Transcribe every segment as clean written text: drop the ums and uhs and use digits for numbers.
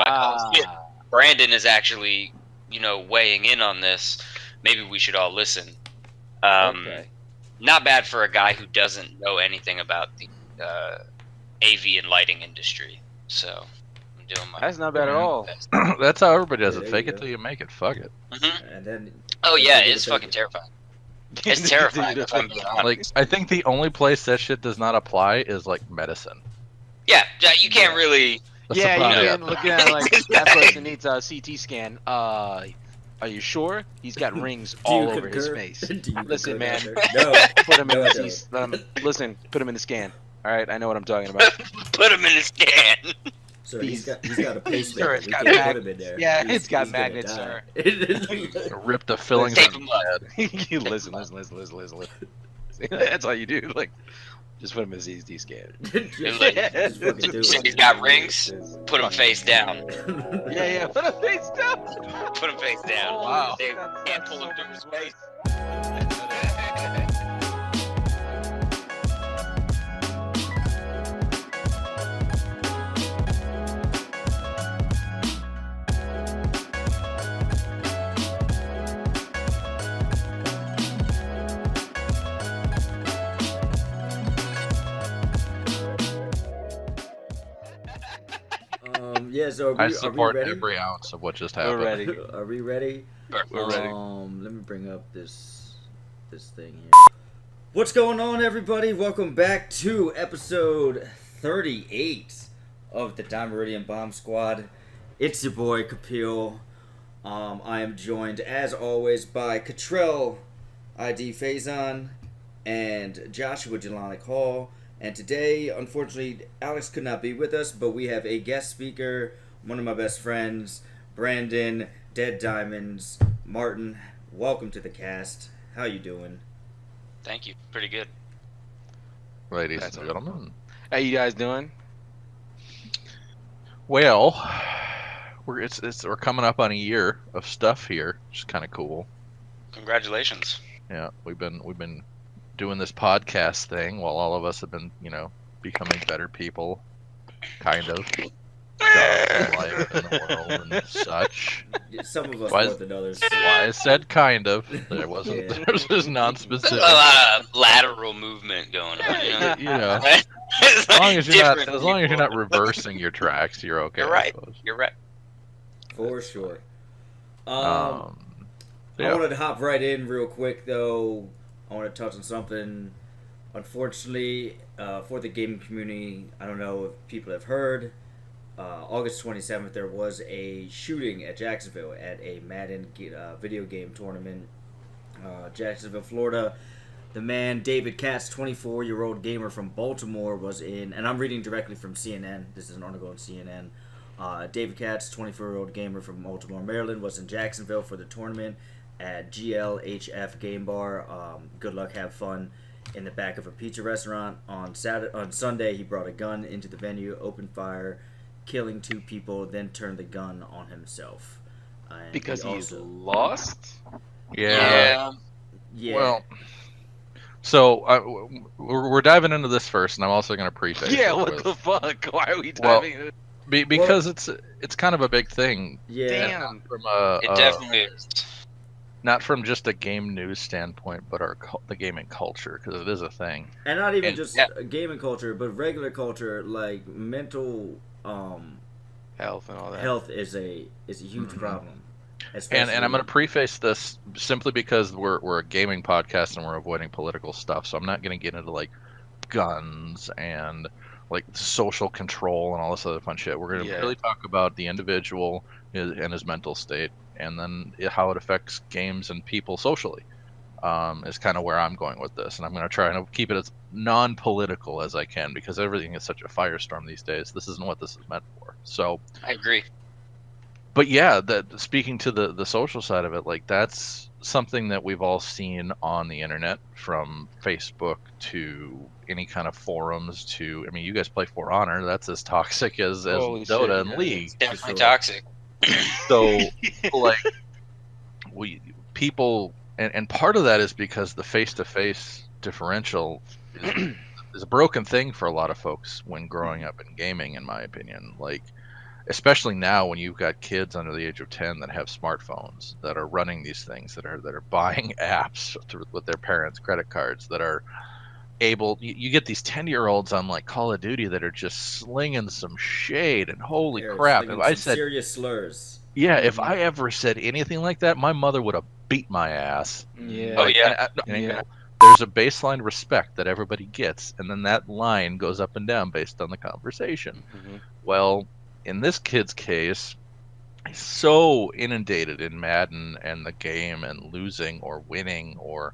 I call shit. Brandon is actually, weighing in on this. Maybe we should all listen. Okay. Not bad for a guy who doesn't know anything about the AV and lighting industry. So I'm doing my. That's not bad at all. best. That's how everybody does Yeah, it. there Fake you it go. till you make it. Fuck it. And then Oh yeah, Continue it's to fucking fake it. terrifying. It's terrifying. If I'm being honest. Like, I think the only place that shit does not apply is like medicine. Yeah, you can't really. That's Yeah, about you it. can look at like that person needs a CT scan. Are you sure? He's got rings do all you over his concur? face. Do you Listen, concur, man. Doctor? No. Put him in No, I the listen. Put him in the scan. All right, I know what I'm talking about. Put him in a scan. Sir, he's got a Sir, pacemaker. it's We got can't put him in there. Yeah, He's- it's got he's gonna magnets, die. Rip the fillings Tape from him his up. head. listen. That's all you do. Like, just put him in a CT scan. Just Like- fucking do So it. he's got rings. Put him face down. Yeah. Put him face down. Put him face down. Wow. They can't pull him through his face. Yeah, so I are we support ready? every ounce of what just We're happened. ready. Are we ready? We're ready. Let me bring up this thing here. What's going on, everybody? Welcome back to episode 38 of the Dime Meridian Bomb Squad. It's your boy Kapil. I am joined, as always, by Cottrell ID Faison and Joshua Jelanic Hall. And today, unfortunately, Alex could not be with us, but we have a guest speaker, one of my best friends, Brandon, Dead Diamonds, Martin. Welcome to the cast. How you doing? Thank you. Pretty good. Ladies That's and gentlemen. How you guys doing? Well, we're coming up on a year of stuff here, which is kind of cool. Congratulations. Yeah, we've been doing this podcast thing while all of us have been, becoming better people, kind of. Jobs in life and the world and such. Yeah, some of us Why more is- than others. Why I said kind of. There wasn't. Yeah. There was just non-specific. A lot of lateral movement going on. You know, It's as long as you're not, different as long as you're not people. reversing your tracks, you're okay. You're I right. suppose. You're right. For sure. Yeah. I wanted to hop right in real quick, though. I want to touch on something. Unfortunately, for the gaming community, I don't know if people have heard. August 27th, there was a shooting at Jacksonville at a Madden video game tournament. Jacksonville, Florida. The man, David Katz, 24-year-old gamer from Baltimore, was in, and I'm reading directly from CNN. This is an article on CNN. David Katz, 24-year-old gamer from Baltimore, Maryland, was in Jacksonville for the tournament at GLHF Game Bar. Good luck, have fun. In the back of a pizza restaurant on Sunday, he brought a gun into the venue, opened fire, killing 2 people, then turned the gun on himself. And Because he he's also- lost. Yeah. Yeah. Well, so we're diving into this first, and I'm also going to preface. Yeah. it What with- the fuck? Why are we Well, diving? in? because it's kind of a big thing. yeah. Damn. From It definitely is. not from just a game news standpoint, but the gaming culture, because it is a thing. And not even And- just yeah. gaming culture, but regular culture, like mental Health and all that. health is a huge Mhm. problem. And I'm going to preface this simply because we're a gaming podcast and we're avoiding political stuff, so I'm not going to get into like guns and like social control and all this other fun shit. We're going to Yeah. really talk about the individual and his mental state, and then how it affects games and people socially. Is kind of where I'm going with this, and I'm going to try and keep it as non-political as I can, because everything is such a firestorm these days. This isn't what this is meant for. So, I agree. but yeah, that speaking to the social side of it, like that's something that we've all seen on the internet, from Facebook to any kind of forums to, I mean, you guys play For Honor. That's as toxic as Holy Dota shit, and yeah. League. Definitely toxic. So, like, people, and part of that is because the face-to-face differential is a broken thing for a lot of folks when growing up in gaming, in my opinion. Like, especially now when you've got kids under the age of 10 that have smartphones that are running these things, that are buying apps with their parents' credit cards, that are able. You get these 10-year-olds on like Call of Duty that are just slinging some shade, and holy They're crap! If slinging I some said, serious slurs. yeah, if I ever said anything like that, my mother would have beat my ass. Yeah. Oh, Like, yeah. Yeah. there's a baseline respect that everybody gets, and then that line goes up and down based on the conversation. Mhm. Well, in this kid's case, he's so inundated in Madden and the game and losing or winning or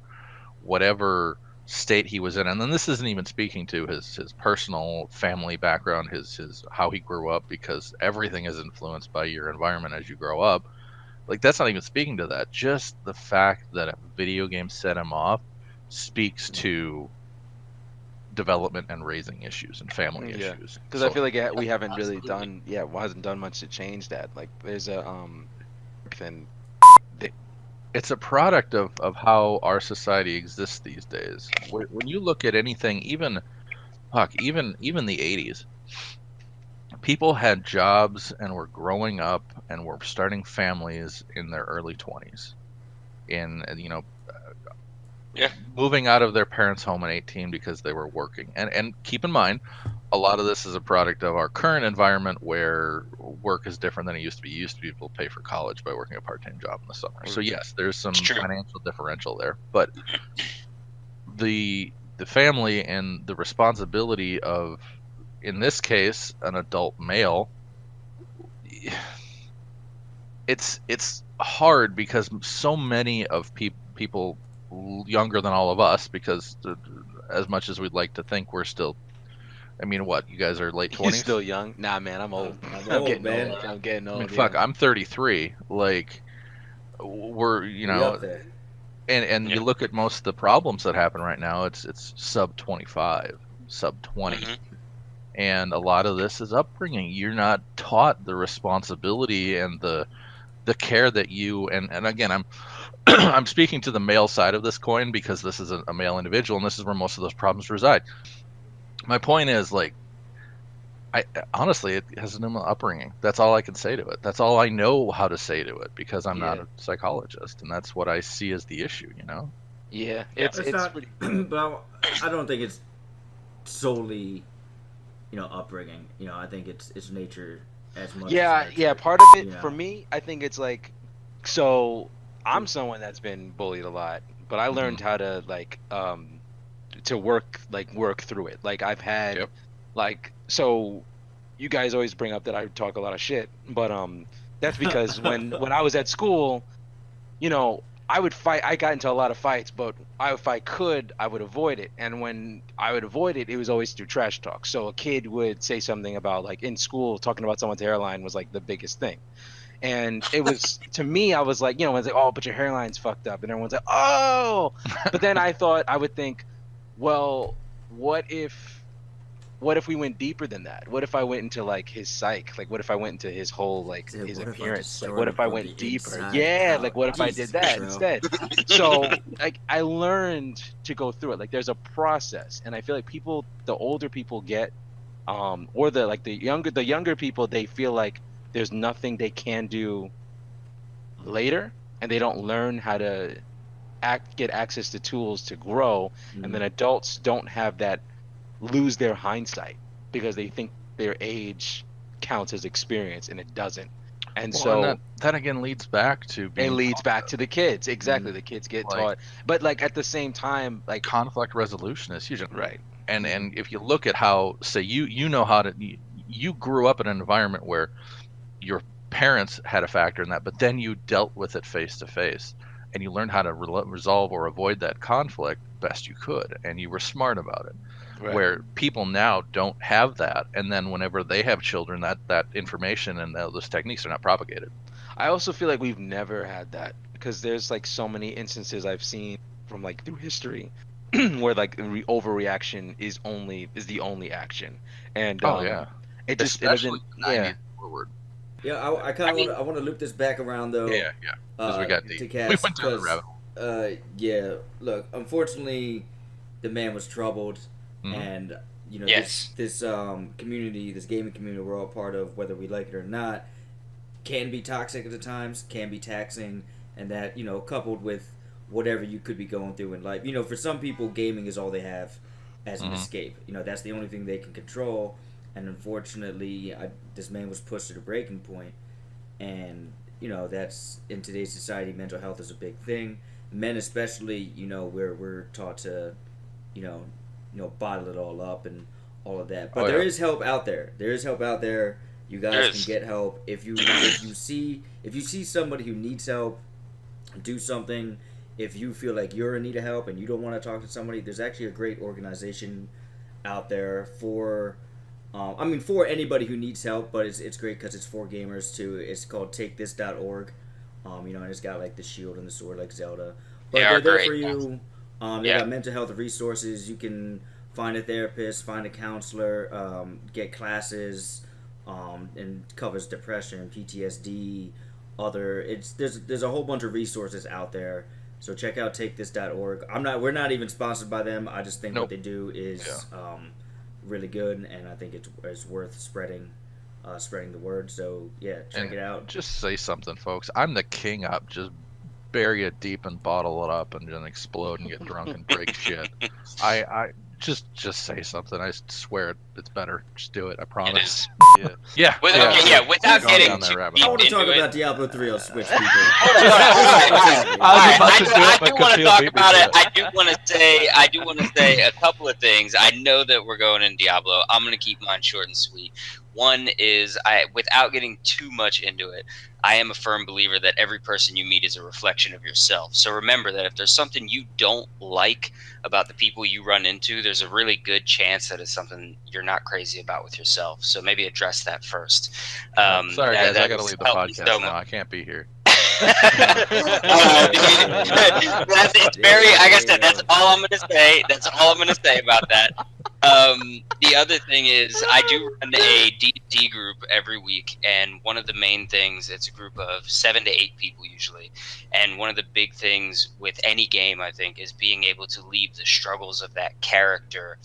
whatever state he was in. And then this isn't even speaking to his personal family background, his how he grew up, because everything is influenced by your environment as you grow up. Like, that's not even speaking to that. Just the fact that a video game set him off speaks to development and raising issues and family Yeah. issues. Because So I feel like we haven't really Absolutely. hasn't done much to change that. Like there's a thing. it's a product of how our society exists these days. When you look at anything, even even the 80s, people had jobs and were growing up and were starting families in their early 20s. In Yeah. moving out of their parents' home at 18 because they were working. And keep in mind, a lot of this is a product of our current environment where work is different than it used to be. You used to be able to pay for college by working a part-time job in the summer. So yes, there's some It's true. financial differential there, but the family and the responsibility of, in this case, an adult male, it's hard because so many of people younger than all of us, because as much as we'd like to think we're still, I mean, what, you guys are late 20s? He's still young. Nah, man, I'm old. I'm I'm old, getting man. old. I'm getting I old. mean, fuck, yeah. I'm 33. Like, we're, We up there. and Yeah. you look at most of the problems that happen right now, it's sub 25, sub 20. Mhm. And a lot of this is upbringing. You're not taught the responsibility and the care that you, and again, I'm I'm speaking to the male side of this coin because this is a male individual, and this is where most of those problems reside. My point is, like, I honestly, it has an upbringing. That's all I can say to it. That's all I know how to say to it, because I'm not Yeah. a psychologist, and that's what I see as the issue. Yeah. Yeah. It's It's not, pretty. but I don't think it's solely, upbringing. I think it's nature as much. Yeah, as yeah. nurture, Part of it you know. for me, I think it's like, so I'm someone that's been bullied a lot, but I learned how to to work through it. Like I've had Yep. so you guys always bring up that I talk a lot of shit, but that's because when I was at school, I would fight. I got into a lot of fights, but if I could, I would avoid it. And when I would avoid it, it was always through trash talk. So a kid would say something about, like, in school, talking about someone's hairline was like the biggest thing. And it was, to me, I was like, it's like, oh, but your hairline's fucked up. And everyone's like, oh. But then I would think, well, what if we went deeper than that? What if I went into like his psyche? Like, what if I went into his whole, like, Dude, his what if I appearance? Like, destroyed what him if I from went the deeper? inside Yeah, out? like, what if I Jesus, did that bro. instead? So, like, I learned to go through it. Like, there's a process, and I feel like the older people get, or the younger people, they feel like there's nothing they can do later, and they don't learn how to get access to tools to grow. And then adults don't have that, lose their hindsight because they think their age counts as experience, and it doesn't. And Well, so and that again leads back to it being leads back to the kids. Exactly. Mhm. The kids get Like- taught, but like at the same time, like, conflict resolution is huge. right. And if you look at how, say, you know how to, you grew up in an environment where your parents had a factor in that, but then you dealt with it face to face, and you learned how to resolve or avoid that conflict best you could, and you were smart about it. Right. Where people now don't have that, and then whenever they have children, that information and those techniques are not propagated. I also feel like we've never had that, because there's like so many instances I've seen from like through history where like overreaction is the only action. And Yeah, it just it especially doesn't, the yeah. 90s forward. Yeah, I kind of mean- want to loop this back around though. Yeah, because we got deep. to We Cass, went down the 'cause, rabbit hole. yeah. Look, unfortunately, the man was troubled, Mhm. and you know, Yes. this community, this gaming community we're all part of, whether we like it or not, can be toxic at the times, can be taxing, and that, you know, coupled with whatever you could be going through in life. You know, for some people, gaming is all they have as an escape. You know, that's the only thing they can control. And unfortunately, this man was pushed to the breaking point. And, you know, that's, in today's society, mental health is a big thing. Men especially, you know, we're taught to, you know, bottle it all up and all of that. But there is help out there. There is help out there. You guys can get help. If you see somebody who needs help, do something. If you feel like you're in need of help and you don't want to talk to somebody, there's actually a great organization out there for for anybody who needs help, but it's great because it's for gamers too. It's called takethis.org. You know, and it's got like the shield and the sword like Zelda. But they're there for you. They got mental health resources. You can find a therapist, find a counselor, get classes, and covers depression, PTSD, there's a whole bunch of resources out there. So check out takethis.org. We're not even sponsored by them. I just think what they do is really good, and I think it's worth spreading the word. So yeah, check it out. Just say something, folks. I'm the king up. Just bury it deep and bottle it up and then explode and get drunk and break shit. I just say something. I swear it's better. Just do it. I promise. Yeah. Without getting I want to talk about Diablo 3 on Switch, people. I do want to talk about it. I do want to say a couple of things. I know that we're going in Diablo. I'm going to keep mine short and sweet. One is, without getting too much into it, I am a firm believer that every person you meet is a reflection of yourself. So remember that if there's something you don't like about the people you run into, there's a really good chance that it's something you're not crazy about with yourself. So maybe address that first. Sorry, guys, I got to leave the podcast now. I can't be here. It's very, like I said, that's all I'm going to say. That's all I'm going to say about that. The other thing is, I do run a D&D group every week, and one of the main things, it's a group of 7 to 8 people usually, and one of the big things with any game, I think, is being able to leave the struggles of that character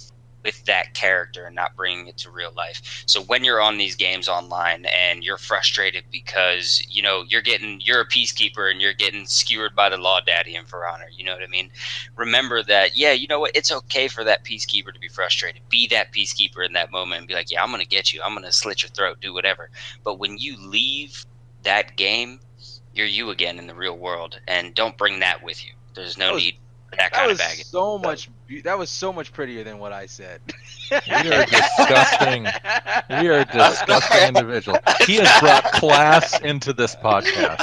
with that character and not bringing it to real life. So when you're on these games online and you're frustrated because, you know, you're a peacekeeper and you're getting skewered by the law daddy and For Honor, you know what I mean? Remember that, you know what, it's okay for that peacekeeper to be frustrated. Be that peacekeeper in that moment and be like, yeah, I'm going to get you. I'm going to slit your throat, do whatever. But when you leave that game, you're you again in the real world, and don't bring that with you. There's no need for that kind of baggage. That was so much prettier than what I said. You're disgusting. You're a disgusting individual. He has brought class into this podcast.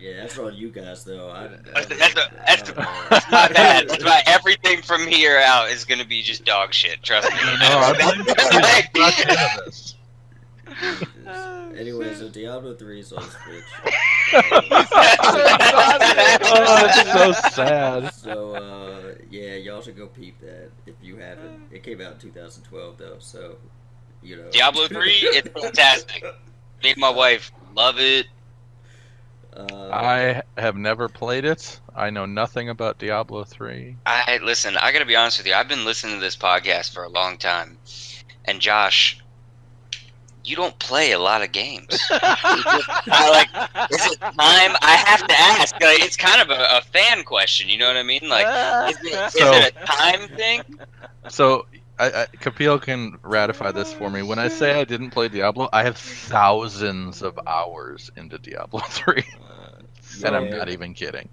Yeah, that's all you guys, though. That's my bad. That's why everything from here out is going to be just dog shit. Trust me. Anyway, so Diablo 3 is on Switch. It's so sad. So, yeah, y'all should go peep that if you haven't. It came out in 2012, though, so, you know. Diablo 3, it's fantastic. Me and my wife love it. I have never played it. I know nothing about Diablo 3. Listen, I gotta be honest with you. I've been listening to this podcast for a long time, and Josh, you don't play a lot of games. Is it time? I have to ask. Like, it's kind of a fan question. You know what I mean? Like, is it a time thing? So, Kapil can ratify this for me. When I say I didn't play Diablo, I have thousands of hours into Diablo 3. And I'm not even kidding.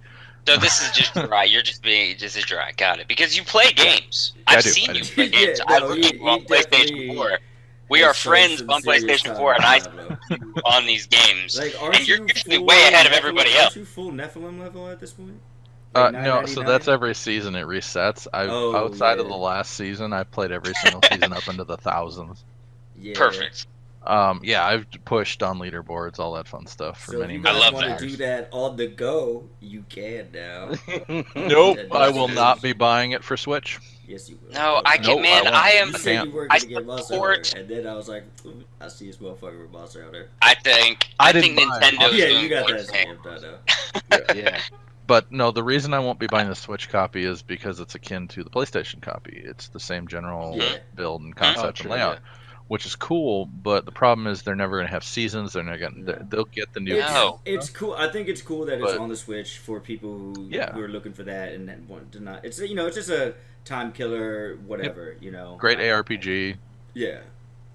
So this is just dry. You're just being just dry. Got it. Because you play games. I've seen you play games. I look at you on PlayStation 4. We are friends on PlayStation 4, and I see you on these games. Like, and you're usually way ahead of everybody else. Aren't you full Nephilim level at this point? No, so that's every season it resets. Outside of the last season, I've played every single season up into the thousands. Yeah. Perfect. I've pushed on leaderboards, all that fun stuff for many years. So if you want to do that on the go, you can now. Nope, I will not be buying it for Switch. Yes, you will. No, I can't, man. You said you weren't going to get Monster Hunter, and then I was like, I see this motherfucker with Monster Hunter. I think Nintendo's you got that scammed, I know. Yeah. But no, the reason I won't be buying the Switch copy is because it's akin to the PlayStation copy. It's the same general Yeah. build and Mhm. concept true, and layout, which is cool. But the problem is they're never going to have seasons. They're not going. No. They'll get the new. No. It's cool. I think it's cool that it's But- on the Switch for people who, Yeah. who are looking for that and want to not. It's it's just a time killer, whatever. Great ARPG. Yeah.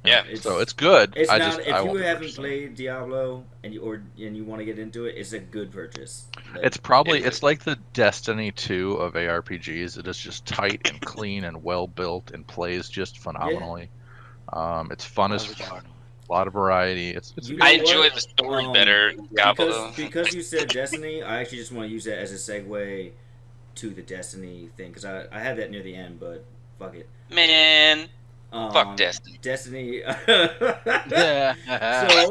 Yeah. So it's good. It's I not. just If I you won't be haven't purchasing. played Diablo and you want to get into it, it's a good purchase. Like, It's probably It- it's like the Destiny 2 of ARPGs. It is just tight and clean and well built and plays just phenomenally. It's fun as fuck. A lot of variety. It's You know I what? enjoy the story better in Diablo. because you said Destiny. I actually just want to use that as a segue to the Destiny thing because I had that near the end, but fuck it. Man, fuck Destiny. Destiny. Yeah. So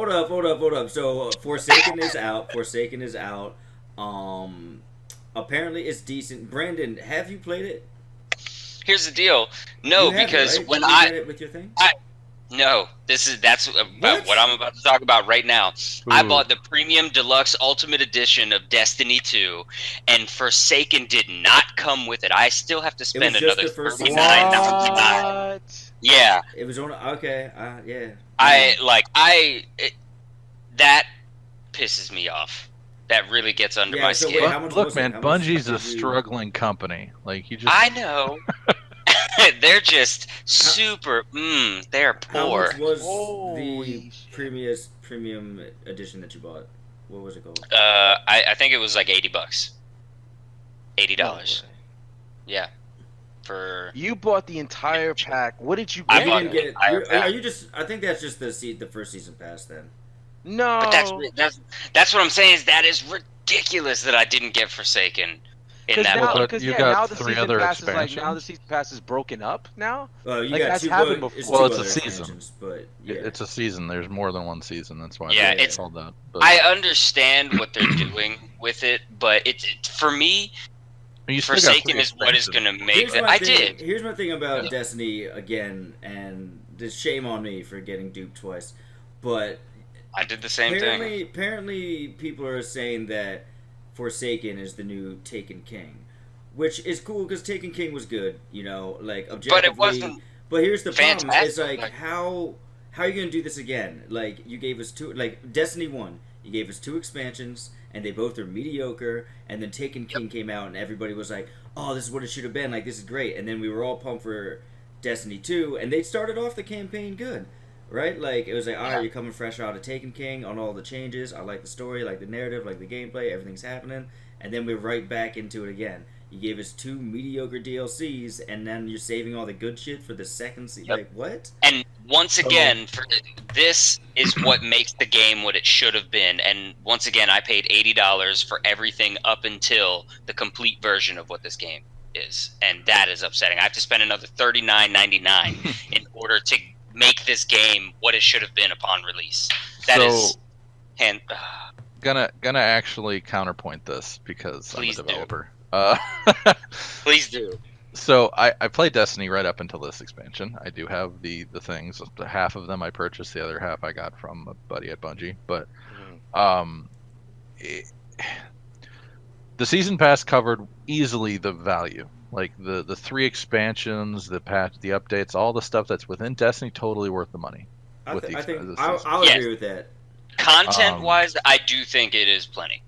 hold up. So Forsaken is out. Apparently it's decent. Brandon, have you played it? Here's the deal. No, You have it, because right? when You I read it with your thing. no, that's What? what I'm about to talk about right now. I Ooh. bought the premium deluxe ultimate edition of Destiny 2, and Forsaken did not come with it. I still have to spend just another the first season. $39.99. What? Yeah, It was on. Okay. Yeah. that pisses me off. That really gets under Yeah, my so skin. wait, how much Look, was it? man, How much Bungie's a did you- struggling company. Like you just I know. They're just super. They're How poor. much was Holy the shit. premium edition that you bought? What was it called? I think it was like $80. $80. No way. Yeah. For You bought the entire pack. What did you I get? You bought didn't the get it. entire pack. Are you just? I think that's just the first season pass then. No. But that's what I'm saying is that is ridiculous that I didn't get Forsaken in Because that now, book. But because you yeah, got now the 3 season other pass is like now expansions. the season pass is broken up now. Well, you Like, got that's two. happened Well, before. Well, two it's a other season. expansions, but yeah. It's a season. There's more than one season. That's why Yeah, they it's- called that. But I understand what they're doing with it, but for me, you still got Forsaken 3 is what is expansions. going to make it. my I thing- did. Here's my thing about Yeah. Destiny again, and this shame on me for getting duped twice, but I did the same thing. apparently people are saying that Forsaken is the new Taken King, which is cool because Taken King was good, like objectively. But it wasn't But here's the problem: fantastic. is like how are you gonna do this again? Like you gave us two, like Destiny 1, you gave us 2 expansions, and they both are mediocre. And then Taken King came out, and everybody was like, "Oh, this is what it should have been. Like this is great." And then we were all pumped for Destiny 2, and they started off the campaign good. Right? Like, it was like, all right, you're coming fresh out of Taken King on all the changes. I like the story, like the narrative, like the gameplay, everything's happening. And then we're right back into it again. You gave us 2 mediocre DLCs, and then you're saving all the good shit for the second season. Yep. Like, what? And once again, this is what makes the game what it should have been. And once again, I paid $80 for everything up until the complete version of what this game is, and that is upsetting. I have to spend another $39.99 in order to make this game what it should have been upon release. That is, So- and Gonna actually counterpoint this because Please I'm do. a developer. please do. So I played Destiny right up until this expansion. I do have the things. Half of them I purchased. The other half I got from a buddy at Bungie. But the season pass covered easily the value. Like the 3 expansions, the patch, the updates, all the stuff that's within Destiny, totally worth the money. I With the think expansion I'll Yes. agree with that. Content-wise, I do think it is plenty.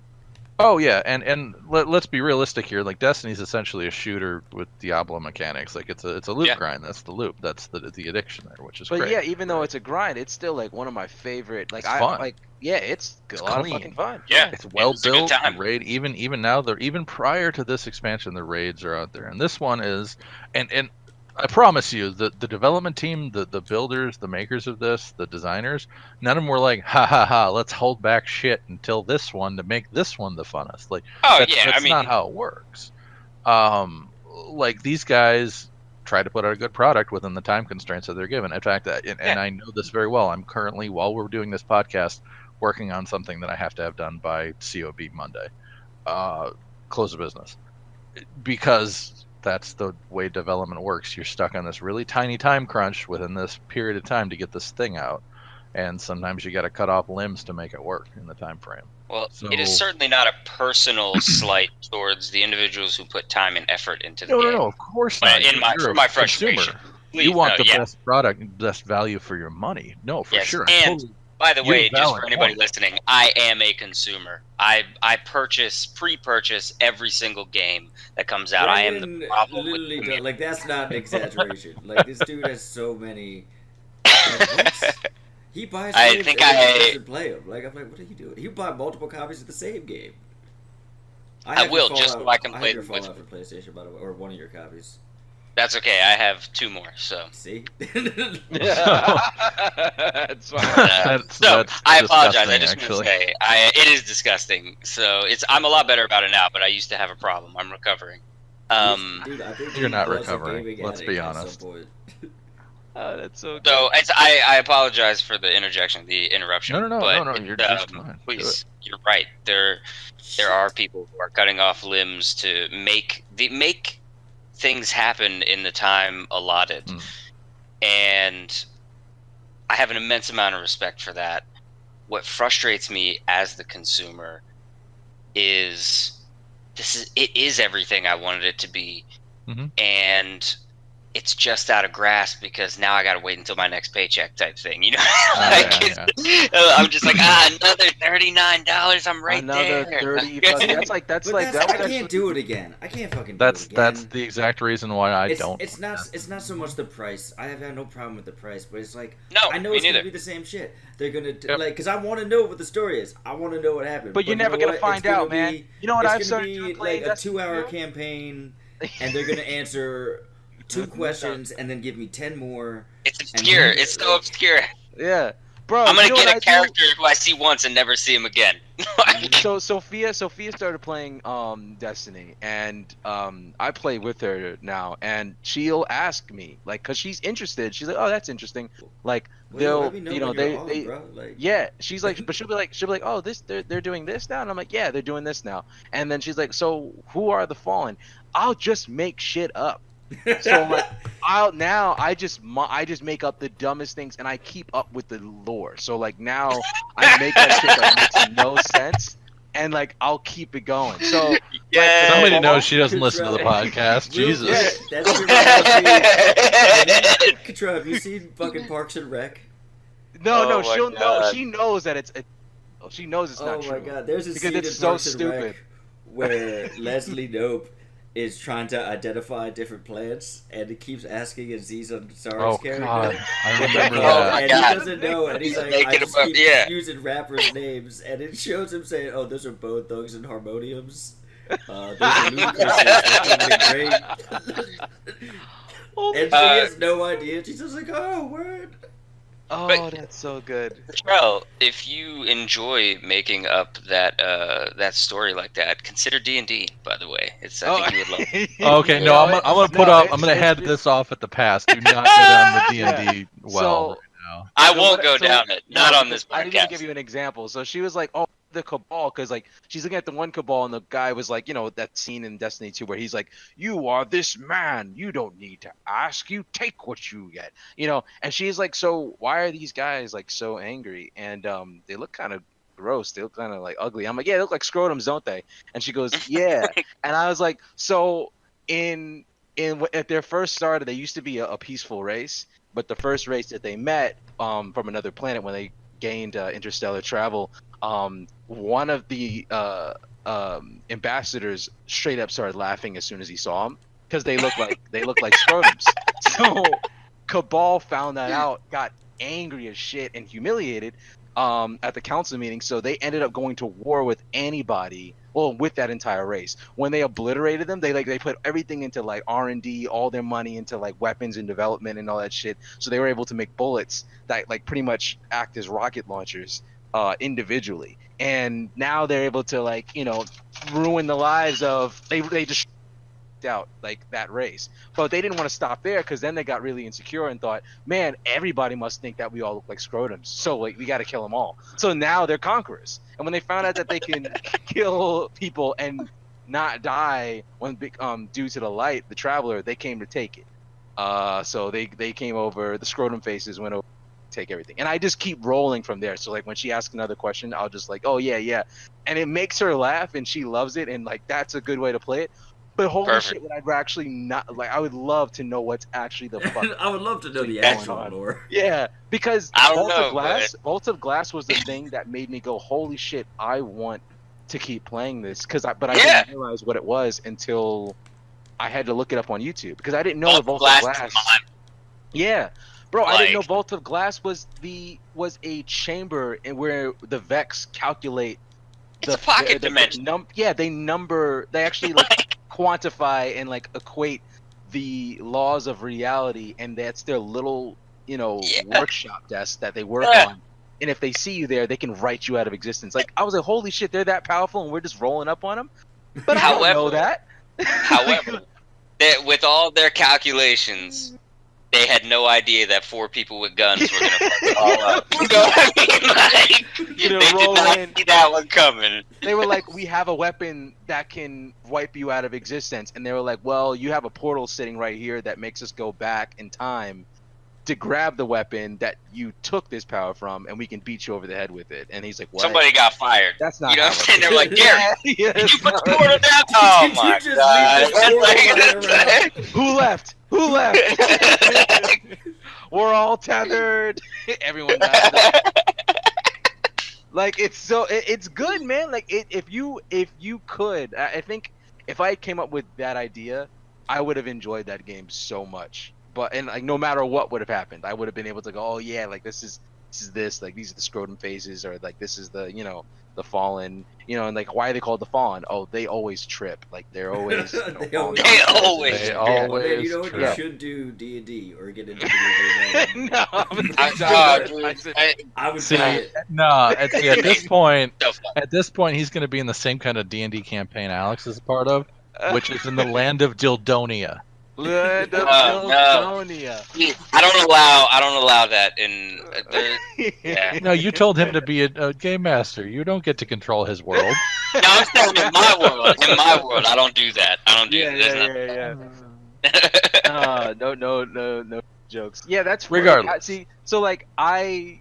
Oh yeah, and let's be realistic here. Like Destiny's essentially a shooter with Diablo mechanics. Like it's a loop Yeah. grind. That's the loop. That's the addiction there, which is But great. yeah, even though it's a grind, it's still like one of my favorite. Like It's fun. it's It's a lot clean. of fucking fun. Yeah, It's well it's a good built. time. The raid, even now, they're even prior to this expansion, the raids are out there, and this one is, and I promise you, the development team, the builders, the makers of this, the designers, none of them were like, ha ha ha, let's hold back shit until this one to make this one the funnest. Like, Oh that's, yeah, that's I mean, not how it works. Like these guys try to put out a good product within the time constraints that they're given. In fact, and I know this very well. I'm currently, while we're doing this podcast, working on something that I have to have done by COB Monday, close of business, because that's the way development works. You're stuck on this really tiny time crunch within this period of time to get this thing out, and sometimes you got to cut off limbs to make it work in the time frame. Well, So- it is certainly not a personal slight towards the individuals who put time and effort into the game. No, of course But not. in my, You're for a my frustration, consumer. please, You want no, the yeah. best product, best value for your money. No, for Yes, sure. and by the You're way, just valid for anybody point. listening, I am a consumer. I pre-purchase every single game that comes out. I am the Brendan problem with literally the does, community. like that's not an exaggeration. Like this dude has so many. Like, what? He buys I games think and then I- doesn't play them. Like I'm like, what are you doing? You buy multiple copies of the same game. I have will, your just so Fallout- I can have play your them with- Fallout for PlayStation, by the way, or one of your copies. That's okay. I have 2 more. So See? That's fine. That's I apologize. I disgusting, just actually. want to say it is disgusting. So I'm a lot better about it now, but I used to have a problem. I'm recovering. Dude, I think You're he not was a recovering, gaming let's addict be at some honest. point. Oh, that's so good. So I apologize for the interjection, the interruption. No, but you're just fine. Do Please, you're right. There are people who are cutting off limbs to make things happen in the time allotted, Mm. and I have an immense amount of respect for that. What frustrates me as the consumer is it is everything I wanted it to be, Mhm. and it's just out of grasp because now I got to wait until my next paycheck type thing. You know, I'm just like, another $39. I'm right Another there. 30 fucking, that's like But that I was can't actually do it again. I can't fucking do That's it again. the exact reason why I it's, don't. It's not so much the price. I have had no problem with the price, but it's like No, I know me it's gonna neither. be the same shit. They're gonna Yep. like because I want to know what the story is. I want to know what happened. But you're you never know gonna what? find It's gonna out, man. be- You know what it's I've gonna started be doing like playing a Destiny 2-hour now? campaign, and they're gonna answer 2 questions and then give me 10 more. It's obscure. And- It's so obscure. Yeah, bro. I'm gonna you know get what a I do? character who I see once and never see him again. So Sophia started playing Destiny, and I play with her now, and she'll ask me like, cause she's interested. She's like, oh, that's interesting. Like Well, let me they'll, you know, when they you're on, they bro. Like, yeah. She's like, but she'll be like, oh, they're doing this now, and I'm like, yeah, they're doing this now. And then she's like, so who are the Fallen? I'll just make shit up. So like, I just make up the dumbest things, and I keep up with the lore. So like now I make that shit that makes no sense, and like I'll keep it going. So Yeah. Somebody Well, knows she doesn't listen to the Control. podcast. Real Jesus. quick, that's your reality. Control, have you seen fucking Parks and Rec? no, Oh my she'll know. God. She knows that she knows it's Oh not my true. god, there's a Because scene it's in so Parks and stupid. Rec where Leslie Knope is trying to identify different plants, and he keeps asking Aziz Ansari's Oh character. God, I remember Oh that. my and God. he doesn't know, and he's like, Making I just him up, keep yeah. using rappers' names, and it shows him saying, "Oh, those are Bone Thugs and Harmoniums. Those are ludicrous. That's great." Oh, And she has no idea. She's just like, "Oh, word." oh, that's so good. Well, if you enjoy making up that story like that, consider D&D. By the way, I think you would love it. Okay, no, I'm gonna put no, off. it's- I'm gonna it's- head it's- this off at the pass. Do not go down the D&D Yeah. well So- right now. I So won't what- go so- down it. Not no, on this I didn't even give podcast. you an example. So she was like, "Oh, the Cabal," because like she's looking at the one Cabal, and the guy was like, you know, that scene in Destiny 2 where he's like, "You are this man. You don't need to ask. You take what you get." You know, and she's like, "So why are these guys like so angry?" And they look kind of gross. They look kind of like ugly. I'm like, "Yeah, they look like scrotums, don't they?" And she goes, "Yeah." And I was like, "So at their first start, they used to be a peaceful race." But the first race that they met from another planet when they gained interstellar travel, one of the ambassadors straight up started laughing as soon as he saw him because they look like scrotums. So Cabal found that out, got angry as shit and humiliated at the council meeting. So they ended up going to war with anybody. Well, with that entire race, when they obliterated them, they put everything into like R&D, all their money into like weapons and development and all that shit. So they were able to make bullets that like pretty much act as rocket launchers individually. And now they're able to like, you know, ruin the lives of they just out like that race. But they didn't want to stop there because then they got really insecure and thought, man, everybody must think that we all look like scrotums, so like we got to kill them all. So now they're conquerors, and when they found out that they can kill people and not die when due to the light, the traveler, they came to take it. So they came over, the scrotum faces went over take everything. And I just keep rolling from there. So like when she asks another question, I'll just like, oh yeah. And it makes her laugh and she loves it, and like that's a good way to play it. But holy shit, would I actually not like? I would love to know what's actually the fuck. I would love to know the going actual on. lore. Yeah, because I don't Vault of know, Glass, Vault of Glass was the thing that made me go, holy shit, I want to keep playing this. But I didn't realize what it was until I had to look it up on YouTube, because I didn't know the Vault of Glass. Yeah, bro, I didn't know Vault of Glass was a chamber in where the Vex calculate. It's a pocket dimension. They actually like quantify and like equate the laws of reality, and that's their little, workshop desk that they work on. And if they see you there, they can write you out of existence. Like, I was like, holy shit, they're that powerful, and we're just rolling up on them. But I don't know that. However, with all their calculations, they had no idea that 4 people with guns were gonna fuck it all up. You know what I mean? Like, they did not see that one coming. They were like, we have a weapon that can wipe you out of existence. And they were like, well, you have a portal sitting right here that makes us go back in time to grab the weapon that you took this power from, and we can beat you over the head with it. And he's like, what? Somebody got fired. That's not. You know what I'm saying? They're like, Gary, did you put the portal down? Oh my god! Who left? We're all tethered. Everyone died. Like, it's good, man. Like, if you could, I think if I came up with that idea, I would have enjoyed that game so much. But like, no matter what would have happened, I would have been able to go, oh yeah, like this is like these are the scrotum phases, or like this is the the fallen, and like, why are they called the fallen? Oh, they always trip. Like, they're always they always trip. Man, you know what, you should do D&D or get into video games. No, I would say it. No, at this point he's going to be in the same kind of D&D campaign Alex is a part of, which is in the land of Dildonia. No. I don't allow that in No, you told him to be a game master. You don't get to control his world. No, I'm saying in my world I don't do that. I don't do that. No jokes. Yeah, that's regardless. See, so like I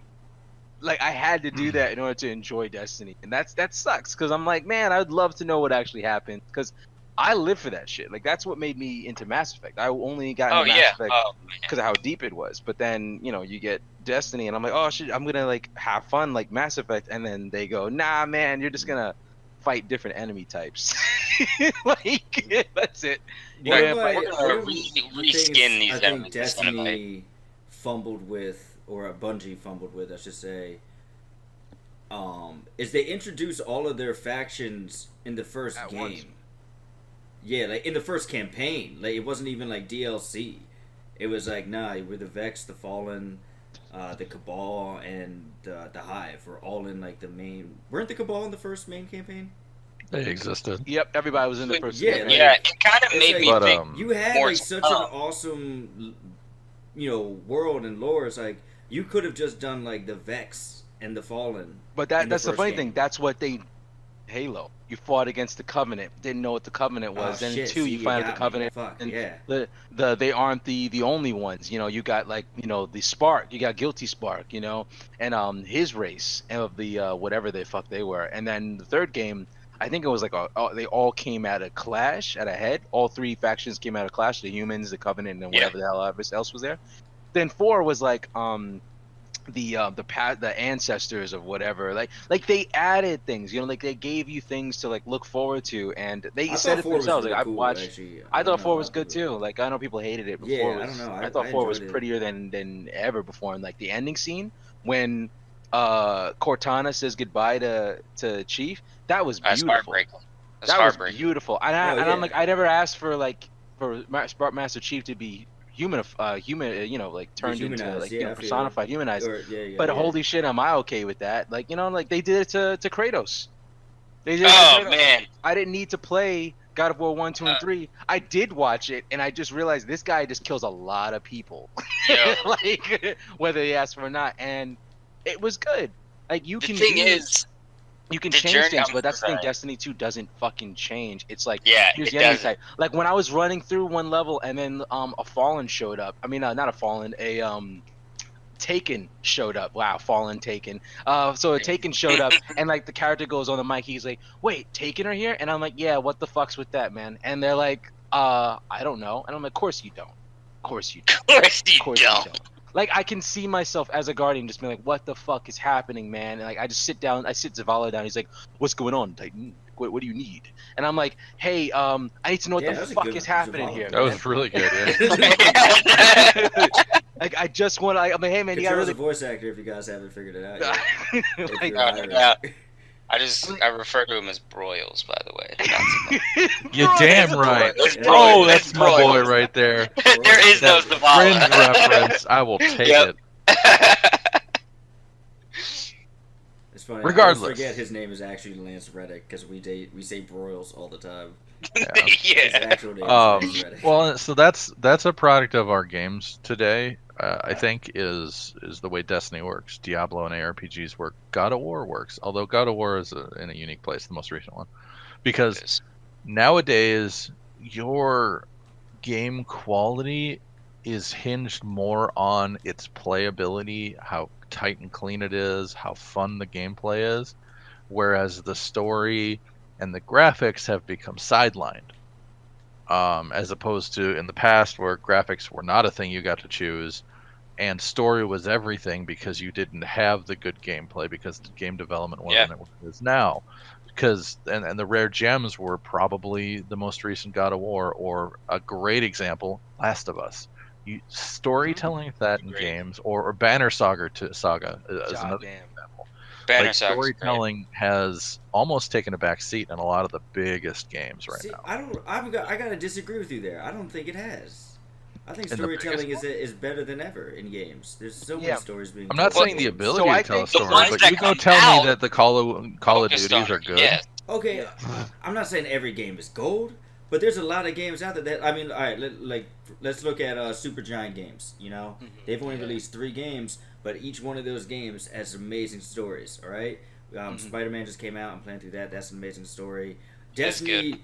had to do that in order to enjoy Destiny, and that sucks, because I'm like, man, I would love to know what actually happened, because I live for that shit. Like, that's what made me into Mass Effect. I only got into Mass Effect because of how deep it was. But then, you get Destiny, and I'm like, oh shit, I'm gonna like have fun like Mass Effect, and then they go, nah, man, you're just gonna fight different enemy types. Like, that's it. We're gonna reskin these enemies. I think Destiny fumbled with, or Bungie fumbled with, I should say, is they introduced all of their factions in the first game. Once. Yeah, like in the first campaign. Like, it wasn't even like DLC. It was like, nah, we're the Vex, the Fallen, the Cabal, and the Hive were all in like the main. Weren't the Cabal in the first main campaign? They existed. Yep, everybody was in the first. Yeah, campaign. Yeah. It kind of made me think. You had like such an awesome, world and lore. It's like you could have just done like the Vex and the Fallen. But that's the funny thing. That's what they. Halo. You fought against the Covenant. Didn't know what the Covenant was. Then you find out the Covenant. And they aren't the only ones. You got like the Spark. You got Guilty Spark. And his race of the whatever the fuck they were. And then the third game, I think it was like they all came at a clash, at a head. All 3 factions came at a clash: the humans, the Covenant, and whatever the hell else was there. Then 4 was like the ancestors of whatever, like they added things, like they gave you things to like look forward to, and they said it themselves. Like, cool, I thought 4 was good it. too. Like, I know people hated it, but 4 was, I don't know. I thought 4 was prettier than ever before. And like the ending scene when Cortana says goodbye to Chief, that was beautiful. That's heartbreaking. Was beautiful. And I'm like, I never asked for Master Chief to be human, like turned into like personified, humanized. But holy shit, am I okay with that? Like, like they did it to Kratos. They did it to Kratos. Man, I didn't need to play God of War 1, 2, and 3. I did watch it, and I just realized this guy just kills a lot of people, like whether he asked for or not, and it was good. Like, you can change things, but that's the thing. Destiny 2 doesn't fucking change. It's like, here's the enemy type. Like, when I was running through one level, and then a Fallen showed up. I mean, not a Fallen, Taken showed up. Wow, fallen Taken. So Taken showed up, and like the character goes on the mic. He's like, "Wait, Taken are here?" And I'm like, "Yeah, what the fuck's with that, man?" And they're like, I don't know." And I'm like, "Of course you don't. Of course you don't. Of course you Of course don't. you don't." Like I can see myself as a guardian just being like, "What the fuck is happening, man?" And like I just sit down. I sit Zavala down. He's like, "What's going on, Titan? What do you need?" And I'm like, "Hey, I need to know what Yeah, the that was a fuck good is happening Zavala. here." That man." was really good. Yeah. Like I just want to. I'm like, "Hey, man, you got Control's really." a voice actor if you guys haven't figured it out yet. If Like, you're No, hiring. yeah. I refer to him as Broyles, by the way. You're damn right. It's Yeah. Oh, Broyles. that's It's my boy Broyles. right there. There is no That fringe Zavala. reference. I will take Yep. it. It's funny. Regardless. I always forget his name is actually Lance Reddick because we say Broyles all the time. Yeah. His Yeah. actual name is Lance Reddick. Well, so that's a product of our games today. I think is the way Destiny works. Diablo and ARPGs work. God of War works, although God of War is in a unique place, the most recent one, because nowadays your game quality is hinged more on its playability, how tight and clean it is, how fun the gameplay is, whereas the story and the graphics have become sidelined. As opposed to in the past where graphics were not a thing you got to choose and story was everything because you didn't have the good gameplay because the game development wasn't what it is now. Because and the rare gems were probably the most recent God of War, or a great example, Last of Us. Storytelling that in Great. games, or Banner Saga is another Damn. example. Banner Like, Saga's great. storytelling has almost taken a back seat in a lot of the biggest games right See, now. I gotta disagree with you there. I don't think it has. I think In the storytelling biggest is better than ever in games. There's so many Yeah. stories being. I'm not told in saying the games. ability So I to tell a think the story, ones but that you go come tell out me that the Call of focused Duties on are it, good. yes. Okay, I'm not saying every game is gold, but there's a lot of games out there that I mean, all right, let's look at Supergiant Games. You know, they've only released 3 games, but each one of those games has amazing stories. All right, Spider-Man just came out and playing through that. That's an amazing story. That's Destiny,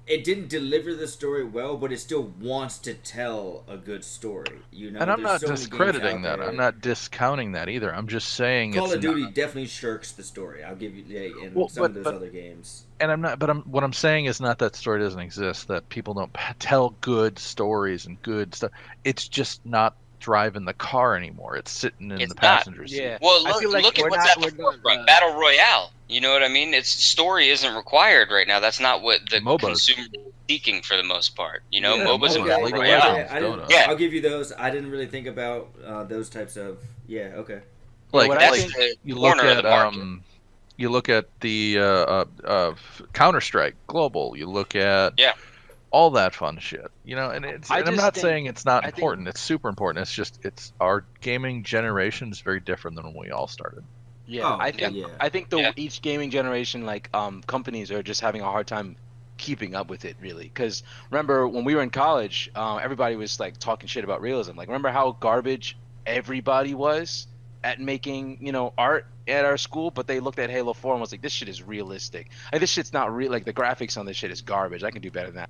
it didn't deliver the story well, but it still wants to tell a good story. You know, And I'm not there's so many games discrediting out that. there. I'm not discounting that either. I'm just saying Call it's of Duty not. definitely shirks the story. I'll give you in Well, some of those but- other games. And I'm not. But what I'm saying is not that story doesn't exist. That people don't tell good stories and good stuff. It's just not driving the car anymore. It's sitting in It's the not. passenger seat. Yeah. Well, I look, feel like look at we're what's not- at the we're not, forefront. Battle Royale. You know what I mean? Its story isn't required right now. That's not what the MOBAs. consumer is seeking for the most part. You know, Yeah, MOBAs and MOBAs, Battle League of Royale. Legends. I didn't, Dota. Yeah. I'll give you those. I didn't really think about those types of. Yeah. Okay. Like, what I That's think- the you look corner of at the market. you look at the Counter-Strike Global. You look at all that fun shit. You know, and it's. I And I'm just not think- saying it's not I think- important. It's super important. It's just our gaming generation is very different than when we all started. Yeah, Oh, I think Yeah. each gaming generation, like companies are just having a hard time keeping up with it, really. Because remember when we were in college, everybody was like talking shit about realism. Like remember how garbage everybody was at making art at our school, but they looked at Halo 4 and was like, this shit is realistic. Like this shit's not real. Like the graphics on this shit is garbage. I can do better than that.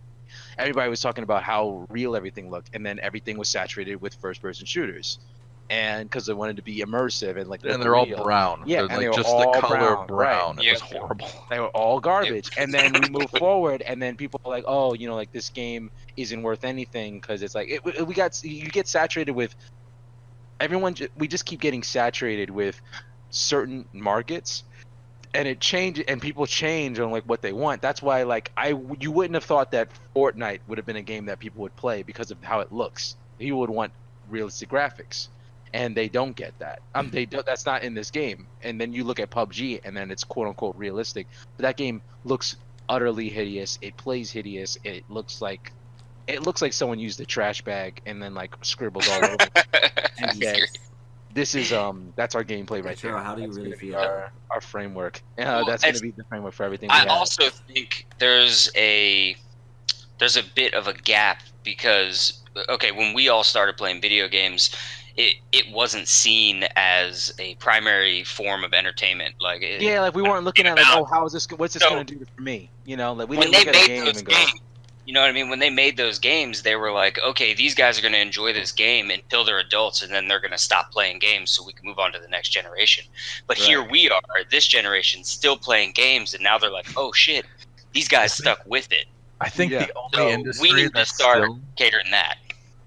Everybody was talking about how real everything looked, and then everything was saturated with first-person shooters. And because they wanted to be immersive and like, And look they're all real. brown. Yeah, They're and like they were just all the color brown, brown. right. It was Yeah. horrible. They were all garbage. And then we move forward, and then people are like, oh, like this game isn't worth anything because it's like you get saturated with everyone. We just keep getting saturated with certain markets, and it changes, and people change on like what they want. That's why you wouldn't have thought that Fortnite would have been a game that people would play because of how it looks. You would want realistic graphics. And they don't get that. They don't. That's not in this game. And then you look at PUBG, and then it's quote unquote realistic. But that game looks utterly hideous. It plays hideous. It looks like someone used a trash bag and then like scribbled all over and said, "This is that's our gameplay right Cheryl, there." how do you That's really gonna be feel? our framework? Well, That's going to it's- be the framework for everything. I we have. also think there's a bit of a gap because when we all started playing video games, it wasn't seen as a primary form of entertainment. Like we weren't looking at like, oh, how is this? What's this So- going to do for me? Like we when didn't they look at a made game those and go, games, You know what I mean? When they made those games, they were like, okay, these guys are going to enjoy this game until they're adults, and then they're going to stop playing games so we can move on to the next generation. But here we are, this generation, still playing games, and now they're like, oh shit, these guys stuck with it. I think the only industry we need to that's start still catering that.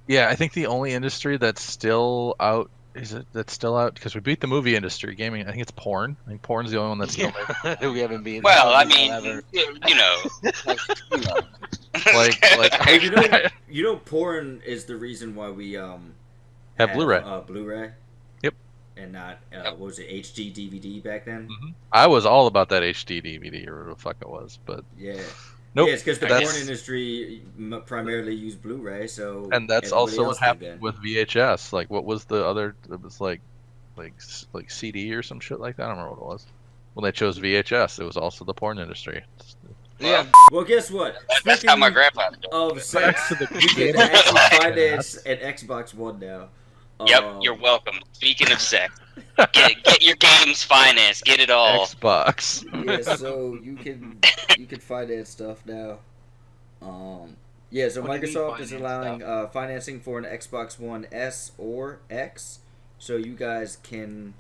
Yeah, I think the only industry that's still out because we beat the movie industry, gaming. I think it's porn. I think porn's the only one that's still making. We haven't been. Well, I mean, you know, like you know, porn is the reason why we have Blu-ray. Blu-ray. Yep. And not what was it, HD DVD back then? Mm-hmm. I was all about that HD DVD or whatever the fuck it was, but yeah. Nope. Yeah, it's because the porn industry primarily used Blu-ray, so and that's also what happened with VHS. Like, what was the other? It was like CD or some shit like that. I don't remember what it was. When they chose VHS, it was also the porn industry. Yeah. Well, guess what? That's how my grandpa did it. Of sex, you can actually finance an Xbox One now. Yep, you're welcome. Speaking of sex, get your games financed. Get it all. Xbox. Yeah, so you can finance stuff now. Yeah, so Microsoft is allowing financing for an Xbox One S or X, so you guys can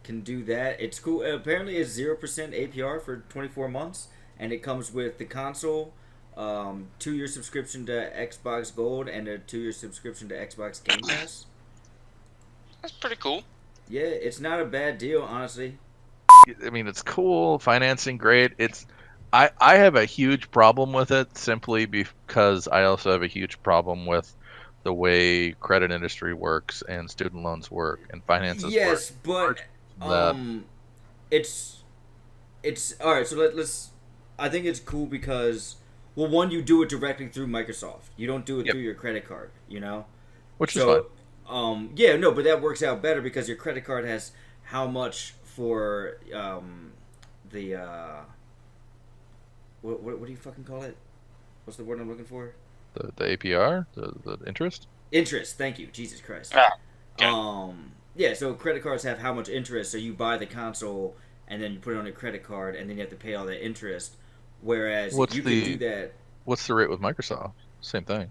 do that. It's cool. Apparently, it's 0% APR for 24 months, and it comes with the console, 2-year subscription to Xbox Gold, and a 2-year subscription to Xbox Game Pass. That's pretty cool. Yeah, it's not a bad deal, honestly. I mean, it's cool, financing great. I have a huge problem with it simply because I also have a huge problem with the way credit industry works and student loans work and finances yes, work. but it's all right. So let's. I think it's cool because, well, one, you do it directly through Microsoft. You don't do it through your credit card. You know, which is fine. Yeah, no, but that works out better because your credit card has how much for the what do you fucking call it? What's the word I'm looking for? The APR, the interest. Interest. Thank you, Jesus Christ. Yeah, so credit cards have how much interest, so you buy the console and then you put it on your credit card and then you have to pay all that interest. Whereas you can do that. What's the rate with Microsoft? Same thing.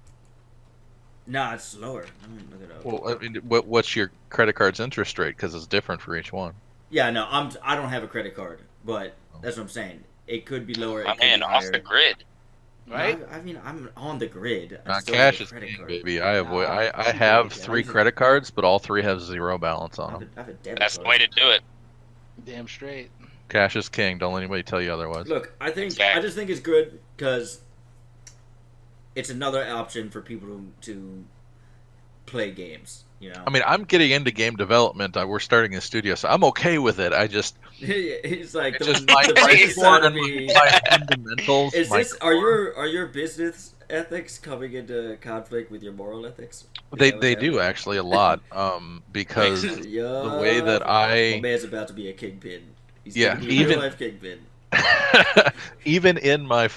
Nah, it's lower. Let me look it up. Well, I mean, what's your credit card's interest rate? Because it's different for each one. Yeah, no, I don't have a credit card, but that's what I'm saying. It could be lower. My man, off the grid, right? No, I mean, I'm on the grid. Cash is king, baby. I have 3 credit cards, but all 3 have 0 balance on them. I have a debit That's card. the way to do it. Damn straight. Cash is king. Don't let anybody tell you otherwise. Look, I just think it's good because it's another option for people to play games. You know, I mean, I'm getting into game development. We're starting a studio, so I'm okay with it. I just he's like my fundamentals. Are your business ethics coming into conflict with your moral ethics? They do actually a lot, because the way that my man's about to be a kingpin. He's gonna be a real life kingpin. even in my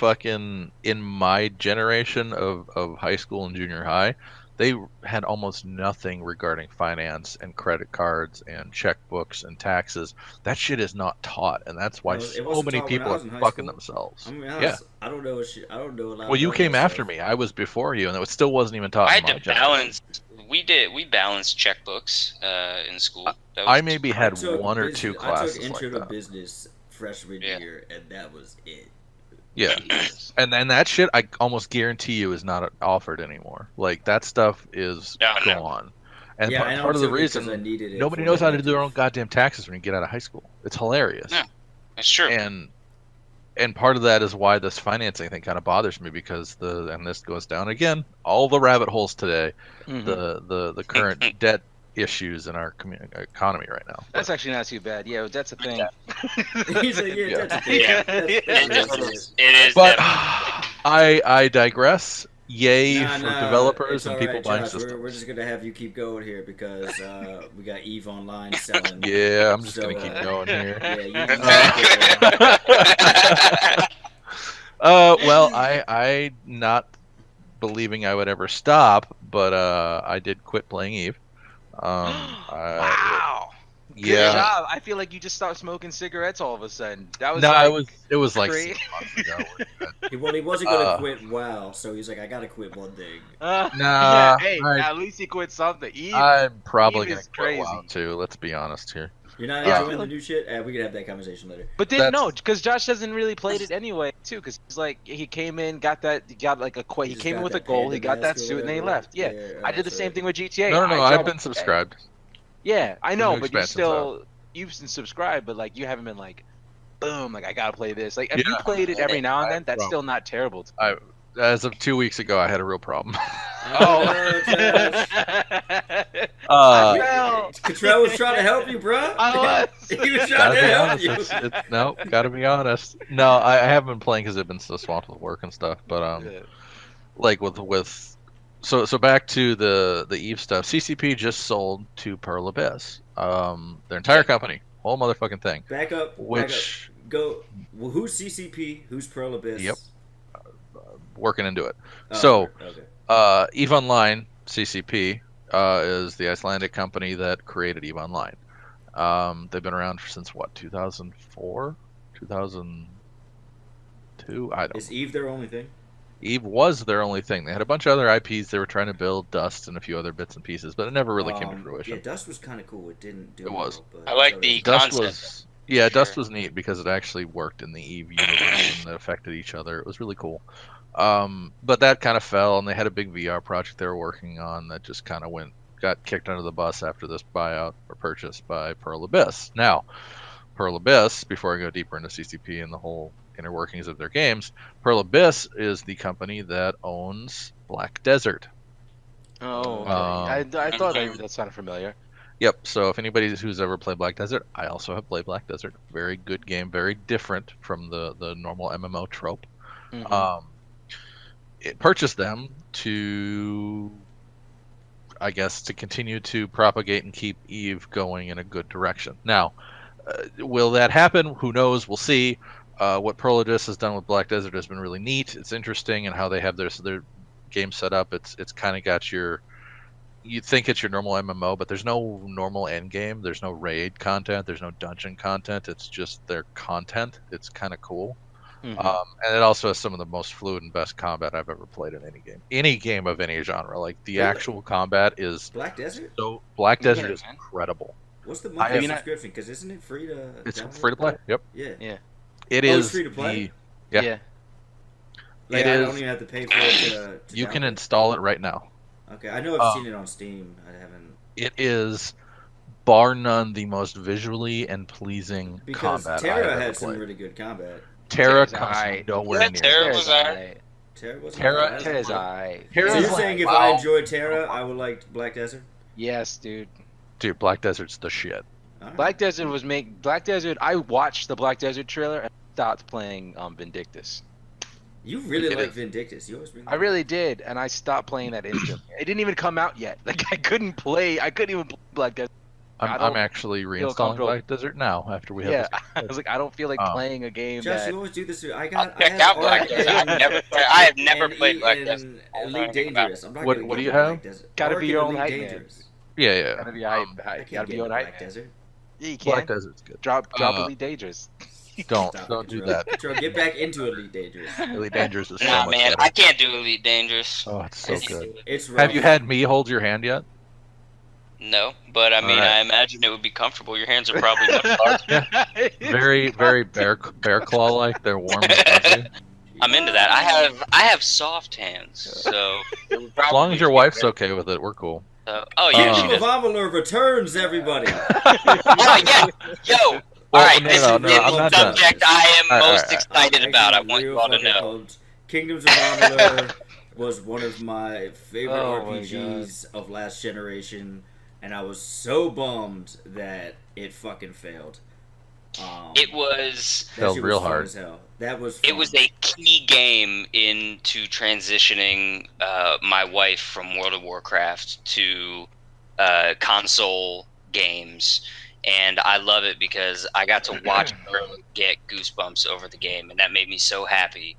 generation of high school and junior high, they had almost nothing regarding finance and credit cards and checkbooks and taxes. That shit is not taught, and that's why so many people are fucking themselves. I mean, I don't know. I don't know a lot. Well, you came after me. I was before you, and it still wasn't even taught. I had to balance. We balanced checkbooks in school. I maybe had 1 or 2 classes. I took intro like to that. business freshman year, and that was it. Yeah, and then that shit I almost guarantee you is not offered anymore. Like, that stuff is gone. And part of the reason nobody knows how to do their own goddamn taxes when you get out of high school. It's hilarious. Yeah, that's true. And part of that is why this financing thing kind of bothers me, because and this goes down again all the rabbit holes today. The current debt issues in our economy right now. That's actually not too bad. Yeah, that's a thing. He's like, yeah, that's a thing. It is. But I digress. Yay for developers and people buying systems. We're just gonna have you keep going here because we got Eve Online selling. Yeah, I'm just gonna keep going here. Well, I not believing I would ever stop, but I did quit playing Eve. Wow. Good Yeah. job. I feel like you just stopped smoking cigarettes all of a sudden. That was No, like, it was like great. 6 months ago. He wasn't gonna quit WoW, so he's like, I gotta quit one thing. Nah, hey, I- at least he quit something. Eve, I'm probably Eve gonna is quit WoW crazy. too. Let's be honest here. You're not Yeah, I enjoying feel the like- new shit? We can have that conversation later. But then That's- no, because Josh hasn't really played it anyway, too. Because he's like, he came in, got like a quit. He just came in got with a that goal. He panda got that mask or suit, and then he whatever. left. Yeah, I did the that's same right. thing with GTA. No, I I've jumped- been subscribed. Yeah, I The know, new but you expansion's still you've been subscribed, but like you haven't been like, boom, like I gotta play this. Like if you Yeah. played it every now and then, that's Bro. still not terrible. To As of 2 weeks ago, I had a real problem. Oh, no, Josh. Well, Cottrell was trying to help you, bro. I was. He was Gotta trying to be help honest. you. No, gotta be honest. No, I haven't been playing because I've been so swamped with work and stuff. But like with so back to the Eve stuff. CCP just sold to Pearl Abyss. Their entire company, whole motherfucking thing. Back up. Which Go. Well, who's CCP? Who's Pearl Abyss? Yep. Working into it. Oh, So okay. Eve Online CCP is the Icelandic company that created Eve Online. They've been around since what, 2004, 2002. I don't. Is Eve their only thing? Eve was their only thing. They had a bunch of other IPs they were trying to build, Dust and a few other bits and pieces, but it never really came to fruition. Yeah, Dust was kind of cool. It didn't do It was. well, but I like the Dust concept. was yeah, Sure. Dust was neat because it actually worked in the Eve universe and it affected each other. It was really cool. But that kind of fell, and they had a big VR project they were working on that just kind of got kicked under the bus after this buyout or purchase by Pearl Abyss. Now, Pearl Abyss, before I go deeper into CCP and the whole inner workings of their games, Pearl Abyss is the company that owns Black Desert. Oh, okay. I thought that sounded familiar. Yep. So if anybody who's ever played Black Desert, I also have played Black Desert. Very good game. Very different from the normal MMO trope. Mhm. It purchased them to, I guess, to continue to propagate and keep Eve going in a good direction. Now, will that happen? Who knows? We'll see. What Pearl Abyss has done with Black Desert has been really neat. It's interesting, and how they have their game set up. It's kind of got you think it's your normal MMO, but there's no normal end game. There's no raid content. There's no dungeon content. It's just their content. It's kind of cool. Mhm. And it also has some of the most fluid and best combat I've ever played in any game of any genre. Like the Really? actual combat is Black Desert? so Black Yeah, Desert is man. incredible. What's the I monthly have- subscription? Because isn't it free to? It's download? free to play. Yep, Yeah. Yeah. it Oh, is it's free to play? Yeah. Yeah. Like It I is- don't even have to pay for it to You can download? install it right now. Okay, I know I've seen it on Steam. I haven't It is bar none the most visually and pleasing because combat I Terra have had ever some played. really good combat. Terra Terra's comes alright. nowhere Yeah, near. Terra this. was alright. Terra wasn't Terra- bad. Terra's alright. Terra's So you're like, saying if wow. I enjoyed Terra, I would like Black Desert? Yes, dude. Dude, Black Desert's the shit. Alright. Black Desert. I watched the Black Desert trailer and stopped playing Vindictus. You really It like is. Vindictus. You always bring that I up. really did, and I stopped playing that instantly. It didn't even come out yet. Like I couldn't even play Black Desert. I I'm don't actually feel reinstalling comfortable. Black Desert now after we have Yeah, this. I was like, I don't feel like Oh. playing a game Josh, that. you always do this. I I'll got. check I have out Black Ark Desert. and- I have never and played Black and Desert. I don't know Elite anything about Dangerous. I'm not What- gonna what get do you Black have? Desert. Gotta Ark be and your own Elite hype man. Dangerous. Yeah. Gotta be I hype. can't Gotta get be on into hype. Black Man. Desert. Yeah, you Black can. Desert's good. Drop Uh, Elite Dangerous. Don't Stop it, do Cottrell. that. Cottrell, get back into Elite Dangerous. Elite Dangerous is so Nah, much man, better. I can't do Elite Dangerous. Oh, it's so It's- good. It's rough. Have you had me hold your hand yet? No, but I mean, Alright. I imagine it would be comfortable. Your hands are probably much larger. Very, very bear claw like. They're warm and fuzzy. I'm into that. I have soft hands, so it would As long as your probably wife's be okay with it, we're cool. great. Oh yeah, she Kingdom of does. Amalur returns, everybody. Oh yeah, yo. Well, All right, no, this no, is no, the I'm not done. subject I am All right, most all right. excited I'm about. I actually want you real all to fucking know. pumped. Kingdoms of Amalur was one of my favorite Oh my RPGs of last generation, and I was so bummed that it fucking failed. It was that Failed shit real was fun hard. as hell. That was it fun. was a key game into transitioning my wife from World of Warcraft to console games, and I love it because I got to watch her get goosebumps over the game, and that made me so happy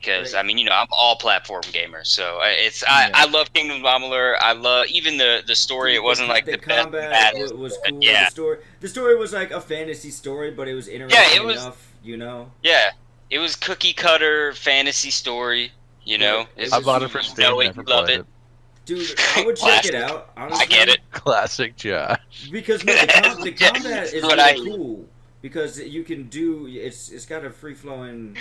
because Right. I mean, you know, I'm all platform gamer, so Yeah. I love Kingdoms of Amalur. I love even the story. It Dude, wasn't like the the best, combat baddest, was but cool. yeah, The story was like a fantasy story, but it was yeah, interesting it was. enough, you know. Yeah, it was cookie cutter fantasy story. You know, But it it's, I was, bought it for you Steam, know it, never you love played it. it. dude. I would check it Classic. out I get honestly, it. Classic Josh. because no, the Yeah, combat this is what I really need. cool because you can do it's got a free flowing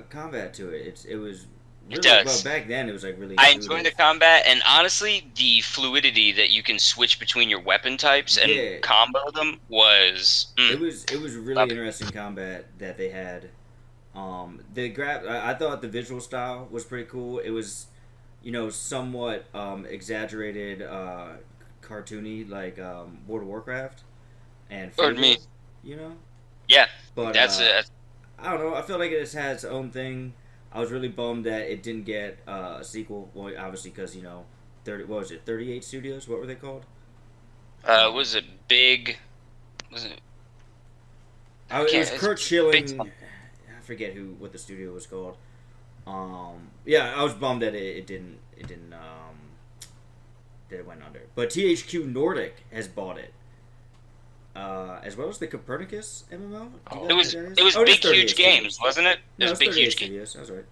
combat to it. It was It really well does. back then. It was like really I enjoy the intuitive. combat, and honestly, the fluidity that you can switch between your weapon types and Yeah, combo them was. it was really Love it. interesting combat that they had. I thought the visual style was pretty cool. It was, you know, somewhat exaggerated, cartoony like World of Warcraft and Pardon me. Fable, you know. Yeah, But that's it. I don't know. I feel like it just had its own thing. I was really bummed that it didn't get a sequel. Well, obviously because you know, 30. What was it? 38 Studios. What were they called? Was it big? Was it? I It can't. was It's Kurt big Schilling. something. I forget what the studio was called. Yeah, I was bummed that that it went under. But THQ Nordic has bought it, as well as the Copernicus MMO. Do you It guys was know what that it is? was Oh, it is big 38 huge Studios. games, wasn't it? It No, was it's big 38 huge games. Studios. That's right.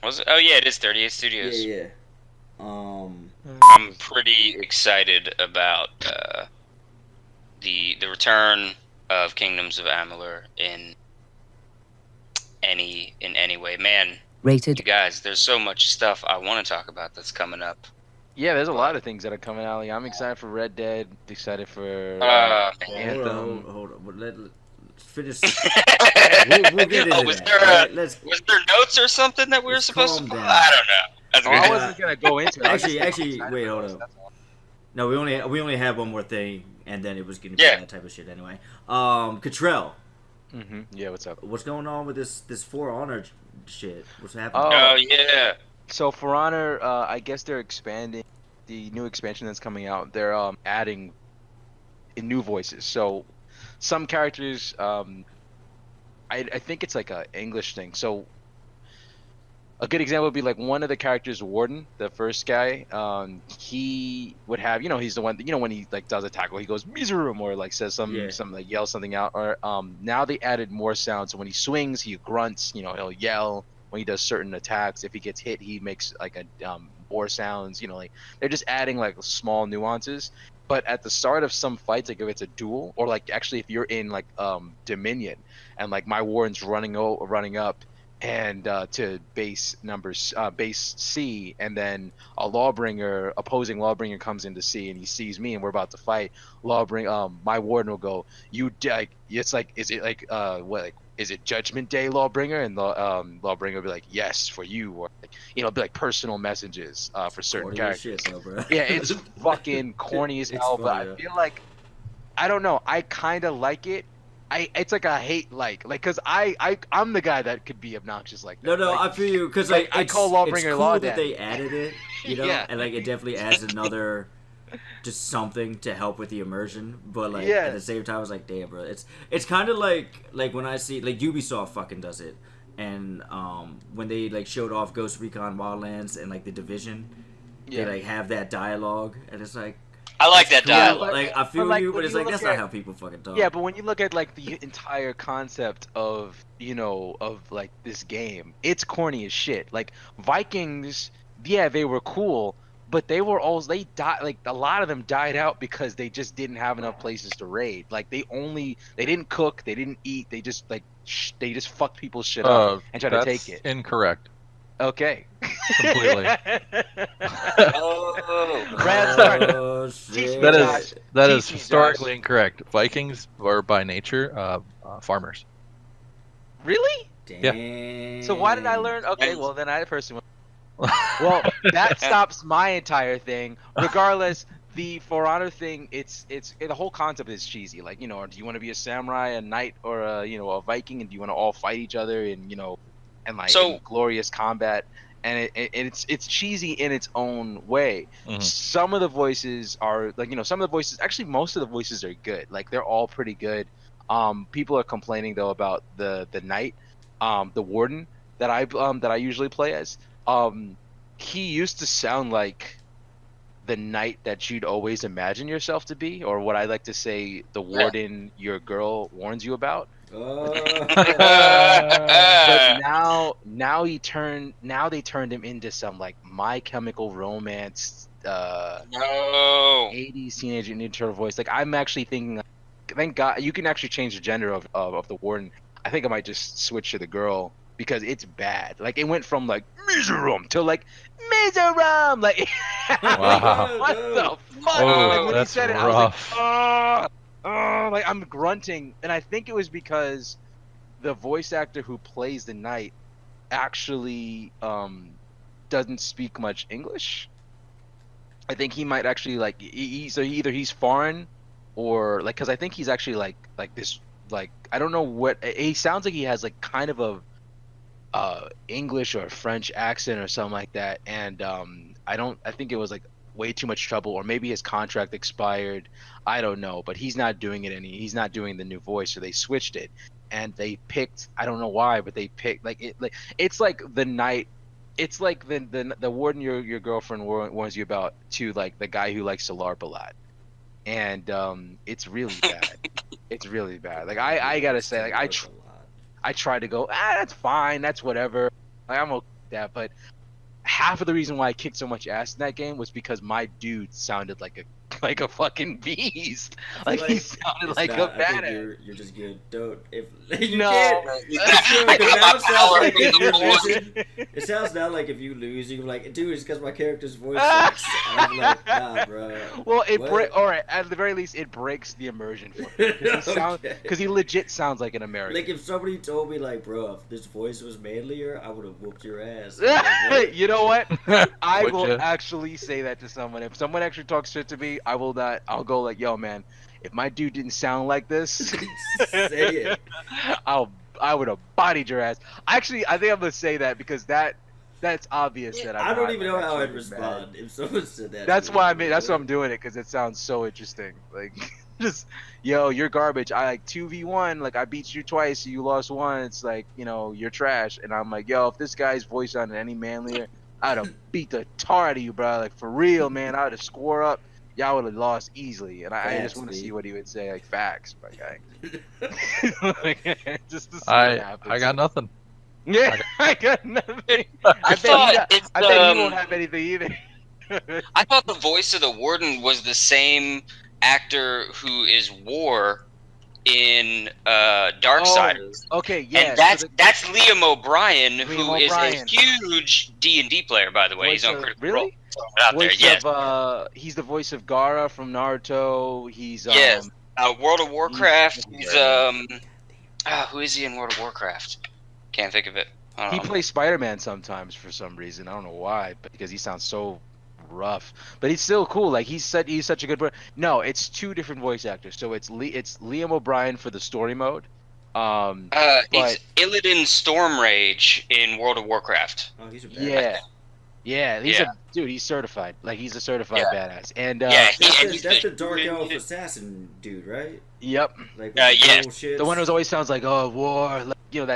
Was it? Oh yeah, it is 38 Yeah, Studios. yeah. I'm pretty excited about the return of Kingdoms of Amalur in any way. Man, Rated you guys, there's so much stuff I want to talk about that's coming up. Yeah, there's a lot of things that are coming out. Like, I'm excited for Red Dead. Excited for Man. Anthem. Hold on. Let's finish. We'll get into Oh, was that. there All right, let's was there notes or something that we were Let's supposed to? calm down. I don't know. That's Oh, I good. wasn't gonna go into it. I was just Actually, excited wait, for hold this, up. that's all. No, we only have one more thing, and then it was gonna be Yeah. that type of shit anyway. Cottrell, Yeah, what's up? what's going on with this For Honor shit? What's happening? Oh yeah. So For Honor, I guess they're expanding the new expansion that's coming out. They're adding new voices. So some characters, I think it's like a English thing. So a good example would be like one of the characters, Warden, the first guy. He would have, you know, he's the one. You know, when he like does a tackle, he goes Miserum or like says Yeah. something like yells something out. Or now they added more sounds. So when he swings, he grunts. You know, he'll yell. When he does certain attacks, if he gets hit, he makes like a boar sounds. You know, like they're just adding like small nuances. But at the start of some fights, like if it's a duel, or like actually if you're in like Dominion, and like my Warden's running up, and to base C, and then opposing Lawbringer comes into C, and he sees me, and we're about to fight. My Warden will go, like it's like, is it like what, like, is it Judgment Day, Lawbringer? And Lawbringer will be like, yes, for you, or like, you know, be like personal messages for certain Corny as characters. shit, though, bro. Yeah, it's fucking corny as It's hell, but funny, I yeah. feel like, I don't know, I kind of like it. It's like a hate because I'm the guy that could be obnoxious like that. No, Like, I feel you because like, like I call it's Lawbringer cool Law that Daddy. they added it, you know, Yeah. and like it definitely adds another just something to help with the immersion. But like Yeah. at the same time, I was like, damn, bro, it's kind of like when I see like Ubisoft fucking does it, and when they like showed off Ghost Recon Wildlands and like the Division, Yeah. they like have that dialogue, and it's like. I like that Cool. dialogue. Like I feel like, you, but when it's you like look that's not at- how people fucking talk. Yeah, but when you look at like the entire concept of, you know, of like this game, it's corny as shit. Like Vikings, yeah, they were cool, but they died, like a lot of them died out because they just didn't have enough places to raid. Like they didn't cook, they didn't eat, they just like they just fucked people's shit up and tried to That's take it. incorrect. Okay. Completely. Oh. Brad, start. Oh, Teach me, shit. That Josh. is that Teach is me, historically Josh. incorrect. Vikings were by nature farmers. Really? Damn. So why did I learn? Okay, And- well then I personally. Well, that stops my entire thing. Regardless, the For Honor thing, it's the whole concept is cheesy. Like, you know, do you want to be a samurai, a knight, or a Viking, and do you want to all fight each other and like So- in glorious combat? And it's cheesy in its own way. Mhm. Some of the voices are like, actually most of the voices are good. Like they're all pretty good. People are complaining though about the knight, the Warden. that I usually play as, he used to sound like the knight that you'd always imagine yourself to be, or what I like to say, the warden your girl warns you about. But now they turned him into some like My Chemical Romance, No. 80s Teenage Mutant Ninja Turtle voice. Like I'm actually thinking, thank God you can actually change the gender of the warden. I think I might just switch to the girl because it's bad. Like it went from like Miserum to like Miserum. Like Wow. what the fuck? Oh, Like when he that's said it, rough. I was like, oh, like I'm grunting, and I think it was because the voice actor who plays the knight actually doesn't speak much English. I think he might actually like so either he's foreign or like because I think he's actually like this like I don't know what he sounds like he has like kind of a English or French accent or something like that, and I think it was like way too much trouble, or maybe his contract expired. I don't know, but he's not doing he's not doing the new voice, so they switched it, and they picked, I don't know why, but they picked like it's like the night. It's like the warden your girlfriend warns you about to like the guy who likes to LARP a lot, and it's really bad. It's really bad. Like I gotta say, like I tried to go, that's fine, that's whatever. Like I'm okay with that, but half of the reason why I kicked so much ass in that game was because my dude sounded like a fucking beast. Like he sounded like a I think badass. you're just good. Don't if you No. can't. It's true, I 'cause got now my it sounds power like in if the you're voice. losing. It sounds now like if you lose, you're like, dude, it's because my character's voice sucks. And I'm like, nah, bro. Well, What? all right. At the very least, it breaks the immersion for me Okay. because he legit sounds like an American. Like if somebody told me like, bro, if this voice was manlier, I would have whooped your ass. I'm like, what? You know what? I Would will ya? actually say that to someone. If someone actually talks shit to me, I will not. I'll go like, yo, man. If my dude didn't sound like this, Say it. I would have bodied your ass. Actually, I think I'm gonna say that because that's obvious that I'm I don't not, even like, know how I'd actually respond mad. if someone said that. That's to me. why I mean. That's why I'm doing it because it sounds so interesting. Like, just yo, you're garbage. I like 2v1. Like I beat you twice, you lost once. Like you're trash. And I'm like, yo, if this guy's voice sounded any manlier, I'd have beat the tar out of you, bro. Like for real, man. I'd have score up. Y'all would have lost easily. And I just Facts, want to B. see what he would say. Like facts, my guy. Just to see what I happens. got nothing. Yeah, I got nothing. I thought it's I bet he won't have anything either. I thought the voice of the warden was the same actor who is War in Darksiders. Okay, yeah. And that's so the that's Liam O'Brien, who Liam is O'Brien. a huge D&D player, by the way. He's voice on of- Critical really? Role. Throwing it out there. voice Yes, of he's the voice of Gaara from Naruto. He's yes. World of Warcraft. he's He's very who is he in World of Warcraft? Can't think of it. he plays Spider-Man sometimes for some reason. I don't know why, but because he sounds so rough. But he's still cool. Like he's such a good voice. No, it's two different voice actors. So it's Liam O'Brien for the story mode. It's Illidan Stormrage in World of Warcraft. Oh, he's a badass. Yeah. Yeah, Yeah. He's certified. Like he's a certified badass. And Yeah, That's the Dark Elf assassin dude, right? Yep. Like yes. bullshit. The one who always sounds like, oh, war, like,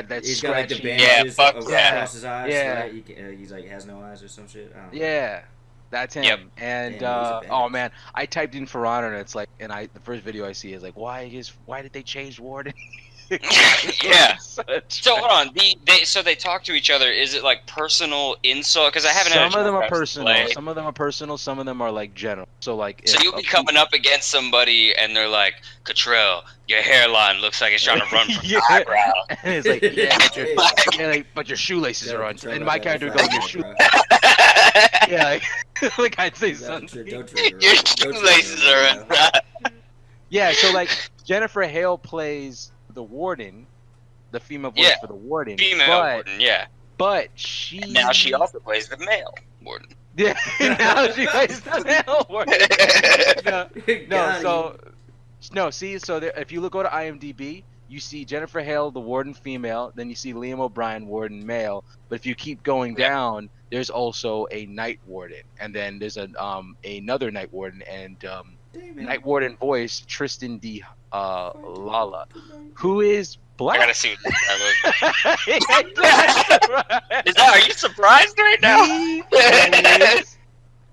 that He's got like the scratchy. bandages fuck yeah. across his eyes. Yeah. Right? He's like has no eyes or some shit. I don't know. Yeah, that's him. Yep. And Damn, he's a oh badass. man, I typed in For Honor and it's like, the first video I see is like, why did they change Warden? Yeah. Such- So hold on. They talk to each other. Is it like personal insult? Because I haven't had a Some of them are chance to personal. play. Some of them are personal. Some of them are like general. So like. So if you'll be a- coming up against somebody and they're like, Cottrell, your hairline looks like it's trying to run from your Yeah. eyebrow. And it's like, Hey. but your shoelaces are on. Don't And my trigger character that goes, your flag, shoe. Yeah, like I'd say bro. something. Don't trigger Your it. Don't trigger shoelaces it, are bro. on. Yeah, so like Jennifer Hale plays the warden, the female voice Yeah. for the warden. Female but, warden, yeah. But she And now she also plays the male warden. Yeah, now she plays the male warden. Got No, see, so there, if you go to IMDb, you see Jennifer Hale, the warden female, then you see Liam O'Brien, warden male. But if you keep going down, there's also a night warden, and then there's another night warden, and Night Warden voice Tristan D. Lala, who is I black. gotta see what that looks. Are you surprised right now?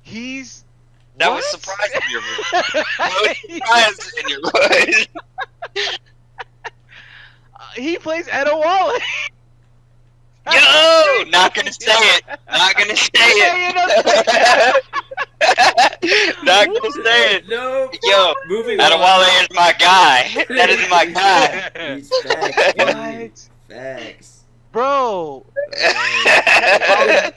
He's That what? was surprising in your voice. That was surprising in your voice. He plays Adewale. Yo, not gonna say it. Not gonna say it. Not gonna say it. No. Yo, Moving Adewale on. is my guy. That is my guy. He's facts. What? Facts. Bro,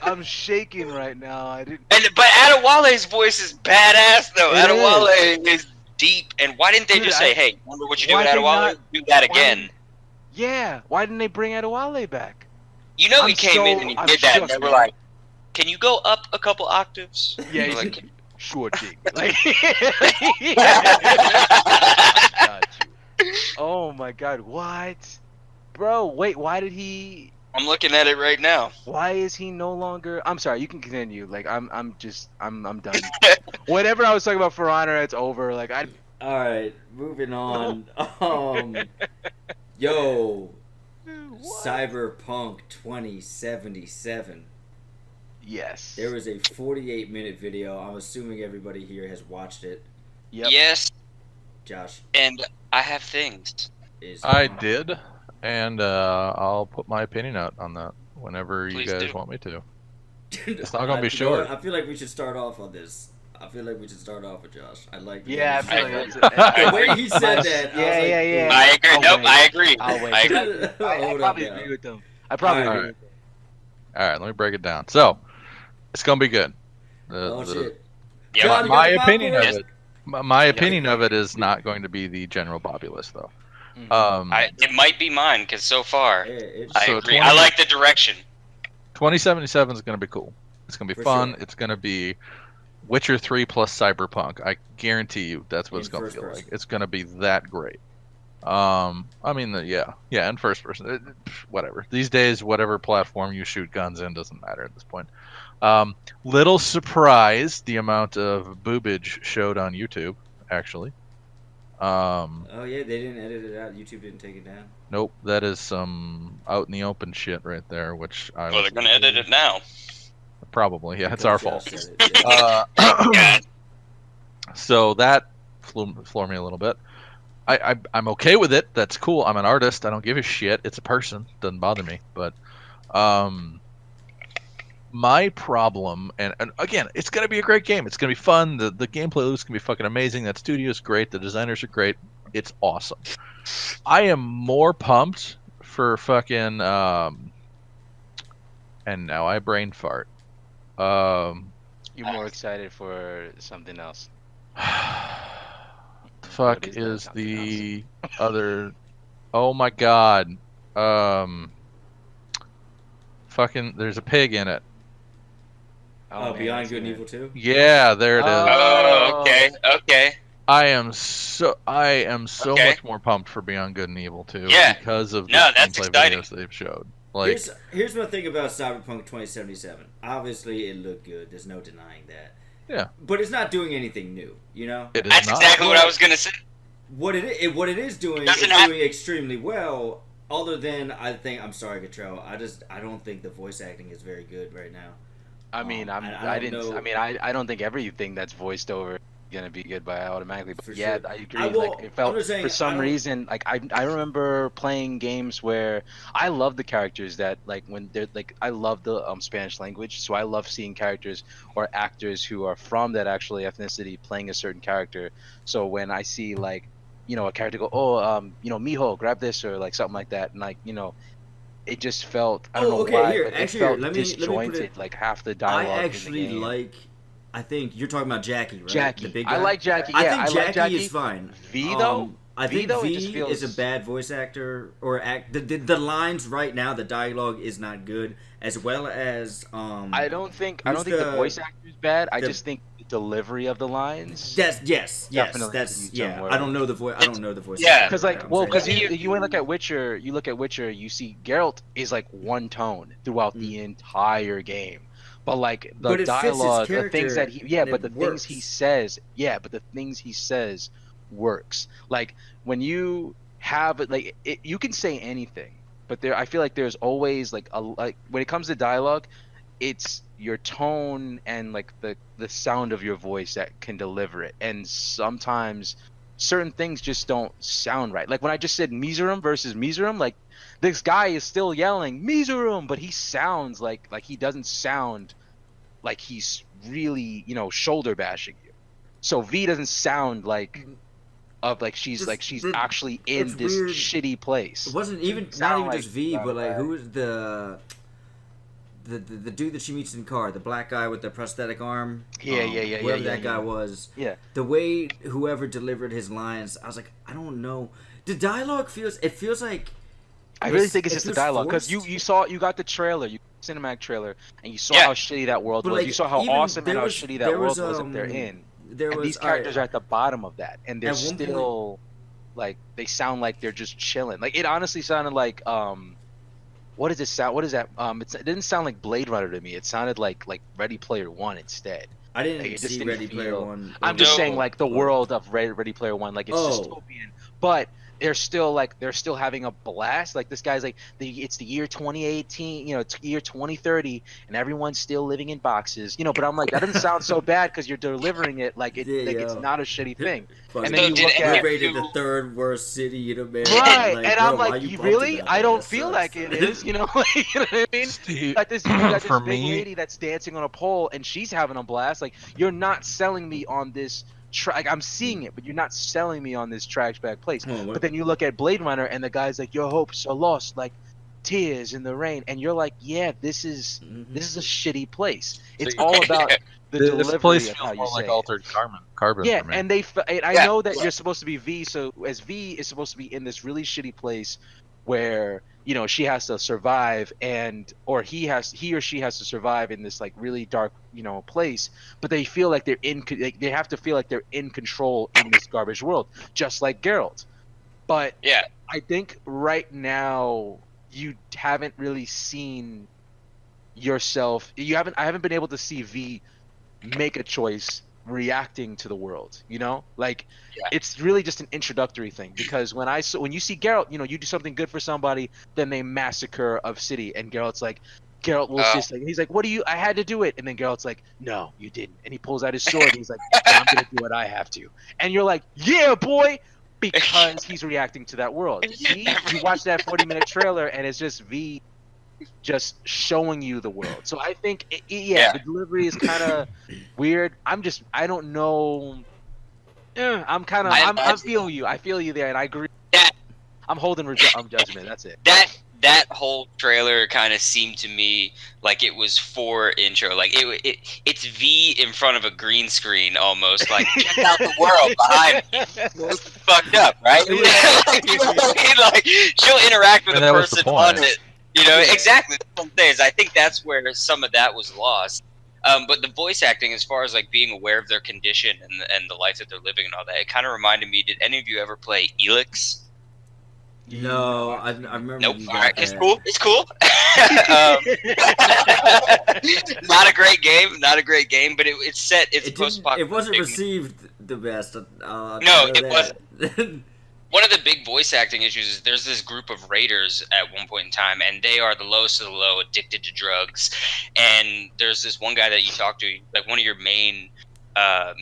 I'm shaking right now. I didn't. But Adewale's voice is badass though. It Adewale is deep. And why didn't they Dude, just say, "Hey, remember what you do why with they Adewale? not- Do that again." Yeah, why didn't they bring Adewale back? You know, he I'm came in and he I'm did that, and shook, they were man. like, "Can you go up a couple octaves?" Yeah, We're he's like, like, sure thing. Like, got you. Oh my god, what? Bro, wait, why did he? I'm looking at it right now. Why is he no longer? I'm sorry, you can continue. Like, I'm done. Whatever I was talking about For Honor, it's over. Like, I. All right, moving on. Yo, What? Cyberpunk 2077. Yes. There was a 48-minute video. I'm assuming everybody here has watched it. Yep. Yes, Josh and I have things. is. I did, and I'll put my opinion out on that whenever Please you guys do. want me to. It's not gonna be You know what? short. I feel like we should start off on this. I feel like we should start off with Josh. I like. the Yeah, I way feel he like said that's that. I The way agree. he said that. Yeah. I agree. I'll Nope, wait. I agree. I'll wait. I agree. I Hold probably up, agree with them. I probably All agree right. with them. All right, let me break it down. So, it's gonna be good. Oh shit. Yeah, John, you got my the opinion popcorn? of it. My opinion of it is not going to be the general populace, though. Mhm. it might be mine because so far Yeah, it's- I So agree. 20 I like the direction. 2077 is going to be cool. It's going to be For fun. sure. It's going to be Witcher 3 plus Cyberpunk. I guarantee you that's what In it's going to first feel person. like. It's going to be that great. I mean, in first person. Whatever. These days, whatever platform you shoot guns in doesn't matter at this point. Little surprised the amount of boobage showed on YouTube, actually. Oh yeah, they didn't edit it out. YouTube didn't take it down. Nope, that is some out in the open shit right there, which I Well, was they're gonna edit it now. probably, yeah, it's Because our Josh fault. said it, yeah. God. So that floored me a little bit. I'm okay with it. That's cool. I'm an artist. I don't give a shit. It's a person. Doesn't bother me. But my problem, and again, it's gonna be a great game. It's gonna be fun. The gameplay looks gonna be fucking amazing. That studio is great. The designers are great. It's awesome. I am more pumped for fucking and now I brain fart. You're more excited for something else. Fuck What is that is something the other? Oh my god. Fucking there's a pig in it. Oh, man, Beyond that's Good and good. Evil 2? Yeah, there it is. Oh, okay. I am so Okay. much more pumped for Beyond Good and Evil 2 Yeah. because of the No, that's gameplay exciting. videos they've showed. Like Here's my thing about Cyberpunk 2077. Obviously, it looked good. There's no denying that. Yeah. But it's not doing anything new, you know? it is That's not. exactly what I was gonna say. What it is doing Doesn't is have- doing extremely well. Other than, I'm sorry, Gatrell. I don't think the voice acting is very good right now. I mean, I don't know. I don't think everything that's voiced over is gonna be good by automatically. But For yeah, sure. I agree. I will- Like it felt I'm just saying, for some I don't- reason, like I remember playing games where I love the characters that like when they're like I love the Spanish language, so I love seeing characters or actors who are from that actually ethnicity playing a certain character. So when I see like a character go, mijo, grab this or like something like that, and like it just felt I don't know okay, why, here, but actually, it felt let me put it- disjointed. Like half the I dialogue. actually in the game. like. I think you're talking about Jackie, right? Jackie. The big I guy? like Jackie. I Yeah, think I Jackie, like Jackie. is fine. V though, I V, think though, it V just feels- is a bad voice actor or act. The lines right now, the dialogue is not good, as well as I don't think who's the the- voice actor is bad. I the- just think the delivery of the lines. yes. Definitely That's could use yeah. some I don't work. know the voice. I don't know the voice. Yeah. actor, Because right? like, I'm well, saying because that. you look at Witcher, you see Geralt is like one tone throughout Mm. the entire game. But like the But it fits his dialogue, the things that character, he, yeah, and but it the things he works. says, yeah, but the things he says works. Like when you have like you can say anything, but I feel like there's always like when it comes to dialogue, it's your tone and like the sound of your voice that can deliver it. And sometimes certain things just don't sound right. Like when I just said Miserum versus Miserum, like this guy is still yelling Miserum, but he sounds like he doesn't sound like he's really, shoulder bashing you. So V doesn't sound like she's actually It's in this weird. shitty place. It wasn't It even doesn't not sound even like just V, she's but like out of who is the dude that she meets in the car, the black guy with the prosthetic arm. Yeah. Whoever that guy was. Yeah. The way whoever delivered his lines, I was like, I don't know. The dialogue feels like. I really think it's just the feels dialogue because forced. you got the trailer, cinematic trailer, and you saw Yeah. how shitty that world But was. You like saw how even awesome and there how was shitty there that was world was that they're in. there And was these characters are at the bottom of that, and they're at one point. still like they sound like they're just chilling. Like it honestly sounded like what does it sound? What is that? It didn't sound like Blade Runner to me. It sounded like Ready Player One instead. I Like, didn't it just see didn't Ready Player feel. One. I'm just saying No. like the world of Ready Player One, like it's Oh. dystopian, but they're still having a blast. Like this guy's like it's the year 2018, it's year 2030, and everyone's still living in boxes, But I'm like that doesn't sound so bad because you're delivering it like it's not a shitty thing. And then So you did look any We're at of rated the you- third worst city in America. right, Like, and bro, I'm why like, you you bumped really? it up? I don't That feel sucks. like it is, you know what I mean? See, You got for this big me, lady that's dancing on a pole and she's having a blast. Like you're not selling me on this track. I'm seeing it, but you're not selling me on this trash bag place. Hold on, what? But then you look at Blade Runner and the guy's like, your hopes are lost, like tears in the rain, and you're like, yeah, this is a shitty place. It's See, all about the this delivery place of how feels you more say like it. Altered Carbon Yeah, for me. and I Yeah. know that you're supposed to be V, so as V is supposed to be in this really shitty place where she has to survive or he or she has to survive in this like really dark place, but they feel like they have to feel like they're in control in this garbage world, just like Geralt. But Yeah. I think right now you haven't really seen yourself. I haven't been able to see V make a choice reacting to the world, like Yeah. it's really just an introductory thing, because when you see Geralt, you do something good for somebody, then they massacre a city, and Geralt will just like, he's like, what do you, I had to do it, and then Geralt's like, no you didn't, and he pulls out his sword and he's like, I'm gonna do what I have to, and you're like, yeah boy, because he's reacting to that world. You watch that 40-minute trailer and it's just V just showing you the world. So I think Yeah. the delivery is kind of weird. I don't know. I'm feeling you. I feel you there, and I agree. That- I'm holding judgment. That's it. That whole trailer kind of seemed to me like it was for intro. Like it's V in front of a green screen almost. Like check out the world behind me. It's fucked up, right? Like she'll interact with And a that was the person on point. it. Exactly. That's what I'm saying is I think that's where some of that was lost. But the voice acting, as far as like being aware of their condition and the life that they're living and all that, it kind of reminded me. Did any of you ever play Elix? No, I remember. Nope. you All got right, that. it's cool. It's cool. Not a great game. Not a great game, but it's set. It's It post didn't. It wasn't received the best. No, it wasn't. One of the big voice acting issues is there's this group of raiders at one point in time, and they are the lowest of the low, addicted to drugs. And there's this one guy that you talk to, like one of your main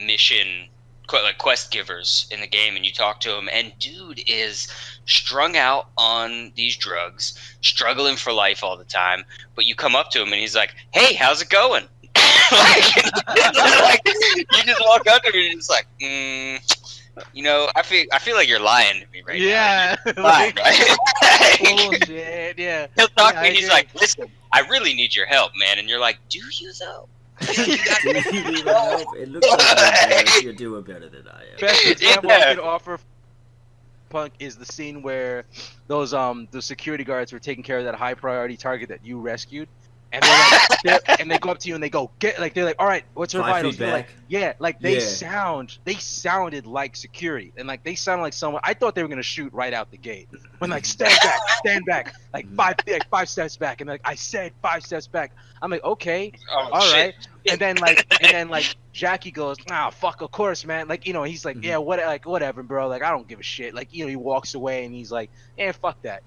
mission, like quest givers in the game, and you talk to him, and dude is strung out on these drugs, struggling for life all the time. But you come up to him, and he's like, "Hey, how's it going?" like, you just walk up to him, and you're just like, I feel like you're lying to me right now. Yeah. Lying, right? Bullshit. Yeah. He'll talk Yeah, to you, I and he's agree. like, "Listen, I really need your help, man." And you're like, "Do you though?" It looks like you're doing better than I am. Best example I Yeah. could offer Punk is the scene where those the security guards were taking care of that high priority target that you rescued, And they're like, and they go up to you and they go get like they're like, all right, what's her 5 vitals? feet You're like, back. yeah, like they Yeah. sounded like security, and like they sounded like someone. I thought they were gonna shoot right out the gate when like stand back, like 5 steps back, and like I said 5 steps back. I'm like, okay, Oh all shit! right, and then like Jackie goes, nah, fuck, of course, man. Like he's like, yeah, whatever, bro. Like I don't give a shit. Like he walks away and he's like, yeah, fuck that.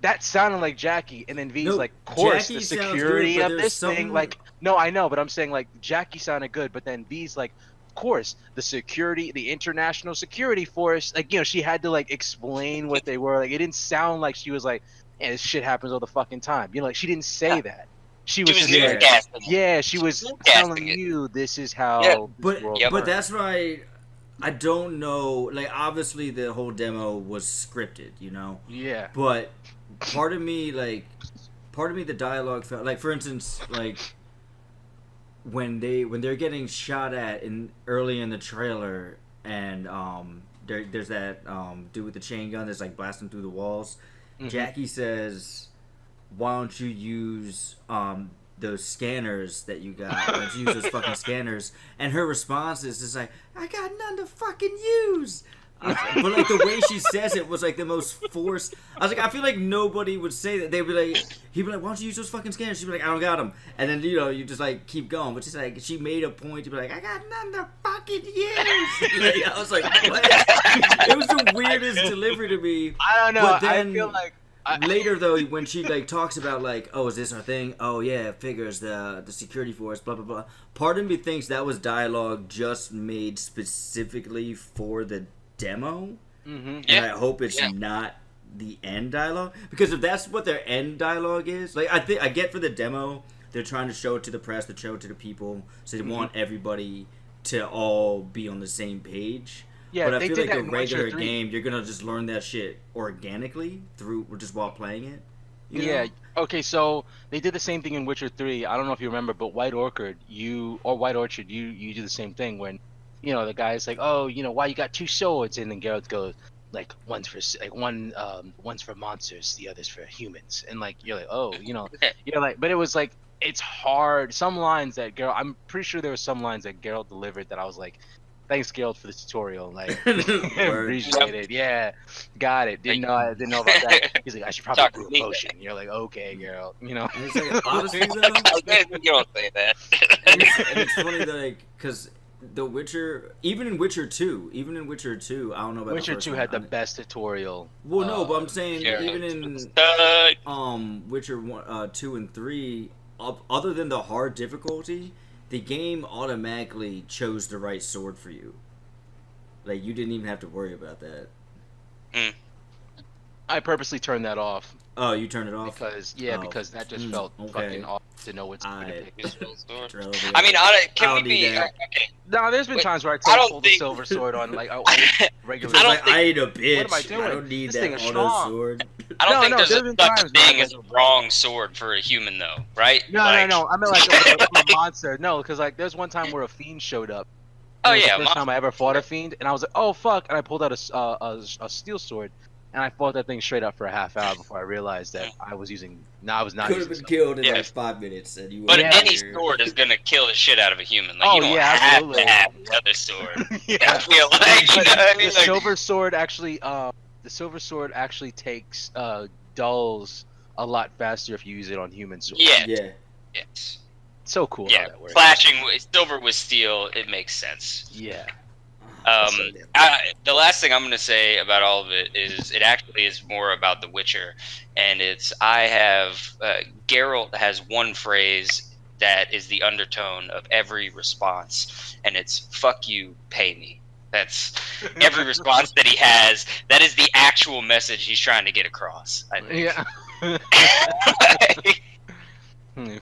That sounded like Jackie, and then V's No, like, of course, Jackie the sounds good, security but of there's this thing, some- like, no, I know, but I'm saying like Jackie sounded good, but then V's like, of course, the security, the international security force, like, she had to like explain what they were. Like, it didn't sound like she was like, yeah, this shit happens all the fucking time. Like she didn't say that. She was She was just like, newscasting. yeah, she was Newscasting telling it. you this is how Yeah. this But world Yep. but works. that's why I don't know. Like obviously the whole demo was scripted, Yeah. But part of me the dialogue felt like, for instance, like when they're getting shot at early in the trailer, and there's that dude with the chain gun that's like blasting through the walls. Mhm. Jackie says, "Why don't you use those scanners that you got? Why don't you use those fucking scanners?" And her response is just like, "I got none to fucking use." But like the way she says it was like the most forced. I was like, I feel like nobody would say that. They'd be like, he'd be like, "Why don't you use those fucking scanners?" She'd be like, "I don't got them." And then you just like keep going. But she's like, she made a point to be like, "I got none to fucking use." Like, I was like, what? It was the weirdest delivery to me. I don't know. But then I feel like later though, when she like talks about like, "Oh, is this our thing?" "Oh yeah, it figures the security force, blah blah blah." Part of me thinks that was dialogue just made specifically for the demo, Mhm. and I hope it's Yeah. not the end dialogue, because if that's what their end dialogue is, like I get for the demo, they're trying to show it to the press, to show it to the people, so they want everybody to all be on the same page. Yeah, But I they feel did like that a in Witcher regular 3. game, you're gonna just learn that shit organically through just while playing it. you know? Yeah. Okay. So they did the same thing in Witcher 3. I don't know if you remember, but White Orchard, you do the same thing when, the guy's like, oh, why you got two swords, and then Geralt goes, like one's for monsters, the other's for humans, and like you're like, oh, you're like, but it was like it's hard. Some lines that Geralt, I'm pretty sure there were some lines that Geralt delivered that I was like, thanks, Geralt, for the tutorial. Like, appreciate it. Yeah, got it. Didn't know about that. He's like, I should probably Talk brew to a me. potion. You're like, okay, Geralt. And it's like, honestly though, You don't say that. and it's funny that like, because The Witcher, even in Witcher 2, I don't know about Witcher the first 2 one. had the best tutorial. Well, no, but I'm saying Yeah. even in Witcher 1, 2, and 3, other than the hard difficulty, the game automatically chose the right sword for you. Like you didn't even have to worry about that. I purposely turned that off Oh, you turned it off. because that just felt okay. fucking awesome to know what's going to pick. I mean, can I we don't be need that. okay? No, there's been Wait, times where I I don't pull the think- silver sword on like regular. It's I don't like, think- I ain't a bitch. What am I doing? I don't need This that thing is auto strong. sword. I don't No, think no, there's there's a been such times thing where as a wrong sword for a human, though, right? No, Like, no. I mean, like a monster. No, because like there's one time where a fiend showed up. Oh It was yeah, the first time I ever fought a fiend, and I was like, oh fuck, and I pulled out a steel sword, and I fought that thing straight up for a half hour before I realized that I was not Could have using been something. killed in Yeah. like 5 minutes, and you. But wouldn't Yeah. any hear. sword is gonna kill the shit out of a human. Like Oh, you don't yeah, have absolutely. to have another sword. I Yeah. feel like, you know what I mean? The Like, silver sword actually takes dulls a lot faster if you use it on human swords. yeah, Yeah. yes, So cool yeah. how that works. Flashing silver with steel, it makes sense. Yeah. The last thing I'm going to say about all of it is it actually is more about The Witcher, and it's Geralt has one phrase that is the undertone of every response, and it's "fuck you, pay me." That's every response that he has. That is the actual message he's trying to get across, I think. Yeah.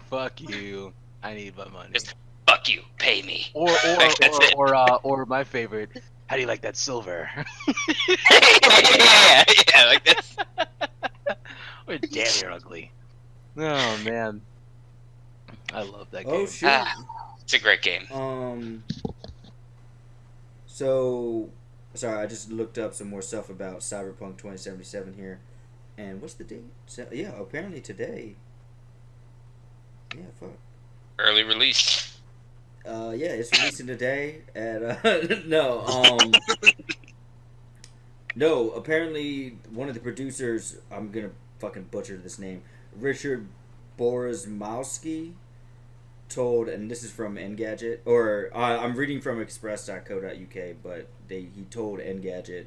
Fuck you. I need my money. Just fuck you, pay me. That's it. Or my favorite. How do you like that silver? yeah, like that's. Or damn, you're ugly. Oh man, I love that game. Oh shit. It's a great game. So, sorry, I just looked up some more stuff about Cyberpunk 2077 here, and what's the date? So, yeah, apparently today. Yeah, fuck. Early release. Yeah, it's releasing today. And no. Apparently, one of the producers. I'm gonna fucking butcher this name. Richard Borismowski told, and this is from Engadget, or I'm reading from Express.co.uk, but he told Engadget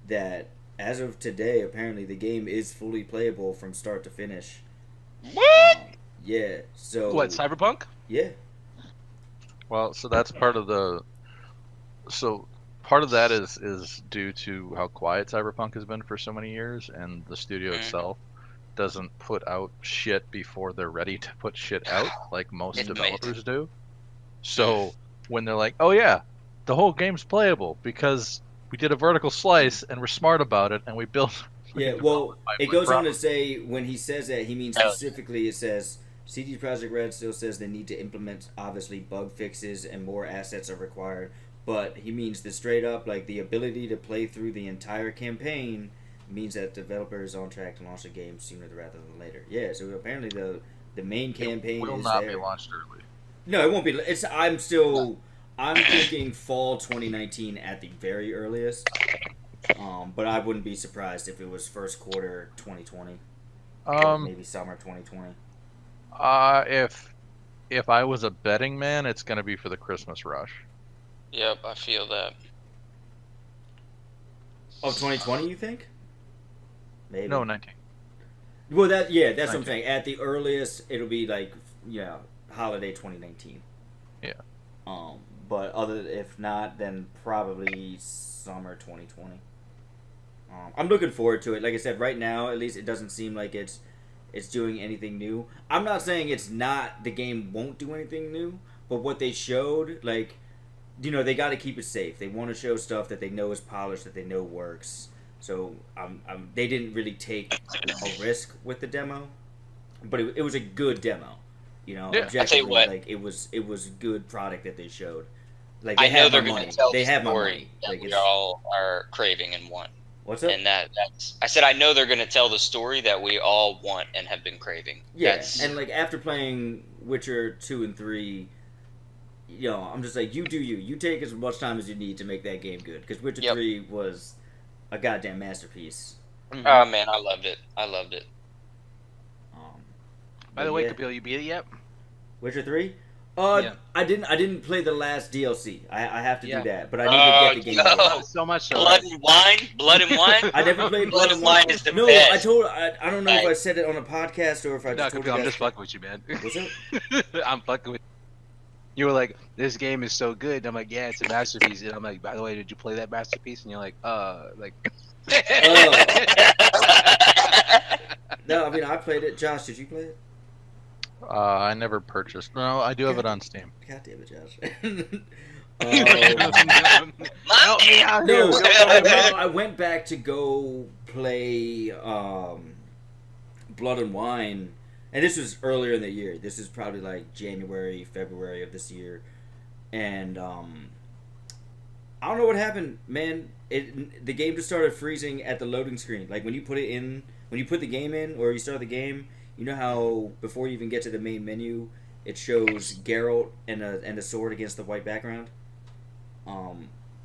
that as of today, apparently the game is fully playable from start to finish. What? Yeah. So What, Cyberpunk? Yeah. Well, so that's part of the. So part of that is due to how quiet Cyberpunk has been for so many years, and the studio itself doesn't put out shit before they're ready to put shit out, like most It's developers do. So when they're like, "Oh yeah, the whole game's playable because we did a vertical slice and we're smart about it and we built." Yeah, well, it goes on to say when he says that, he means specifically. It says CD Projekt Red still says they need to implement obviously bug fixes and more assets are required, but he means the straight up like the ability to play through the entire campaign means that developer is on track to launch the game sooner rather than later. Yeah, so apparently the main campaign will is not there. be launched early. No, it won't be. I'm thinking fall 2019 at the very earliest. But I wouldn't be surprised if it was first quarter 2020. Or maybe summer 2020. If I was a betting man, it's gonna be for the Christmas rush. Yep, I feel that. Of 2020, you think? Maybe. No, 19. Well, that's what I'm saying. At the earliest, it'll be like holiday 2019. Yeah. But if not, then probably summer 2020. I'm looking forward to it. Like I said, right now, at least it doesn't seem like it's doing anything new. I'm not saying the game won't do anything new, but what they showed, like, they got to keep it safe. They want to show stuff that they know is polished, that they know works. So they didn't really take a risk with the demo, but it was a good demo. Yeah. Objectively, I tell you what, like it was good product that they showed. Like I know they're going to tell they the have my story money. that Like we all are craving and want. What's up? And that's I said I know they're going to tell the story that we all want and have been craving. Yeah, and like after playing Witcher 2 and 3, I'm just like, you do you. You take as much time as you need to make that game good, because Witcher 3 was a goddamn masterpiece. Mm-hmm. Oh man, I loved it. By the way, Kapil, you beat it yet? Witcher 3? Yeah. I didn't play the last DLC. I have to do that, but I need to get the game. No. So much so. Blood and Wine. I never played Blood and Wine. Is the no, best. I don't know if I said it on a podcast or if I just told you I'm guys. just fucking with you, man. What's up? I'm fucking with you. You were like, this game is so good. And I'm like, yeah, it's a masterpiece. And I'm like, by the way, did you play that masterpiece? And you're like, No, I mean, I played it. Josh, did you play it? I never purchased. No, I do have it on Steam. God damn it, Josh. I went back to go play Blood and Wine, and this was earlier in the year. This is probably like January, February of this year, and I don't know what happened, man. The game just started freezing at the loading screen. Like when you put the game in, or you start the game. You know how before you even get to the main menu, it shows Geralt and a sword against the white background?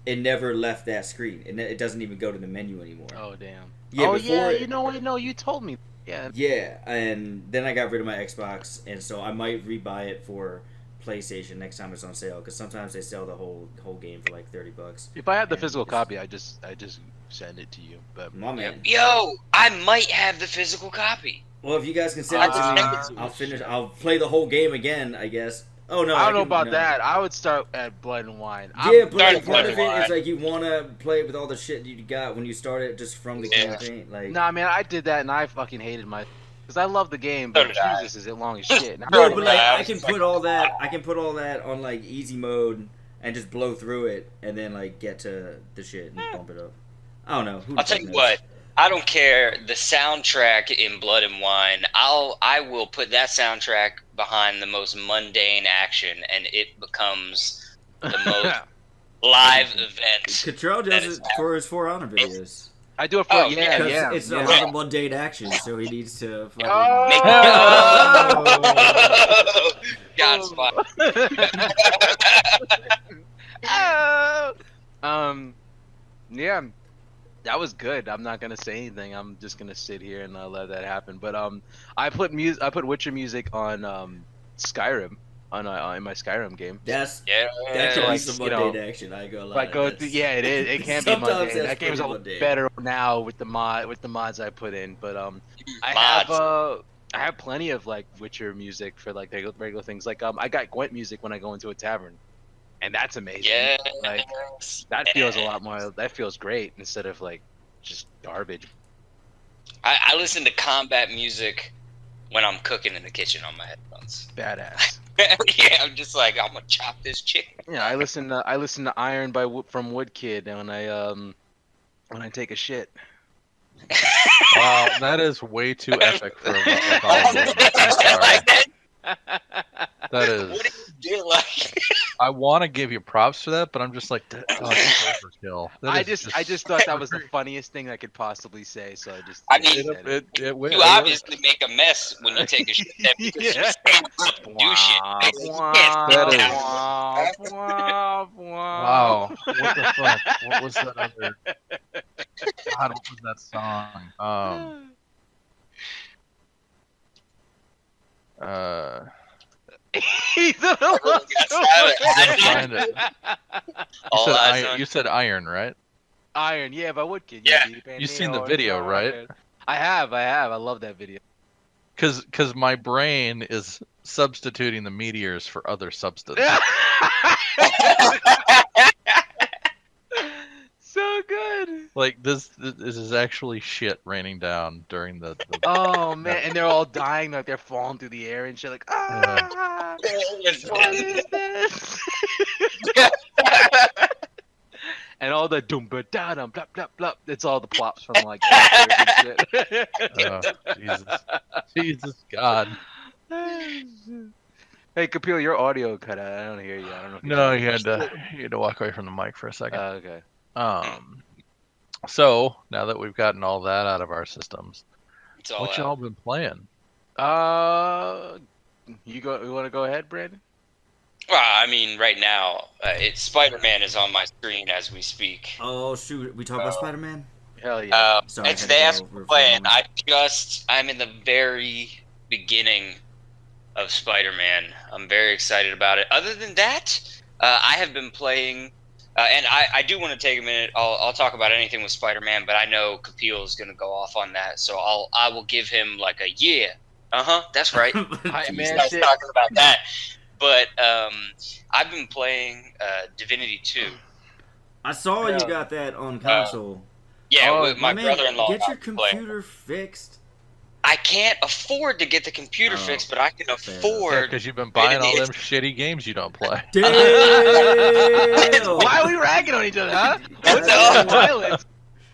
It never left that screen. It doesn't even go to the menu anymore. Oh, damn. Yeah, you know what? No, you told me. Yeah. Yeah, and then I got rid of my Xbox, and so I might rebuy it for PlayStation next time it's on sale, because sometimes they sell the whole game for like $30. If I had the physical copy, I just send it to you. But my man. Yo, I might have the physical copy. Well, if you guys can send it to me, I'll finish. I'll play the whole game again, I guess. Oh no, I don't know about that. I would start at Blood and Wine. Yeah, but like, part of it is like you want to play with all the shit you got when you start it just from the campaign. Like, nah, man, I did that and I fucking hated because I love the game, but Jesus, is it long as shit. No, but like I can put all that on like easy mode and just blow through it, and then like get to the shit and bump it up. I don't know. I'll tell you what. I don't care. The soundtrack in Blood and Wine, I will put that soundtrack behind the most mundane action, and it becomes the most live event. Cottrell does it for his For Honor videos. I do it for Oh, yeah, Because yeah. it's a yeah. lot of mundane action, so he needs to fucking. Oh! Shots fired. Oh! Yeah, that was good. I'm not gonna say anything. I'm just gonna sit here and let that happen. But I put Witcher music on Skyrim in my Skyrim game. That Yeah. could be like, some you know, mundane action. I ain't gonna lie. Like go through, yeah, it is. It can be Sometimes mundane. that's That game's a pretty lot mundane. better now with the mods I put in. But I have plenty of like Witcher music for like regular things. Like I got Gwent music when I go into a tavern, and that's amazing. Yeah. Like that feels a lot more. That feels great instead of like just garbage. I listen to combat music when I'm cooking in the kitchen on my headphones. Badass. Yeah, I'm just like, I'm gonna chop this chicken. Yeah, I listen to Iron from Woodkid when I take a shit. Wow, that is way too epic for a volleyball. I'm sorry. Like that. That is. What do you do? Like, I want to give you props for that, but I'm just like, that's overkill. I just thought that was the funniest thing I could possibly say, so I just. I mean, said it. it you obviously make a mess when you take a shit because you Yeah. stand up and do shit. You can't That stand is- down. Wow, what the fuck? What was that other? God, what was that song? He's a little Find it. All eyes on You said Iron, right? Iron, yeah, by Woodkid. Yeah. You've seen the video, right? I have. I love that video. Because my brain is substituting the meteors for other substances. So good. Like this is actually shit raining down during the Oh man, and they're all dying, like they're falling through the air and shit. Like, what is this? And all the doom ba da dum blap blap blap. It's all the plops from like and shit. Jesus God. Hey, Kapil, your audio cut out. I don't hear you. I don't know. If No, you had to walk away from the mic for a second. Okay. So now that we've gotten all that out of our systems, It's all what out. y'all been playing? You want to go ahead, Brandon? Well, I mean, right now, it's Spider-Man is on my screen as we speak. Oh shoot, we talk about Spider-Man. Hell yeah. Sorry, It's I had the to ass go for for a playing. moment. I'm in the very beginning of Spider-Man. I'm very excited about it. Other than that, I have been playing, and I do want to take a minute. I'll talk about anything with Spider-Man, but I know Kapil is going to go off on that, so I will give him like a yeah. That's right. Hi, He's man. not talking about that. But I've been playing Divinity 2. I saw you got that on console. Yeah, Oh, with my man, brother-in-law. get your I've been playing. computer fixed. I can't afford to get the computer Oh, fixed, but I can fair afford. Because you've been buying all them shitty games you don't play. Damn! Why are we ragging on each other, huh? What's No. the violence?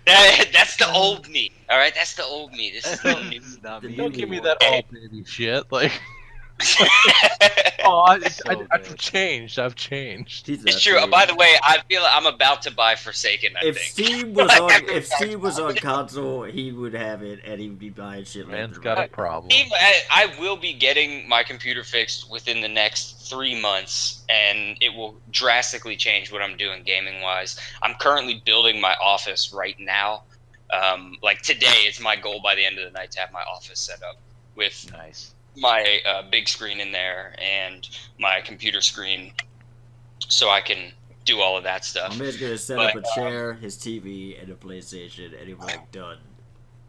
That's the old me. All right, that's the old me. This is the new. This is not The me new Don't give me anymore. that old baby shit. Like, I've changed. I've changed. It's true. By the way, I feel I'm about to buy Forsaken. I If think. Steve was on, if Steve was on console, he would have it, and he would be buying shit. Man's left got and a right. problem. Steve, I will be getting my computer fixed within the next 3 months, and it will drastically change what I'm doing gaming wise. I'm currently building my office right now. Like today, it's my goal by the end of the night to have my office set up with Nice. my big screen in there and my computer screen, so I can do all of that My stuff. man's gonna set up a chair, his TV, and a PlayStation, and he's like, done.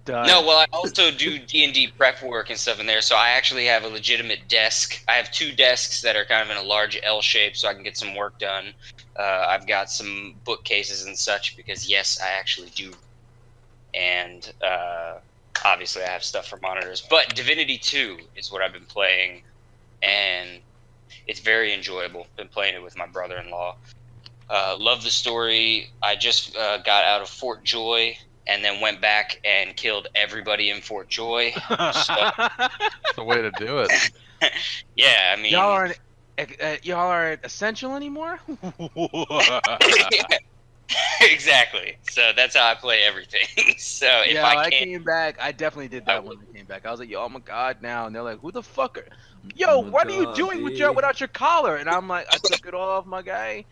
Done. No, well, I also do D&D prep work and stuff in there, so I actually have a legitimate desk. I have 2 desks that are kind of in a large L shape, so I can get some work done. I've got some bookcases and such, because yes, I actually do. And obviously I have stuff for monitors. But Divinity 2 is what I've been playing, and it's very enjoyable. Been playing it with my brother-in-law. Love the story. I just got out of Fort Joy, and then went back and killed everybody in Fort Joy. That's the way to do it. Yeah, I mean, y'all aren't essential anymore. Exactly. So that's how I play everything. So if Yeah, I when I can't, came back, I definitely did I that will. when I came back. I was like, yo, oh my god, now, and they're like, who the fuck are, Oh yo, my what are you God, doing B. without your collar? And I'm like, I took it off, my guy.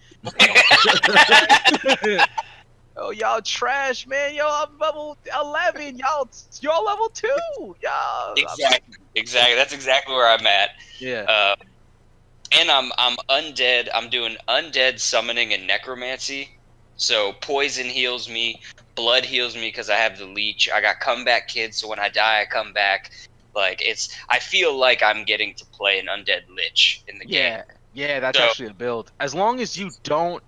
Oh, y'all trash, man. Yo, I'm level 11. Y'all level 2. Y'all. Exactly. That's exactly where I'm at. Yeah. Uh, and I'm undead. I'm doing undead summoning and necromancy. So poison heals me, blood heals me because I have the leech. I got comeback kids, so when I die, I come back. Like I feel like I'm getting to play an undead lich in the game. Yeah. Yeah, that's So actually a build. As long as you don't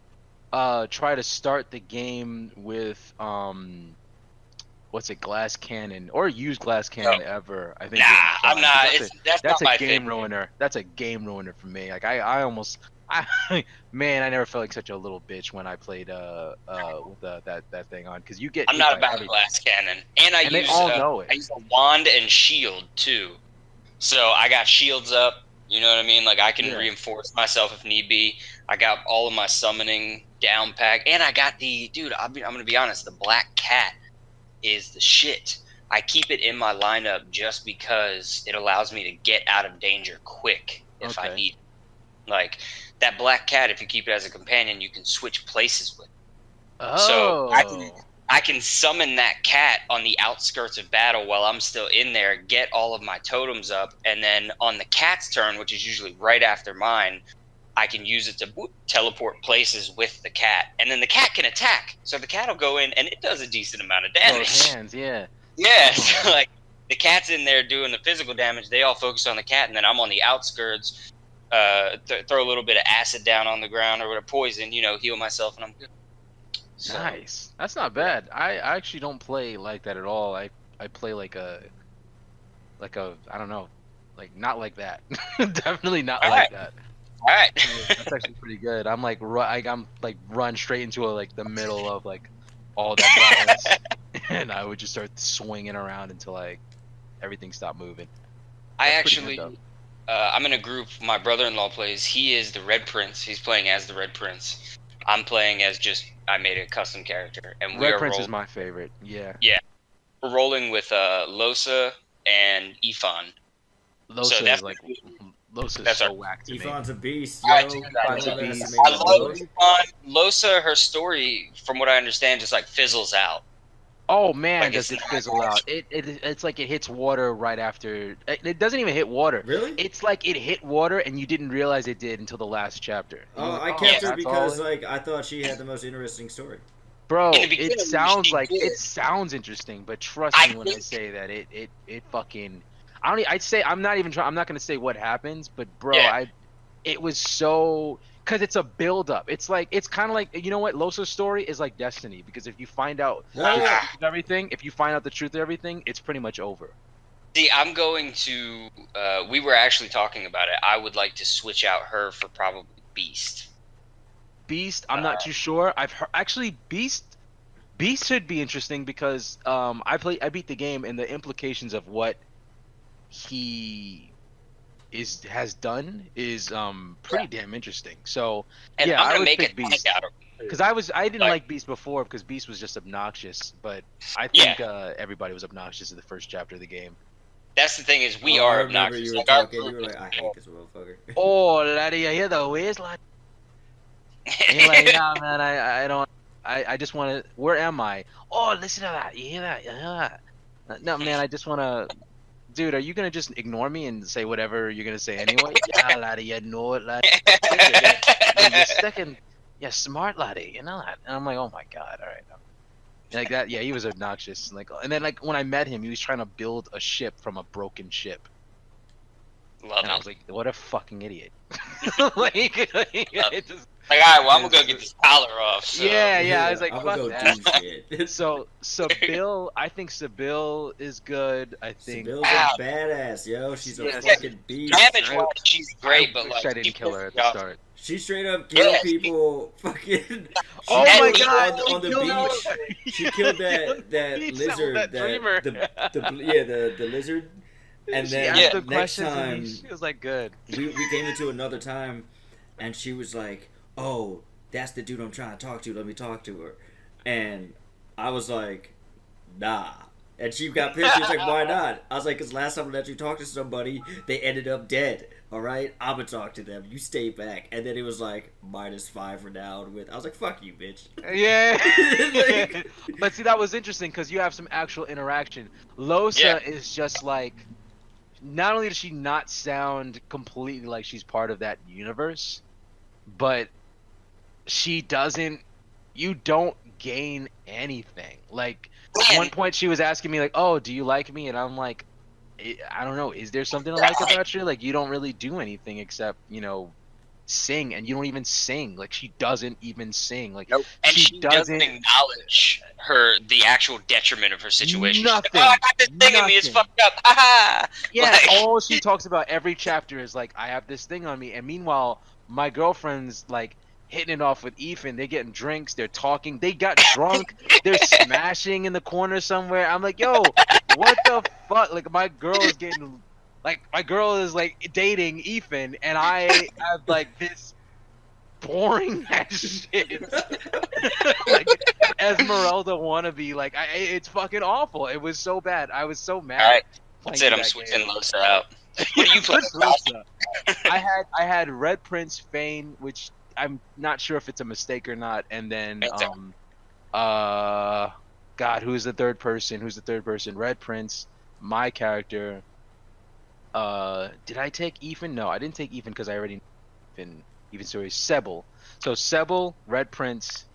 try to start the game with what's it, glass cannon, or use glass cannon ever, I think nah, you'll be I'm fine. 'Cause not. That's a That's not that's a my game thing. ruiner. That's a game ruiner for me. Like I almost man, I never felt like such a little bitch when I played with that thing on, because you get I'm hit not by about everything. glass cannon, and And they all know it. I use a wand and shield too. So I got shields up. You know what I mean? Like I can Yeah. reinforce myself if need be. I got all of my summoning down pack, and I got the dude. I'm gonna be honest. The black cat is the shit. I keep it in my lineup just because it allows me to get out of danger quick if I Okay. need. Like that black cat, if you keep it as a companion, you can switch places with. So Oh. I can summon that cat on the outskirts of battle while I'm still in there, get all of my totems up, and then on the cat's turn, which is usually right after mine, I can use it to teleport places with the cat, and then the cat can attack. So the cat will go in, and it does a decent amount of Those damage. hands, yeah. Yeah, so like the cat's in there doing the physical damage. They all focus on the cat, and then I'm on the outskirts. Throw a little bit of acid down on the ground or with a poison, heal myself, and I'm good. So, Nice. That's not bad. I actually don't play like that at all. I play like a I don't know, like not like that. Definitely not All like right. that. all right. That's actually pretty good. I'm like I'm like run straight into like the middle of like all that violence, and I would just start swinging around until like everything stopped moving. That's pretty good, I'm in a group. My brother-in-law plays. He is the Red Prince. He's playing as the Red Prince. I'm playing as I made a custom character, and Red Prince is my favorite. Yeah. we're rolling with Losa and Ifan. Losa that's is like Losa's that's so our- whack to me. Ifan's a beast, Alright, yo. dude, By Ifan's a one beast. estimated I love boy. Ifan. Losa, her story, from what I understand, just like fizzles out. Oh man, Like, does it's it not fizzle out? It's like it hits water right after. It doesn't even hit water. Really? It's like it hit water and you didn't realize it did until the last chapter. And you're Oh, like, I kept her that's because all like I thought she had the most interesting story. Bro, In the beginning, it sounds she like did. it sounds interesting, but trust I me when I think- say that it fucking. I don't. I'd say I'm not even trying. I'm not gonna say what happens, but bro, Yeah. it was so because it's a build up. It's kind of like, you know what, Losa's story is like Destiny, because if you find out the What? truth of everything, it's pretty much over. See, I'm going to. We were actually talking about it. I would like to switch out her for probably Beast. Beast, I'm not too sure. I've heard actually Beast should be interesting because I beat the game, and the implications of what he has done is pretty damn interesting. So And yeah, I'm I gonna would make pick a Beast. tank out of her. Because I didn't like Beast before because Beast was just obnoxious, but I think everybody was obnoxious in the first chapter of the game. That's the thing is we Oh, I are remember obnoxious. you were Like, our talking. You group were is like, I hate this motherfucker. Oh, laddie, I hear the ways, lad. And you're like, nah, man, I don't. I just want to. Where am I? Oh, listen to that. You hear that? You hear that? No, man, I just want to. Dude, are you gonna just ignore me and say whatever you're gonna say anyway? Yeah, laddie, you know it, laddie. You're second. Yeah, smart laddie, you know that. And I'm like, oh my god, all right. Like that, yeah, he was obnoxious. And then when I met him, he was trying to build a ship from a broken ship. Love And I it. was like, what a fucking idiot. it just, Like, all right, well, I'm gonna go get this collar off. So. yeah, I was like, I'm fuck gonna go that. do shit. So Sybil, I think Sybil is good. I think Sibyl's a badass, yo. She's a Yes. fucking beast. Damage wise, she's great, but I like wish I didn't kill her at the start. She straight up killed Yeah, people. Fucking. Oh That my leader god! On the beach. She killed that lizard. that dreamer. The lizard. And She then asked the next questions and time she was like, good. we came into another time, and she was like, "Oh, that's the dude I'm trying to talk to. Let me talk to her. And I was like, nah. And she got pissed. She was like, why not? I was like, because last time I let you talk to somebody, they ended up dead. All right? I'm going to talk to them. You stay back. And then it was like, -5 for now. I was like, fuck you, bitch. Yeah. But see, that was interesting because you have some actual interaction. Losa is just like, not only does she not sound completely like she's part of that universe, but you don't gain anything. Like, at one point she was asking me like, oh, do you like me? And I'm like, I don't know, is there something to like about you? Like, you don't really do anything except, sing, and you don't even sing. Like, she doesn't even sing. Like, nope. And she doesn't acknowledge the actual detriment of her situation. Nothing. Like, oh, I got this thing in me, it's fucked up. Yeah, like, all she talks about every chapter is like, I have this thing on me, and meanwhile my girlfriend's like hitting it off with Ethan. They're getting drinks, they're talking, they got drunk, they're smashing in the corner somewhere. I'm like, yo, what the fuck? Like, my girl is like dating Ethan, and I have like this boring ass shit. Like, Esmeralda wannabe. Like, it's fucking awful. It was so bad. I was so mad. Alright, that's it. I'm switching Losa out. What do you play? I had Red Prince, Fane, which I'm not sure if it's a mistake or not, and then God, who's the third person? Red Prince, my character. Did I take Ethan? No, I didn't take Ethan because I already knew Ethan story. Sebel. So Sebel, Red Prince,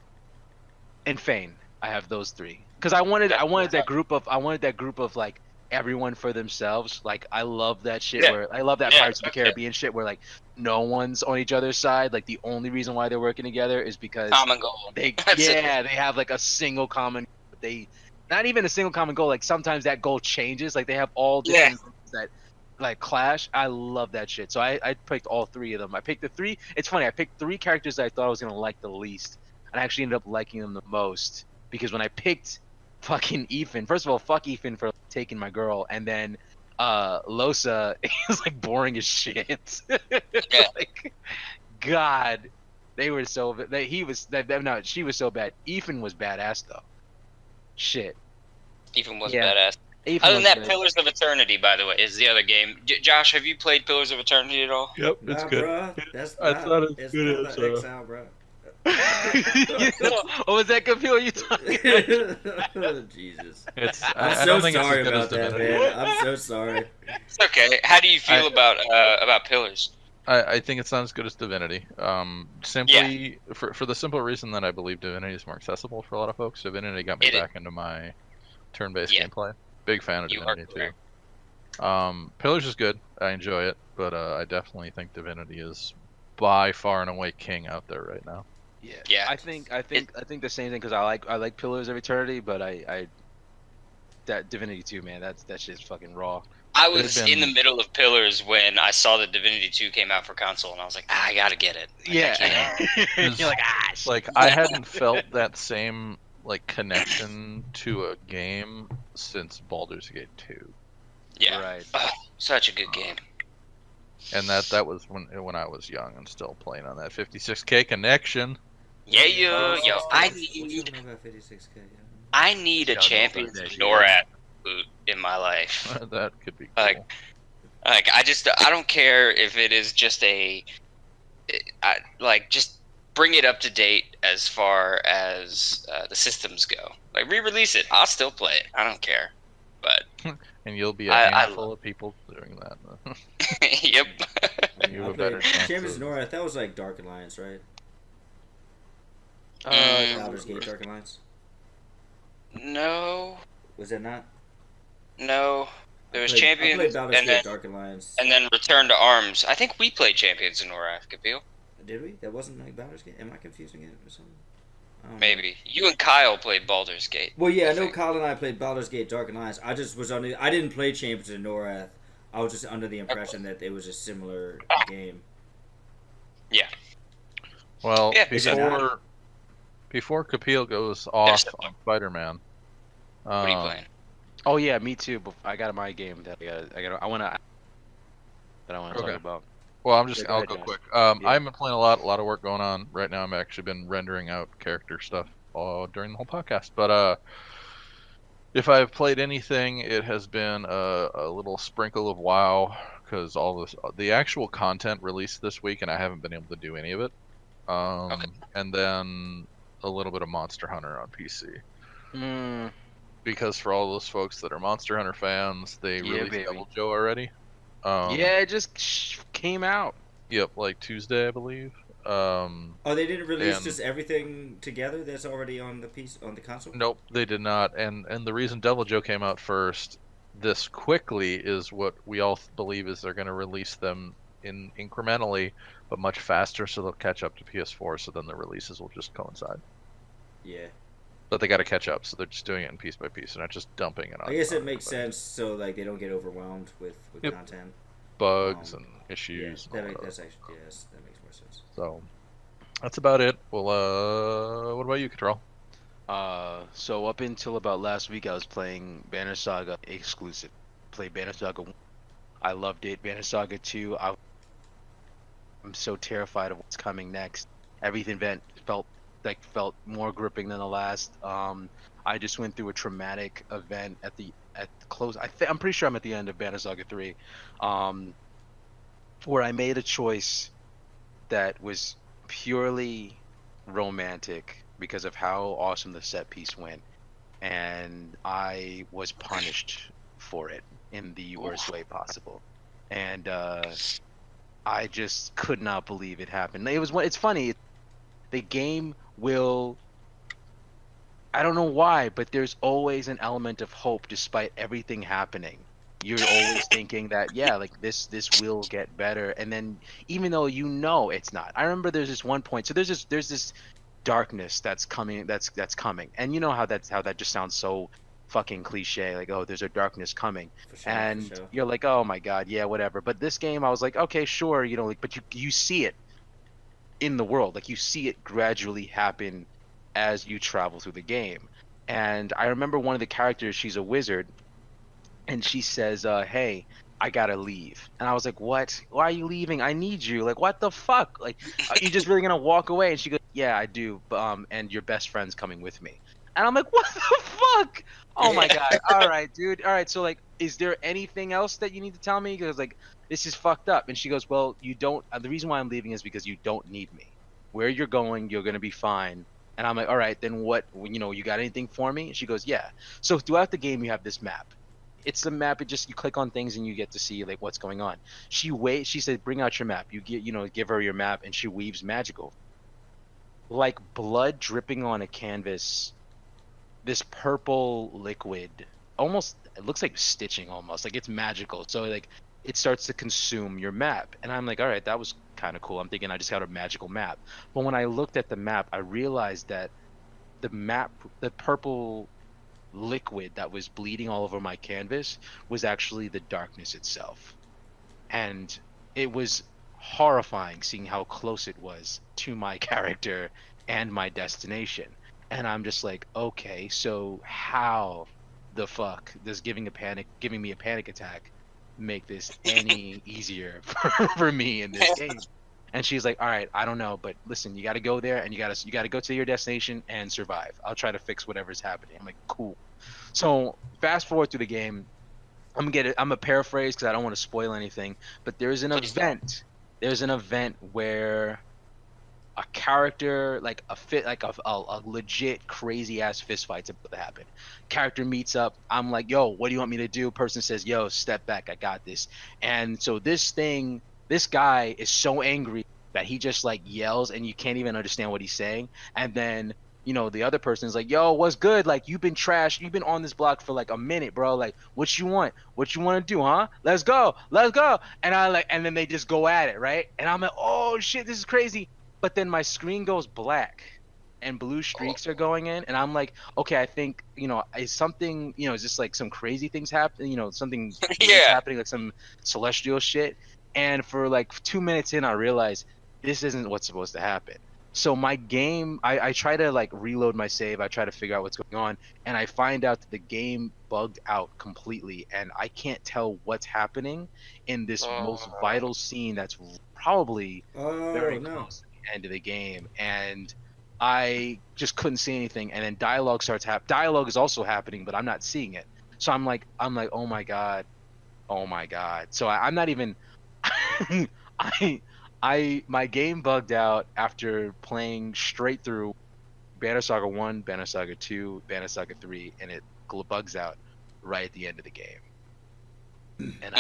and Fane. I have those three because I wanted that group of like everyone for themselves. Like, I love that shit where I love that Pirates of the Caribbean shit where like no one's on each other's side. Like, the only reason why they're working together is because common goal. They have like a single common. Not even a single common goal. Like, sometimes that goal changes. Like, they have all different things that like clash. I love that shit. So I picked all three of them. I picked the three. It's funny. I picked three characters that I thought I was gonna like the least, and I actually ended up liking them the most because when I picked fucking Ethan, first of all, fuck Ethan for taking my girl, and then Losa is like boring as shit. Like, God, they were so. She was so bad. Ethan was badass though. Shit. Ethan was badass. Other than that, Pillars of Eternity, by the way, is the other game. Josh, have you played Pillars of Eternity at all? Yep, it's good. That's I thought it was good. Exile, bro. What was that computer you talking about? Jesus. I'm so sorry about that, man. I'm so sorry. It's okay. How do you feel about Pillars? I think it's not as good as Divinity. Simply for the simple reason that I believe Divinity is more accessible for a lot of folks. Divinity got me back into my turn-based gameplay. Big fan of Divinity too. Pillars is good. I enjoy it, but I definitely think Divinity is by far and away king out there right now. Yeah. I think the same thing because I like Pillars of Eternity, but that Divinity 2, man, that shit's fucking raw. I was in the middle of Pillars when I saw that Divinity 2 came out for console, and I was like, I gotta get it. You're like, like, I hadn't felt that same like connection to a game since Baldur's Gate 2. Yeah, right. Oh, such a good game. And that was when I was young and still playing on that 56K connection. Yo, I need a Champions of Norath boot in my life. That could be cool. Like I don't care if it is just just bring it up to date as far as the systems go. Like, re-release it. I'll still play it. I don't care. But and you'll be a handful of people doing that. Yep. You have a better chance. Champions of Norath, that was like Dark Alliance, right? Baldur's Gate Dark Alliance. No. Was it not? No. There was Champions and then Dark Alliance. And then Return to Arms. I think we played Champions of Norath, Kapil. Did we? That wasn't like Baldur's Gate? Am I confusing it or something? Maybe. You and Kyle played Baldur's Gate. Well, yeah, I know Kyle and I played Baldur's Gate Dark Alliance. I just was under. I didn't play Champions of Norath. I was just under the impression that it was a similar game. Yeah. Well, before Kapil goes off on Spider-Man. What are you playing? Oh yeah, me too. But I got my game that I want to talk about. Well, Yeah, go I'll ahead, go Josh. quick. Yeah. I've been playing a lot of work going on right now. I've actually been rendering out character stuff during the whole podcast. But if I've played anything, it has been a little sprinkle of WoW, because the actual content released this week, and I haven't been able to do any of it. Okay. And then a little bit of Monster Hunter on PC. Mm, Because for all those folks that are Monster Hunter fans, they yeah, released baby. Devil Joe already. Yeah, it just came out. Yep, like Tuesday, I believe. Oh, they didn't release And just everything together that's already on the piece on the console. nope, they did not. And the reason Devil Joe came out first this quickly is what we all believe is they're going to release them in incrementally, but much faster, so they'll catch up to PS4. So then the releases will just coincide. Yeah, But they got to catch up, so they're just doing it in piece by piece, and not just dumping it on. I guess it on makes everybody. sense so like they don't get overwhelmed with Yep. content. Bugs and Yeah, issues. And all that. that's actually yes, that makes more sense. So that's about it. Well, what about you, Control? So up until about last week, I was playing Banner Saga exclusive. Played Banner Saga 1. I loved it. Banner Saga 2, I'm so terrified of what's coming next. Every event felt more gripping than the last. I just went through a traumatic event at the close. I'm pretty sure I'm at the end of Banner Saga 3, where I made a choice that was purely romantic because of how awesome the set piece went, and I was punished for it in the worst way possible. And I just could not believe it happened. It's funny. The game will. I don't know why, but there's always an element of hope despite everything happening. You're always thinking that, yeah, like this will get better, and then even though you know it's not. I remember there's this one point. So there's this darkness that's coming, that's coming, and you know how that just sounds so fucking cliche, like, oh, there's a darkness coming, For sure, and for sure. you're like, oh my god, yeah, whatever. But this game, I was like, okay, sure, you know, like, but you see it in the world, like you see it gradually happen as you travel through the game. And I remember one of the characters, she's a wizard, and she says, hey, I gotta leave. And I was like, what? Why are you leaving? I need you. Like, what the fuck? Like, are you just really gonna walk away? And she goes, yeah, I do. And your best friend's coming with me. And I'm like, what the fuck? Oh my god. All right, dude. All right. So like, is there anything else that you need to tell me? Because like, this is fucked up. And she goes, well, you don't. The reason why I'm leaving is because you don't need me. Where you're going, you're gonna be fine. And I'm like, all right, then what? You know, you got anything for me? And she goes, yeah. So throughout the game, you have this map. It's the map. It just, you click on things and you get to see like what's going on. She said, bring out your map. Give her your map, and she weaves magical, like blood dripping on a canvas. This purple liquid, almost, it looks like stitching, almost like it's magical. So like it starts to consume your map, and I'm like, all right, that was kind of cool. I'm thinking I just got a magical map. But when I looked at the map, I realized that the purple liquid that was bleeding all over my canvas was actually the darkness itself. And it was horrifying seeing how close it was to my character and my destination. And I'm just like, okay, so how the fuck does giving me a panic attack make this any easier for me in this game? And she's like, all right, I don't know, but listen, you got to go there, and you got to go to your destination and survive. I'll try to fix whatever's happening. I'm like, cool. So fast forward through the game. I'm a paraphrase because I don't want to spoil anything, but there's an Please don't. event. There's an event where a character, like a legit crazy ass fist fight's about to happen. Character meets up. I'm like, yo, what do you want me to do? Person says, yo, step back, I got this. And so this guy is so angry that he just like yells, and you can't even understand what he's saying. And then, you know, the other person is like, yo, what's good? Like, you've been trashed. You've been on this block for like a minute, bro. Like, what you want? What you want to do, huh? Let's go. And then they just go at it, right? And I'm like, oh shit, this is crazy. But then my screen goes black and blue streaks are going in, and I'm like, okay, I think, you know, is something, you know, is this like some crazy things happening, you know, something Yeah. happening, like some celestial shit. And for like 2 minutes in, I realized this isn't what's supposed to happen. So my game, I try to like reload my save. I try to figure out what's going on, and I find out that the game bugged out completely, and I can't tell what's happening in this most vital scene that's probably very close to the end of the game, and I just couldn't see anything. And then dialogue starts dialogue is also happening, but I'm not seeing it. So I'm like, oh my god, oh my god. So I'm not even. My game bugged out after playing straight through Banner Saga 1, Banner Saga 2, Banner Saga 3, and it bugs out right at the end of the game. And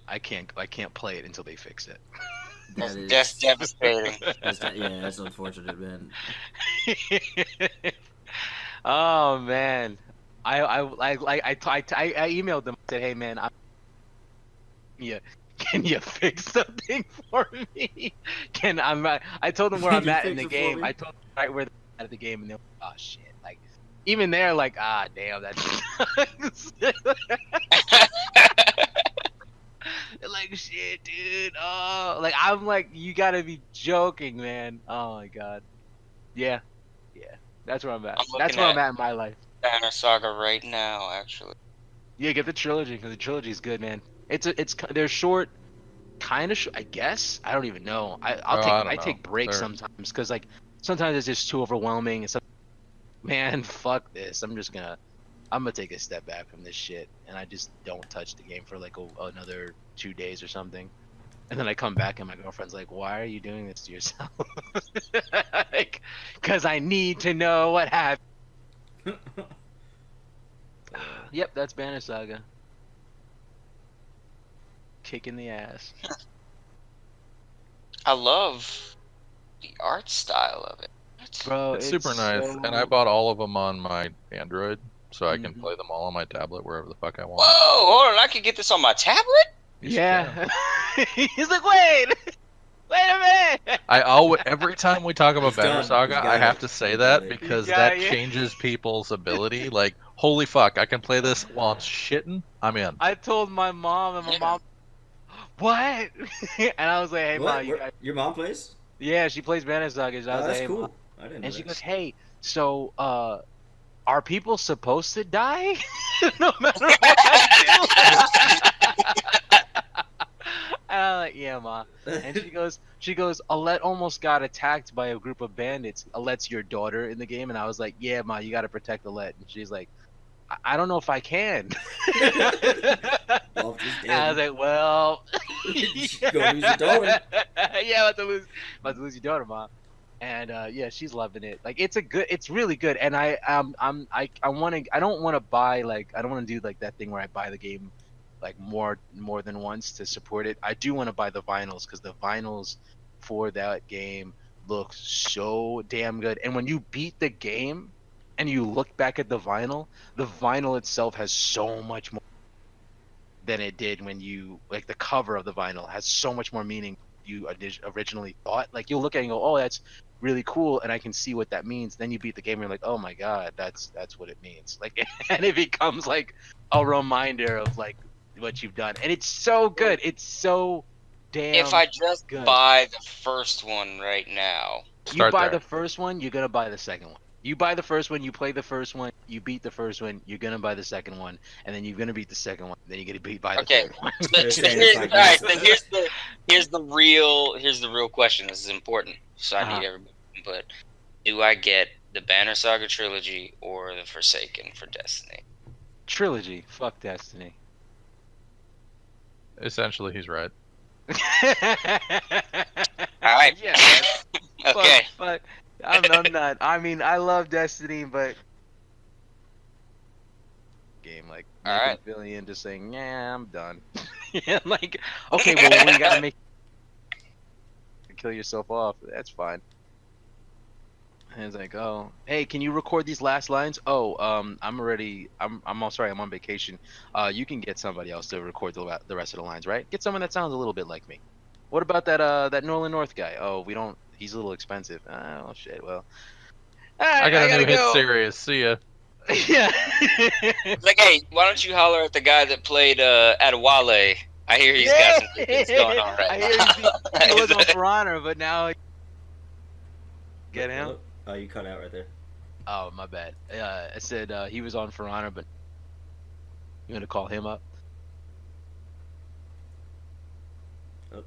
I can't play it until they fix it. That's devastating. That's unfortunate, man. Oh man, I emailed them, said, hey man, can you fix something for me? I told them where I'm at in the game. I told them right where they're at the game, and they're like, oh shit. Like, even they're like, ah, damn, that sucks. They're like, shit, dude. Oh, like, I'm like, you gotta be joking, man. Oh my god. Yeah. That's where I'm at. That's where I'm at in my life. Banner Saga right now, actually. Yeah, get the trilogy, because the trilogy is good, man. They're short, kind of. I guess I don't even know. I take breaks sometimes because like sometimes it's just too overwhelming. And man, fuck this. I'm gonna take a step back from this shit, and I just don't touch the game for like another 2 days or something. And then I come back and my girlfriend's like, "Why are you doing this to yourself?" Like, because I need to know what happened. Yep, that's Banner Saga. Kicking the ass. I love the art style of it. Bro, it's super nice, and I bought all of them on my Android, so I can play them all on my tablet wherever the fuck I want. Whoa, hold on, I can get this on my tablet? Yeah. He's like, wait a minute. Every time we talk about Banner Saga, I have to say that because that changes people's ability. Like, holy fuck, I can play this while I'm shitting. I'm in. I told my mom, and my mom, what? And I was like, hey, what? Mom, your mom plays? Yeah, she plays Banner Saga. I was like, that's hey, cool. Mom. I didn't know and she that. goes, hey, so are people supposed to die no matter what I do? And I'm like, yeah, Ma. And she goes, Alette almost got attacked by a group of bandits. Alette's your daughter in the game, and I was like, yeah, Ma, you got to protect Alette. And she's like, I don't know if I can. Well, I was like, well, go lose your daughter. Yeah, about to lose your daughter, Mom. And yeah, she's loving it. Like, it's really good. And I don't want to buy, like, I don't want to do like that thing where I buy the game like more than once to support it. I do want to buy the vinyls because the vinyls for that game look so damn good. And when you beat the game and you look back at the vinyl itself has so much more than it did when you, like, the cover of the vinyl has so much more meaning you originally thought. Like, you'll look at it and go, oh, that's really cool, and I can see what that means. Then you beat the game and you're like, oh my god, that's what it means. Like, and it becomes like a reminder of like what you've done, and it's so good. It's so damn. If I just good. buy the first one right now, you buy the first one, you're gonna buy the second one. You buy the first one, you play the first one, you beat the first one, you're gonna buy the second one, and then you're gonna beat the second one, then you're gonna beat by the third one. Here's the real question. This is important, so I need everybody. But do I get the Banner Saga trilogy or the Forsaken for Destiny? Trilogy. Fuck Destiny. Essentially, he's right. All right. Yeah. Okay. But I'm not. I mean, I love Destiny, but game like all right, billion just saying, yeah, I'm done. Yeah, like, okay, well, we gotta make kill yourself off. That's fine. And it's like, oh, hey, can you record these last lines? Oh, I'm sorry, I'm on vacation. You can get somebody else to record the rest of the lines, right? Get someone that sounds a little bit like me. What about that Nolan North guy? Oh, we don't. He's a little expensive. Oh shit. Well, I got a new hit series. See ya. Yeah. Like, hey, why don't you holler at the guy that played Adewale? I hear he's got some things going on right now. I hear he was on For Honor, but now Get him? Hello? Oh, you cut out right there. Oh, my bad. I said he was on For Honor, but you gonna call him up? Oh.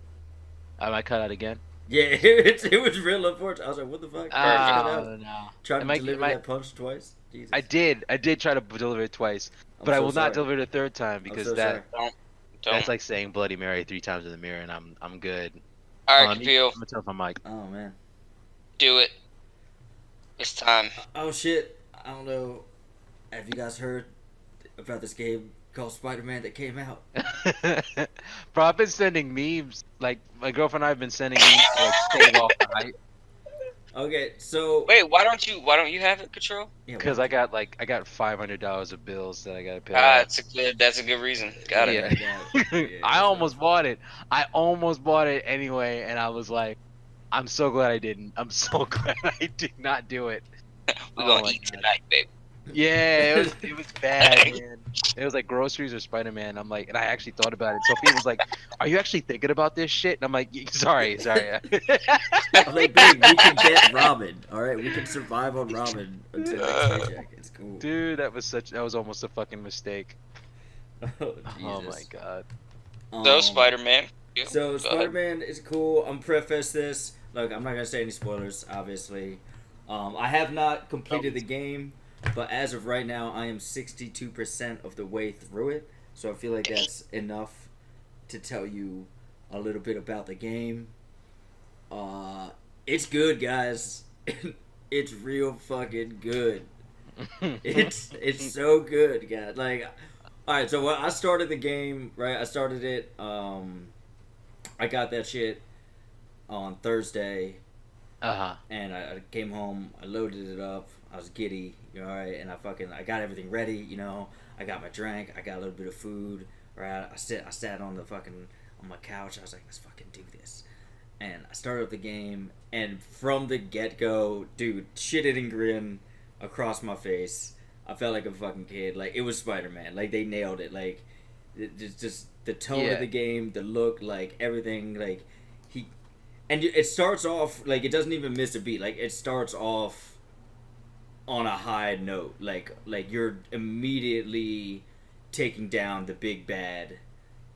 I might cut out again. Yeah, it was real unfortunate. I was like, what the fuck? Cut out. No. Tried to deliver that punch twice? Jesus. I did try to deliver it twice, but I will not deliver it a third time because Don't. that's like saying Bloody Mary 3 times in the mirror, and I'm good. All right, Capio. I'm gonna turn off my mic. Oh, man. Do it. It's time. Oh, shit. I don't know. Have you guys heard about this game called Spider-Man that came out? Bro, I've been sending memes. Like, my girlfriend and I have been sending memes to like stave off the hype. Okay, so... Wait, why don't you have it, Control? Because I got $500 of bills that I gotta pay. That's a good reason. Got it. Yeah. I almost bought it. I almost bought it anyway, and I was like, I'm so glad I didn't. I'm so glad I did not do it. We're gonna eat tonight, babe. Yeah, it was bad, man. It was like groceries or Spider-Man. I'm like, and I actually thought about it. Sophia was like, "Are you actually thinking about this shit?" And I'm like, "Sorry." I'm like, babe, we can get ramen. All right, we can survive on ramen until next paycheck. It's cool. Dude, that was almost a fucking mistake. Oh My god. So Spider-Man. So Spider-Man is cool. I'm preface this. Look, I'm not gonna say any spoilers, obviously. I have not completed the game, but as of right now, I am 62% of the way through it. So I feel like that's enough to tell you a little bit about the game. It's good, guys. It's real fucking good. It's so good, guys. Like, all right. So when I started the game, right? I started it. I got that shit on Thursday. And I came home, I loaded it up, I was giddy, you know, right, and I got everything ready, you know, I got my drink, I got a little bit of food, right, I sat on my couch, I was like, let's fucking do this, and I started up the game, and from the get-go, dude, shit-eating grin across my face, I felt like a fucking kid, like, it was Spider-Man, like, they nailed it, like, just the tone of the game, the look, like, everything, like, and it starts off, like, it doesn't even miss a beat. Like, it starts off on a high note. Like you're immediately taking down the big bad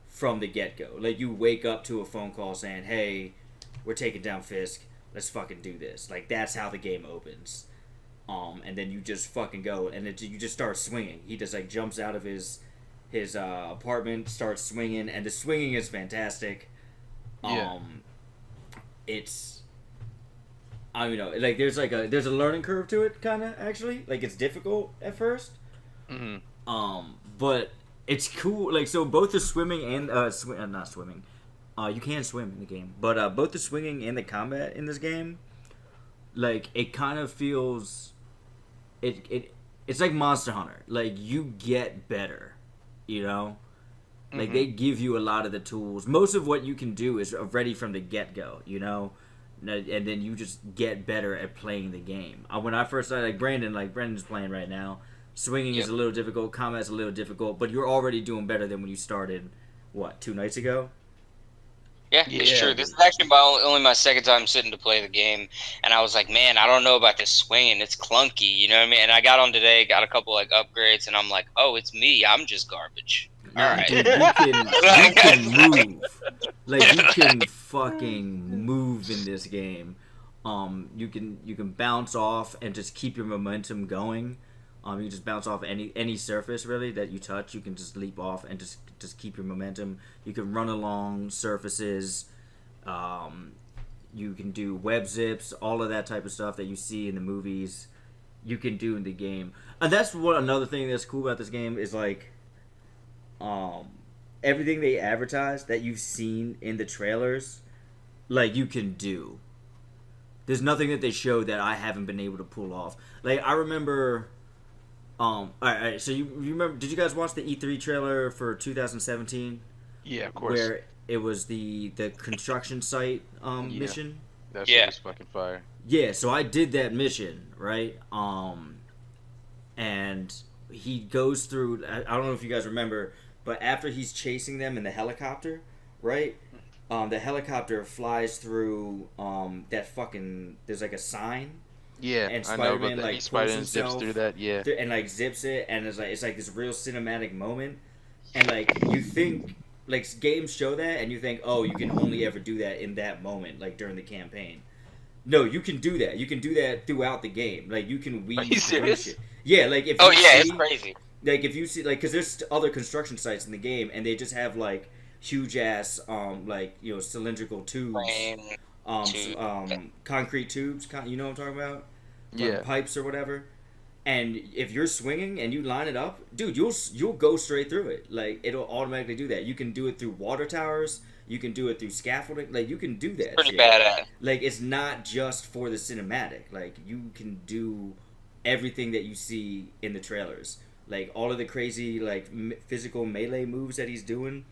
from the get-go. Like, you wake up to a phone call saying, hey, we're taking down Fisk. Let's fucking do this. Like, that's how the game opens. And then you just fucking go, and you just start swinging. He just, like, jumps out of his apartment, starts swinging, and the swinging is fantastic. It's, I don't know, like, there's a learning curve to it, kind of, actually. Like, it's difficult at first. But it's cool. Like, so both the swimming and not swimming, you can swim in the game, but both the swinging and the combat in this game, like, it kind of feels, it's like Monster Hunter. Like, you get better, you know. Like, they give you a lot of the tools. Most of what you can do is ready from the get-go, you know? And then you just get better at playing the game. When I first started, Brandon's playing right now, swinging is a little difficult, combat's a little difficult, but you're already doing better than when you started, 2 nights ago? Yeah, it's true. This is actually only my second time sitting to play the game, and I was like, man, I don't know about this swinging. It's clunky, you know what I mean? And I got on today, got a couple, like, upgrades, and I'm like, oh, it's me. I'm just garbage. Alright. Dude, you can move. Like, you can fucking move in this game. You can bounce off and just keep your momentum going. You just bounce off any surface, really, that you touch. You can just leap off and just keep your momentum. You can run along surfaces. You can do web zips, all of that type of stuff that you see in the movies. You can do in the game. And that's another thing that's cool about this game is, like, everything they advertise that you've seen in the trailers, like, you can do. There's nothing that they show that I haven't been able to pull off. Like, I remember, alright, so you remember, did you guys watch the E3 trailer for 2017? Yeah, of course. Where it was the construction site, mission? That shit was fucking fire. Yeah, so I did that mission, right? And he goes through, I don't know if you guys remember, but after he's chasing them in the helicopter, right? the helicopter flies through that fucking. There's like a sign. Yeah, And I know, Spider-Man but like Spider-Man pulls zips himself through that. Yeah. and like zips it, and it's like this real cinematic moment, and like you think like games show that, and you think, oh, you can only ever do that in that moment, like during the campaign. No, you can do that. You can do that throughout the game. Like you can weave Are you through serious? shit. Yeah, like if Oh you yeah, see, it's crazy. like if you see like because there's other construction sites in the game, and they just have like huge ass like cylindrical tubes, Frame, concrete tubes. You know what I'm talking about? Yeah. Pipes or whatever. And if you're swinging and you line it up, dude, you'll go straight through it. Like it'll automatically do that. You can do it through water towers. You can do it through scaffolding. Like you can do that. Pretty shit. badass. Like it's not just for the cinematic. Like you can do everything that you see in the trailers. Like all of the crazy like physical melee moves that he's doing,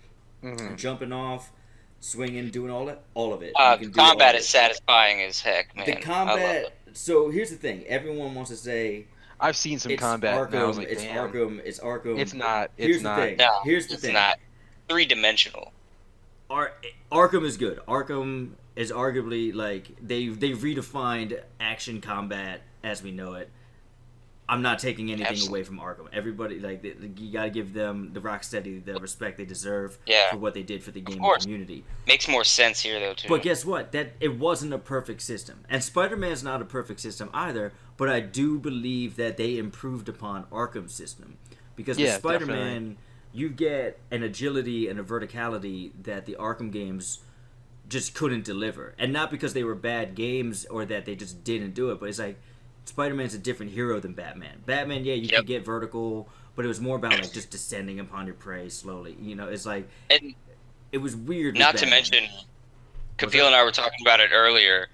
jumping off, swinging, doing all of it. You can do all Combat of is it. satisfying as heck, man. The I love combat. it. So here's the thing. Everyone wants to say. I've seen some It's combat, Arkham, and I was like, it's damn. Arkham. It's Arkham. It's not. It's Here's not. the thing. No, Here's the it's thing. not 3-dimensional. Arkham is good. Arkham is arguably like they've redefined action combat as we know it. I'm not taking anything Absolutely. away from Arkham. Everybody like you gotta give them the Rocksteady the respect they deserve Yeah. for what they did for the gaming course. community. Makes more sense here though too. But guess what? That it wasn't a perfect system, and Spider-Man's not a perfect system either. But I do believe that they improved upon Arkham's system because with Yeah, Spider-Man, definitely. you get an agility and a verticality that the Arkham games just couldn't deliver, and not because they were bad games or that they just didn't do it. But it's like Spider-Man's a different hero than Batman. Batman, yeah, you Yep. could get vertical, but it was more about like just descending upon your prey slowly. It's like and it was weird. with not to Batman. mention, What's Kapil that? and I were talking about it earlier.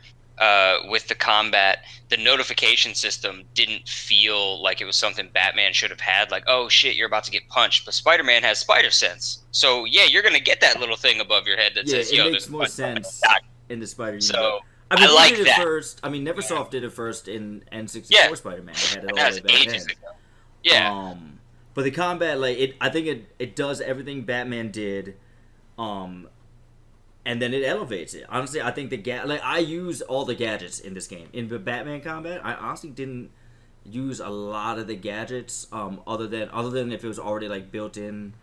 With the combat, the notification system didn't feel like it was something Batman should have had. Like, oh shit, you're about to get punched. But Spider-Man has spider sense, so yeah, you're gonna get that little thing above your head that Yeah, says, it "Yo, makes this more is sense Dodge." in the Spider. So I mean, I like they did that. it first. I mean, Neversoft did it first in N64 Yeah. Spider-Man. They had it all that the was way back ages then. ago. Yeah, But the combat, like I think it does everything Batman did, and then it elevates it. Honestly, I think I use all the gadgets in this game. In the Batman combat, I honestly didn't use a lot of the gadgets, other than if it was already like built in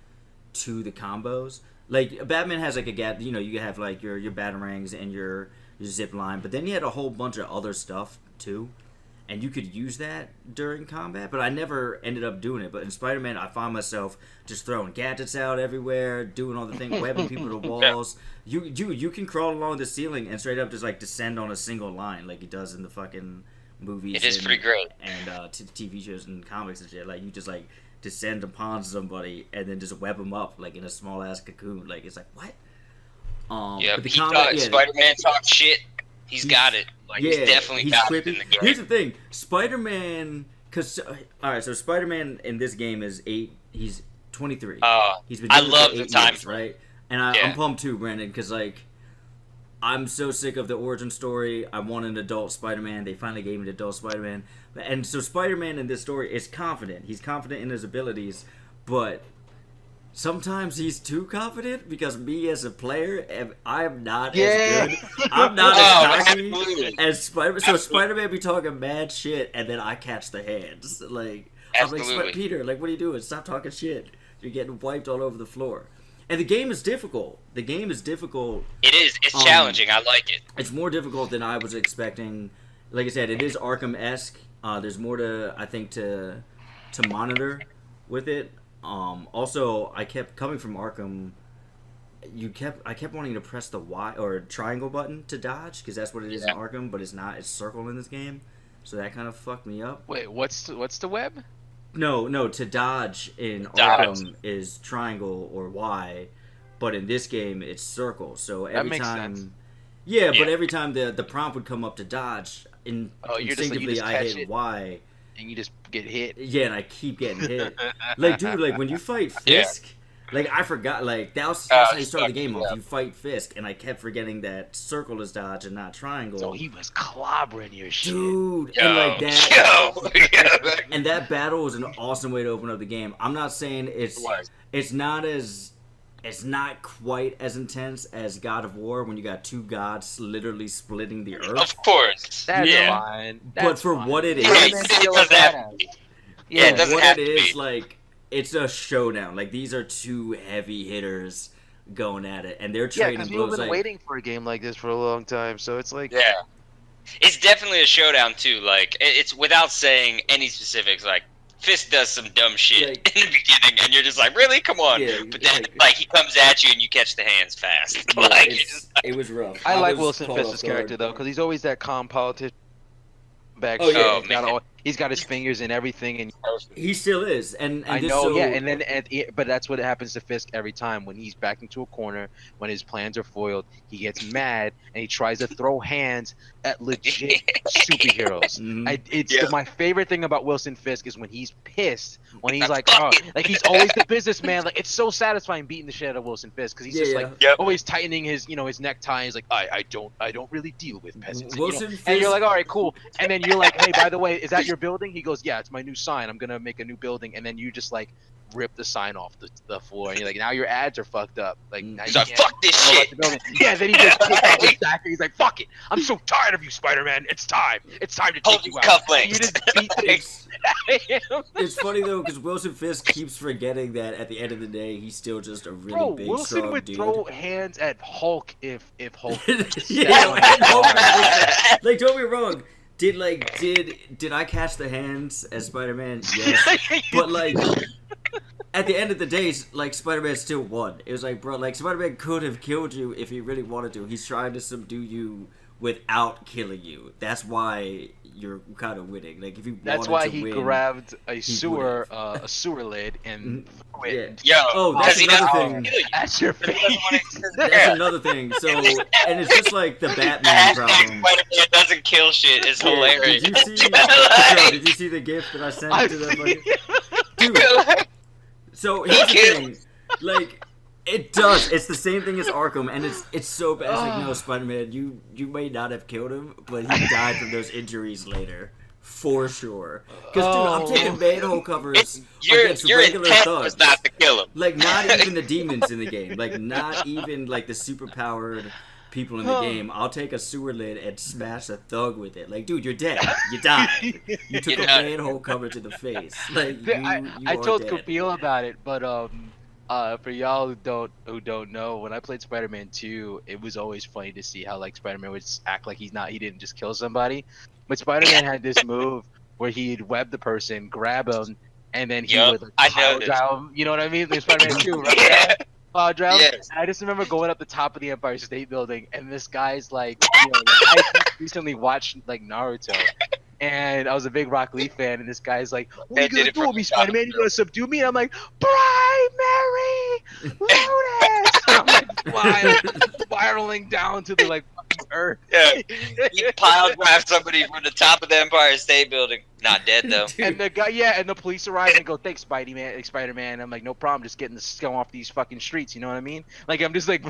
to the combos. Like Batman has like a gadget, you have like your batarangs and your zip line, but then you had a whole bunch of other stuff too. And you could use that during combat, but I never ended up doing it. But in Spider-Man, I found myself just throwing gadgets out everywhere, doing all the things, webbing people to walls. You can crawl along the ceiling and straight up just like descend on a single line, like he does in the fucking movies. It is pretty great. And TV shows and comics and shit. Like you just like descend upon somebody and then just web them up like in a small ass cocoon. Like it's like what? Yeah, but the he combat, talks, Spider-Man talks shit. He's got it. Like he's definitely got it in the game. Here's the thing, Spider-Man. All right, so Spider-Man in this game is 8. He's 23. He's been I doing it for love 8 the time years, frame. right? And I'm pumped too, Brandon, because like I'm so sick of the origin story. I want an adult Spider-Man. They finally gave me an adult Spider-Man, and so Spider-Man in this story is confident. He's confident in his abilities, but sometimes he's too confident because me as a player, I'm not as good. I'm not as cocky absolutely. as Spider-Man. So Spider-Man be talking mad shit, and then I catch the hands. Like I'm like, Absolutely. Peter, like what are you doing? Stop talking shit. You're getting wiped all over the floor. And the game is difficult. The game is difficult. It is. It's challenging. I like it. It's more difficult than I was expecting. Like I said, it is Arkham-esque. There's more to monitor with it. Also, I kept coming from Arkham. I kept wanting to press the Y or triangle button to dodge because that's what it is in Arkham, but it's not. It's circle in this game, so that kind of fucked me up. Wait, what's the web? No, to dodge in Arkham is triangle or Y, but in this game it's circle. So every makes time, sense. yeah, but every time the prompt would come up to dodge, instinctively just I catch hit it. Y. And you just get hit. Yeah, and I keep getting hit. Like, dude, like when you fight Fisk, like I forgot, like that's how you start the game off. You fight Fisk, and I kept forgetting that circle is dodge and not triangle. So he was clobbering your shit. Dude, Yo, and like that, yo. and that battle was an awesome way to open up the game. I'm not saying it's not as it's not quite as intense as God of War when you got two gods literally splitting the earth. Of course. That's yeah. fine. But That's for fine. what it Yeah, is, it doesn't have to be. Yeah, it doesn't what have it to is, be. like, it's a showdown. Like, these are two heavy hitters going at it, and they're Yeah, trading because blows. we've been Like, waiting for a game like this for a long time, so it's like, Yeah. It's definitely a showdown too. Like it's without saying any specifics. Like Fist does some dumb shit Like- in the beginning, and you're just like, really? Come on. Yeah, but then like- he comes at you, and you catch the hands fast. yeah, like you're just it was rough. I like was Wilson caught Fisk's off guard. character though, because he's always that calm politician. Back Oh, shit. yeah. He's got his fingers in everything, and He still is, and I this know, so, yeah, but that's what happens to Fisk every time when he's backed into a corner, when his plans are foiled, he gets mad and he tries to throw hands at legit superheroes. Mhm. My favorite thing about Wilson Fisk is when he's pissed, when he's like, Fuck oh, it. like he's always the businessman. Like it's so satisfying beating the shit out of Wilson Fisk because he's just like Yep. always tightening his, his necktie. He's like, I don't really deal with peasants. Wilson And Fisk- you're like, all right, cool. And then you're like, hey, by the way, is that your building? He goes, yeah, it's my new sign. I'm gonna make a new building. And then you just like rip the sign off the floor, and you're like, now your ads are fucked up. Like, now He's you like, can't fuck this go about shit. the building. Yeah, then he just takes out the stacker. He's like, fuck it. I'm so tired of you, Spider-Man. It's time. It's time to Hold take you these out. cufflinks. And you just beat the It's, shit out of him. it's funny though because Wilson Fisk keeps forgetting that at the end of the day he's still just a really Bro, big, Wilson strong would dude. throw hands at Hulk if Hulk. Yeah, Yeah. like don't be wrong. Did I catch the hands as Spider-Man? Yes, but like at the end of the day, like Spider-Man still won. It was like, bro, like Spider-Man could have killed you if he really wanted to. He's trying to subdue you without killing you. That's why you're kind of winning. Like if you That's wanted why to he win, grabbed a sewer lid and threw it. Yo, Oh, that's because he another doesn't thing. wanna kill you. That's your He doesn't wanna- face. That's Yeah. another thing. So, and it's just like the The Batman hashtag problem. Spider-Man doesn't kill shit is hilarious. Did you see? Like- Yo, did you see the gift that I sent I to the see. fucking dude? So here's the thing, like it does. It's the same thing as Arkham, and it's so bad. It's like no, Spider-Man, you may not have killed him, but he died from those injuries later, for sure. Because dude, I'm taking manhole covers against your regular intent thugs. was not to kill him. Like not even the demons in the game. Like not even like the superpowered people in the game. I'll take a sewer lid and smash a thug with it. Like, dude, you're dead. You died. You took You're a done. manhole cover to the face. Like I you are told dead. Kapil about it, but for y'all who don't know, when I played Spider-Man 2, it was always funny to see how like Spider-Man would act like he didn't just kill somebody, but Spider-Man had this move where he'd web the person, grab him, and then he Yup, would like I pile noticed. drive him. You know what I mean? Like Spider-Man 2, right? Yeah. Pile drive. Yes. And I just remember going up the top of the Empire State Building, and this guy's like, I just recently watched like Naruto. And I was a big Rock Lee fan, and this guy's like, "What are you They did gonna it do from with me, the top, Spider-Man? You bro. gonna subdue me?" And I'm like, "Primary Lotus!" I'm like spiraling down to the like fucking earth. Yeah. He pile drive somebody from the top of the Empire State Building. Not dead though. And the guy, and the police arrive and go, "Thanks, Spider-Man." I'm like, "No problem, just getting the scum off these fucking streets." You know what I mean? Like I'm just like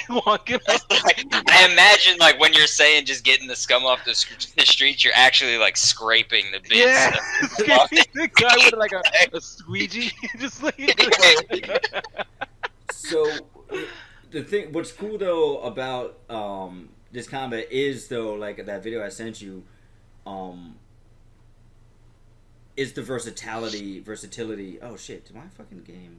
walking. I imagine like when you're saying just getting the scum off the streets, you're actually like scraping the bits. Yeah, of the guy with like a squeegee, just like. So the thing, what's cool though about this combat is though, like that video I sent you, is the versatility. Oh shit! Did my fucking game?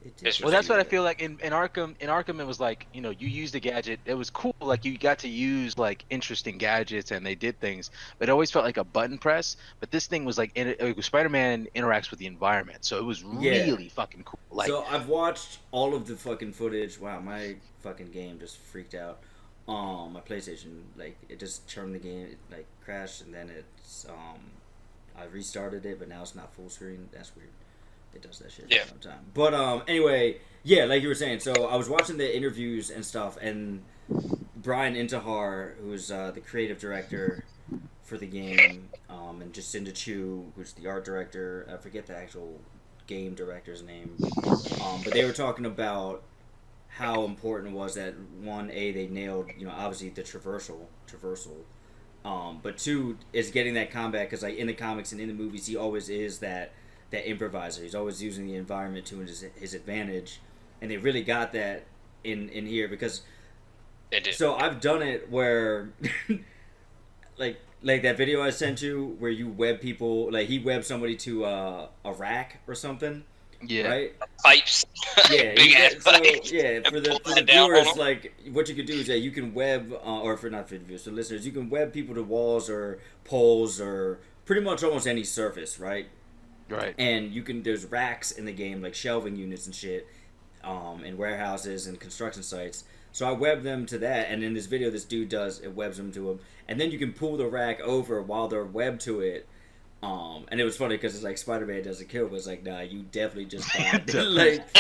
It did. Well, that's what I feel like in Arkham. In Arkham, it was like you used a gadget. It was cool. Like you got to use like interesting gadgets, and they did things. But it always felt like a button press. But this thing was like Spider-Man interacts with the environment, so it was really fucking cool. Like so I've watched all of the fucking footage. Wow, my fucking game just freaked out. My PlayStation, like it just turned the game, it, like crashed, and then it's I restarted it, but now it's not full screen. That's weird. It does that shit all the time. But anyway, yeah, like you were saying. So I was watching the interviews and stuff, and Brian Intihar, who's the creative director for the game, and Jacinda Chu, who's the art director. I forget the actual game director's name. But they were talking about how important it was that they nailed, obviously the traversal. But two is getting that combat, because like in the comics and in the movies, he always is that improviser. He's always using the environment to his advantage. and they really got that in here because. They do. So I've done it where, like that video I sent you where you web people, like he webbed somebody to a rack or something. Yeah. Right. Pipes. Yeah. Big ass pipes. For the Pull that down viewers, on 'em. like what you could do is that you can web, or for not for the viewers, for listeners, you can web people to walls or poles or pretty much almost any surface, right? Right. And you can there's racks in the game like shelving units and shit, in warehouses and construction sites. So I web them to that, and in this video, this dude webs them to him, and then you can pull the rack over while they're webbed to it. And it was funny because it's like Spider-Man doesn't kill, but it's like, nah, you definitely just died. Like,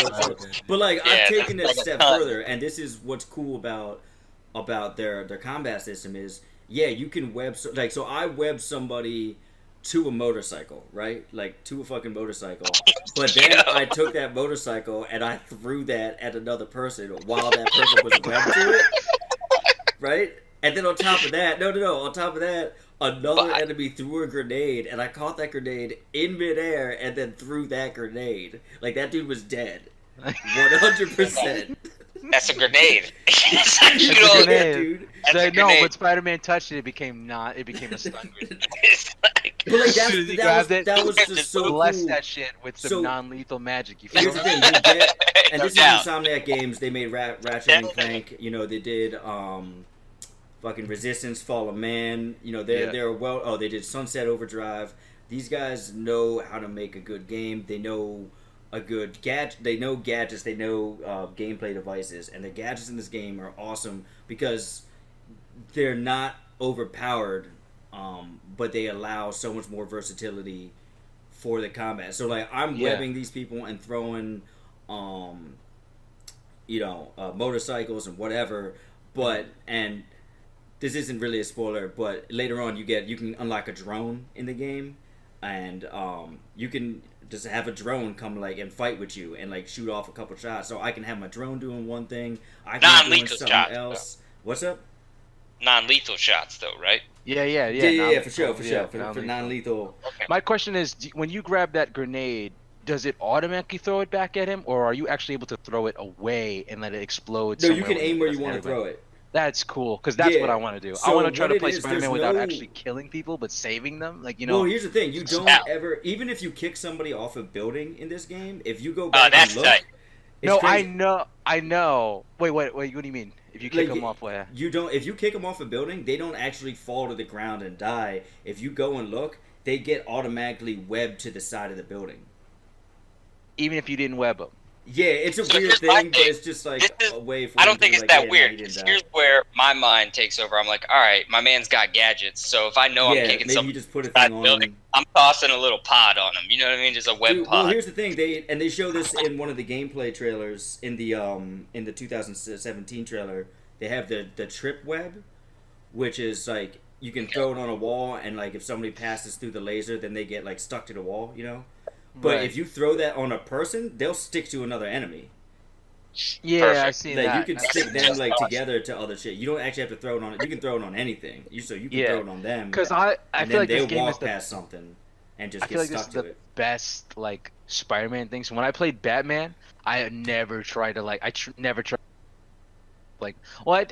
but like I've taken it a step further, and this is what's cool about their combat system is, yeah, you can web so I webbed somebody to a motorcycle, right? Like to a fucking motorcycle. But then I took that motorcycle and I threw that at another person while that person was webbed to it. Right? And then on top of that, on top of that, another enemy threw a grenade and I caught that grenade in midair and then threw that grenade. Like that dude was dead. 100%. That's a grenade. That's a grenade. Dude. That's a No, grenade. but Spider-Man touched it. It became a stun grenade. It's like, But like As soon as he grabbed it, that was just so bless cool. that shit with some So- non-lethal magic. You feel Here's the me? thing, you get, and No this doubt. is Insomniac Games. They made Ratchet and Clank. You know, they did fucking Resistance, Fall of Man. You know, they're well. Oh, they did Sunset Overdrive. These guys know how to make a good game. They know a good gadget. They know gadgets. They know gameplay devices, and the gadgets in this game are awesome because they're not overpowered, but they allow so much more versatility for the combat. So like I'm webbing these people and throwing, motorcycles and whatever. But and this isn't really a spoiler, but later on you can unlock a drone in the game, and you can just have a drone come like and fight with you and like shoot off a couple shots. So I can have my drone doing one thing, I can be doing Non-lethal something shots, else. What's up? non-lethal shots, though, right? Yeah, Yeah, for sure. Yeah, For non-lethal. Okay. My question is, when you grab that grenade, does it automatically throw it back at him, or are you actually able to throw it away and let it explode? No, you somewhere can when aim it where you doesn't want to hit anybody? throw it. That's cool, because that's Yeah. what I want to do. I So want to try what to it play is, Spider-Man there's without no- actually killing people, but saving them. Like, Well, here's the thing: you don't Yeah. ever, even if you kick somebody off a building in this game, if you go back That's and look, tight. it's no, crazy. I know. Wait. What do you mean? If you kick Like, them off, where? You don't. If you kick them off a building, they don't actually fall to the ground and die. If you go and look, they get automatically webbed to the side of the building. Even if you didn't web them. Yeah, it's a So weird here's my thing, but thing. it's just like This is- a way for. I them don't think to it's be that like, weird. Yeah, nah, Here's where my mind takes over. I'm like, all right, my man's got gadgets, so if I know I'm kicking maybe something you just put a inside thing the on. building, I'm tossing a little pod on him. You know what I mean? Just a web Dude, pod. well, here's the thing. They show this in one of the gameplay trailers in the 2017 trailer. They have the trip web, which is like you can throw it on a wall, and like if somebody passes through the laser, then they get like stuck to the wall, you know. But Right. if you throw that on a person, they'll stick to another enemy. Yeah, Perfect. I seen Like that. you can I've stick seen them that. like together to other shit. You don't actually have to throw it on. You can throw it on anything. You can Yeah. throw it on them. Because I and feel then like this they'll game is walk the past something and just I get feel like this stuck is to the it. best like Spider-Man thing. So when I played Batman, I had never tried to like never tried like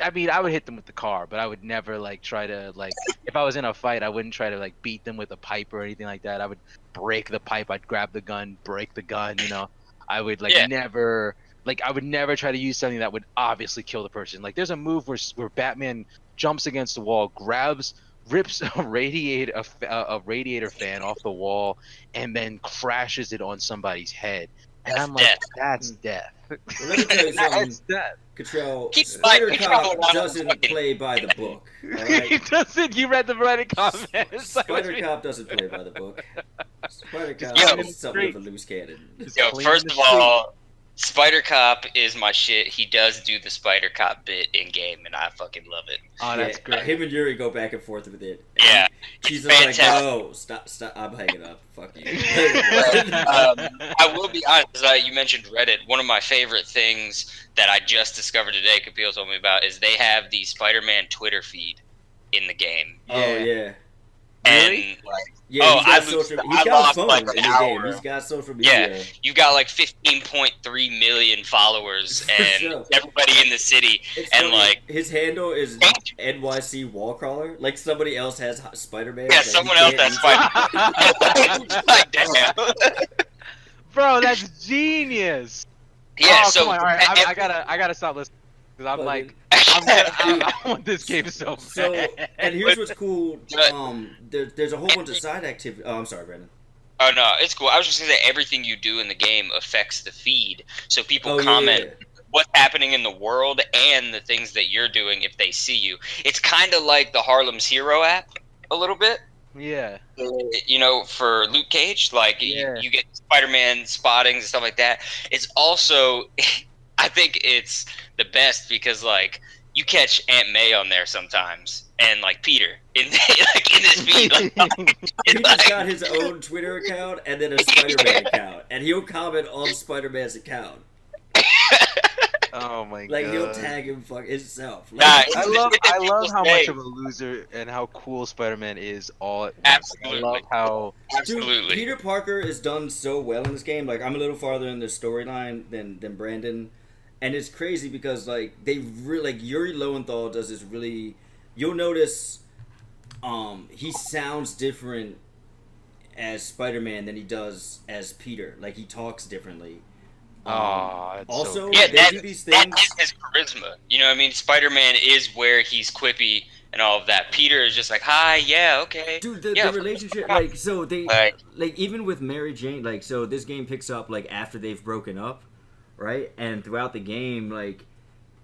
I mean I would hit them with the car, but I would never like try to like if I was in a fight, I wouldn't try to like beat them with a pipe or anything like that. I would break the pipe, I'd grab the gun, break the gun, you know. I would like Yeah. never like I would never try to use something that would obviously kill the person. Like there's a move where Batman jumps against the wall, rips a radiator fan off the wall, and then crashes it on somebody's head. And I'm like, death. that's death. Well, let me tell you something. That's death. Cottrell, Keep Spider Mike Cop Control around doesn't fucking- play by the book. He Alright? doesn't. You read the Reddit comments. Spider Cop doesn't play by the book. Spider Cop Yo. is something of a loose cannon. Yo, Clean first the of all, Spider Cop is my shit. He does do the Spider Cop bit in game, and I fucking love it. Oh, that's Yeah, great. Him and Yuri go back and forth with it. Yeah, She's just like, fantastic. no, stop. I'm hanging up. Fuck you. I will be honest. You mentioned Reddit. One of my favorite things that I just discovered today, Kapil told me about, is they have the Spider-Man Twitter feed in the game. Oh yeah. And like, Yeah, I he's got a lost phone like in an the hour. game. He's got social media. Yeah, you've got like 15.3 million followers, For and sure. everybody in the city, It's and funny. like, His handle is NYC Wallcrawler. Like somebody else has Spider-Man. yeah, like, someone else that's fighting. Like, damn. Bro, that's genius. Yeah, Oh, so come on. All right, I gotta stop listening because I'm like, I want this game so bad. So, and here's what's cool. But- There's a whole bunch of side activity. Oh, I'm sorry, Brandon. Oh no, it's cool. I was just gonna say everything you do in the game affects the feed, so people Oh, comment yeah. what's happening in the world and the things that you're doing if they see you. It's kind of like the Harlem's Hero app, a little bit. Yeah. You know, for Luke Cage, like Yeah. you get Spider-Man spottings and stuff like that. It's also, I think it's the best because like you catch Aunt May on there sometimes, and like Peter in like in this feed. Like, He just got his own Twitter account and then a Spider-Man account, and he'll comment on Spider-Man's account. Oh my Like god. he'll tag him fuck himself. Nah, Like, it's I just love shit that I love people how say. much of a loser and how cool Spider-Man is all at once. Absolutely. I love how Dude, Absolutely. Peter Parker is done so well in this game. Like I'm a little farther in the storyline than Brandon, and it's crazy because like they really like Yuri Lowenthal does this really. You'll notice, he sounds different as Spider-Man than he does as Peter. Like he talks differently. that's Also, so Yeah, they that, do these that things. is his charisma. You know what I mean? Spider-Man is where he's quippy and all of that. Peter is just like, hi, yeah, okay. Dude, the Yeah, relationship, like, so they, Like- like, even with Mary Jane, like, so this game picks up, like, after they've broken up, right? And throughout the game, like,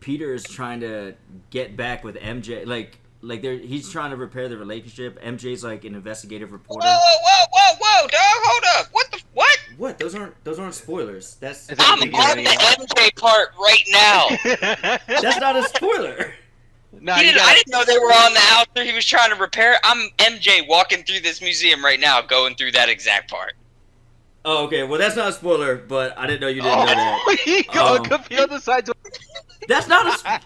Peter is trying to get back with MJ, like he's trying to repair the relationship. MJ's, like, an investigative reporter. Whoa, dog, hold up. What the, what? What? Those aren't spoilers. That's Is that I'm the on beginning the of MJ part right now. that's not a spoiler. No, I didn't know they were on the house that he was trying to repair. I'm MJ walking through this museum right now, going through that exact part. Oh, okay. Well, that's not a spoiler, but I didn't know you didn't know that. Could be on the side. That's not a.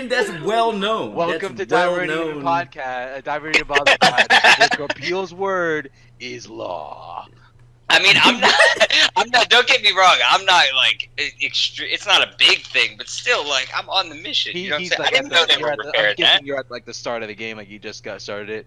That's well known. Welcome that's to Diverting Podcast. Diverting About the Podcast. Appeal's word is law. I mean, I'm not. Don't get me wrong. I'm not like it's not a big thing, but still, like I'm on the mission. You know what I'm saying? I didn't know they were repairing that. You're at like the start of the game, like you just got started it.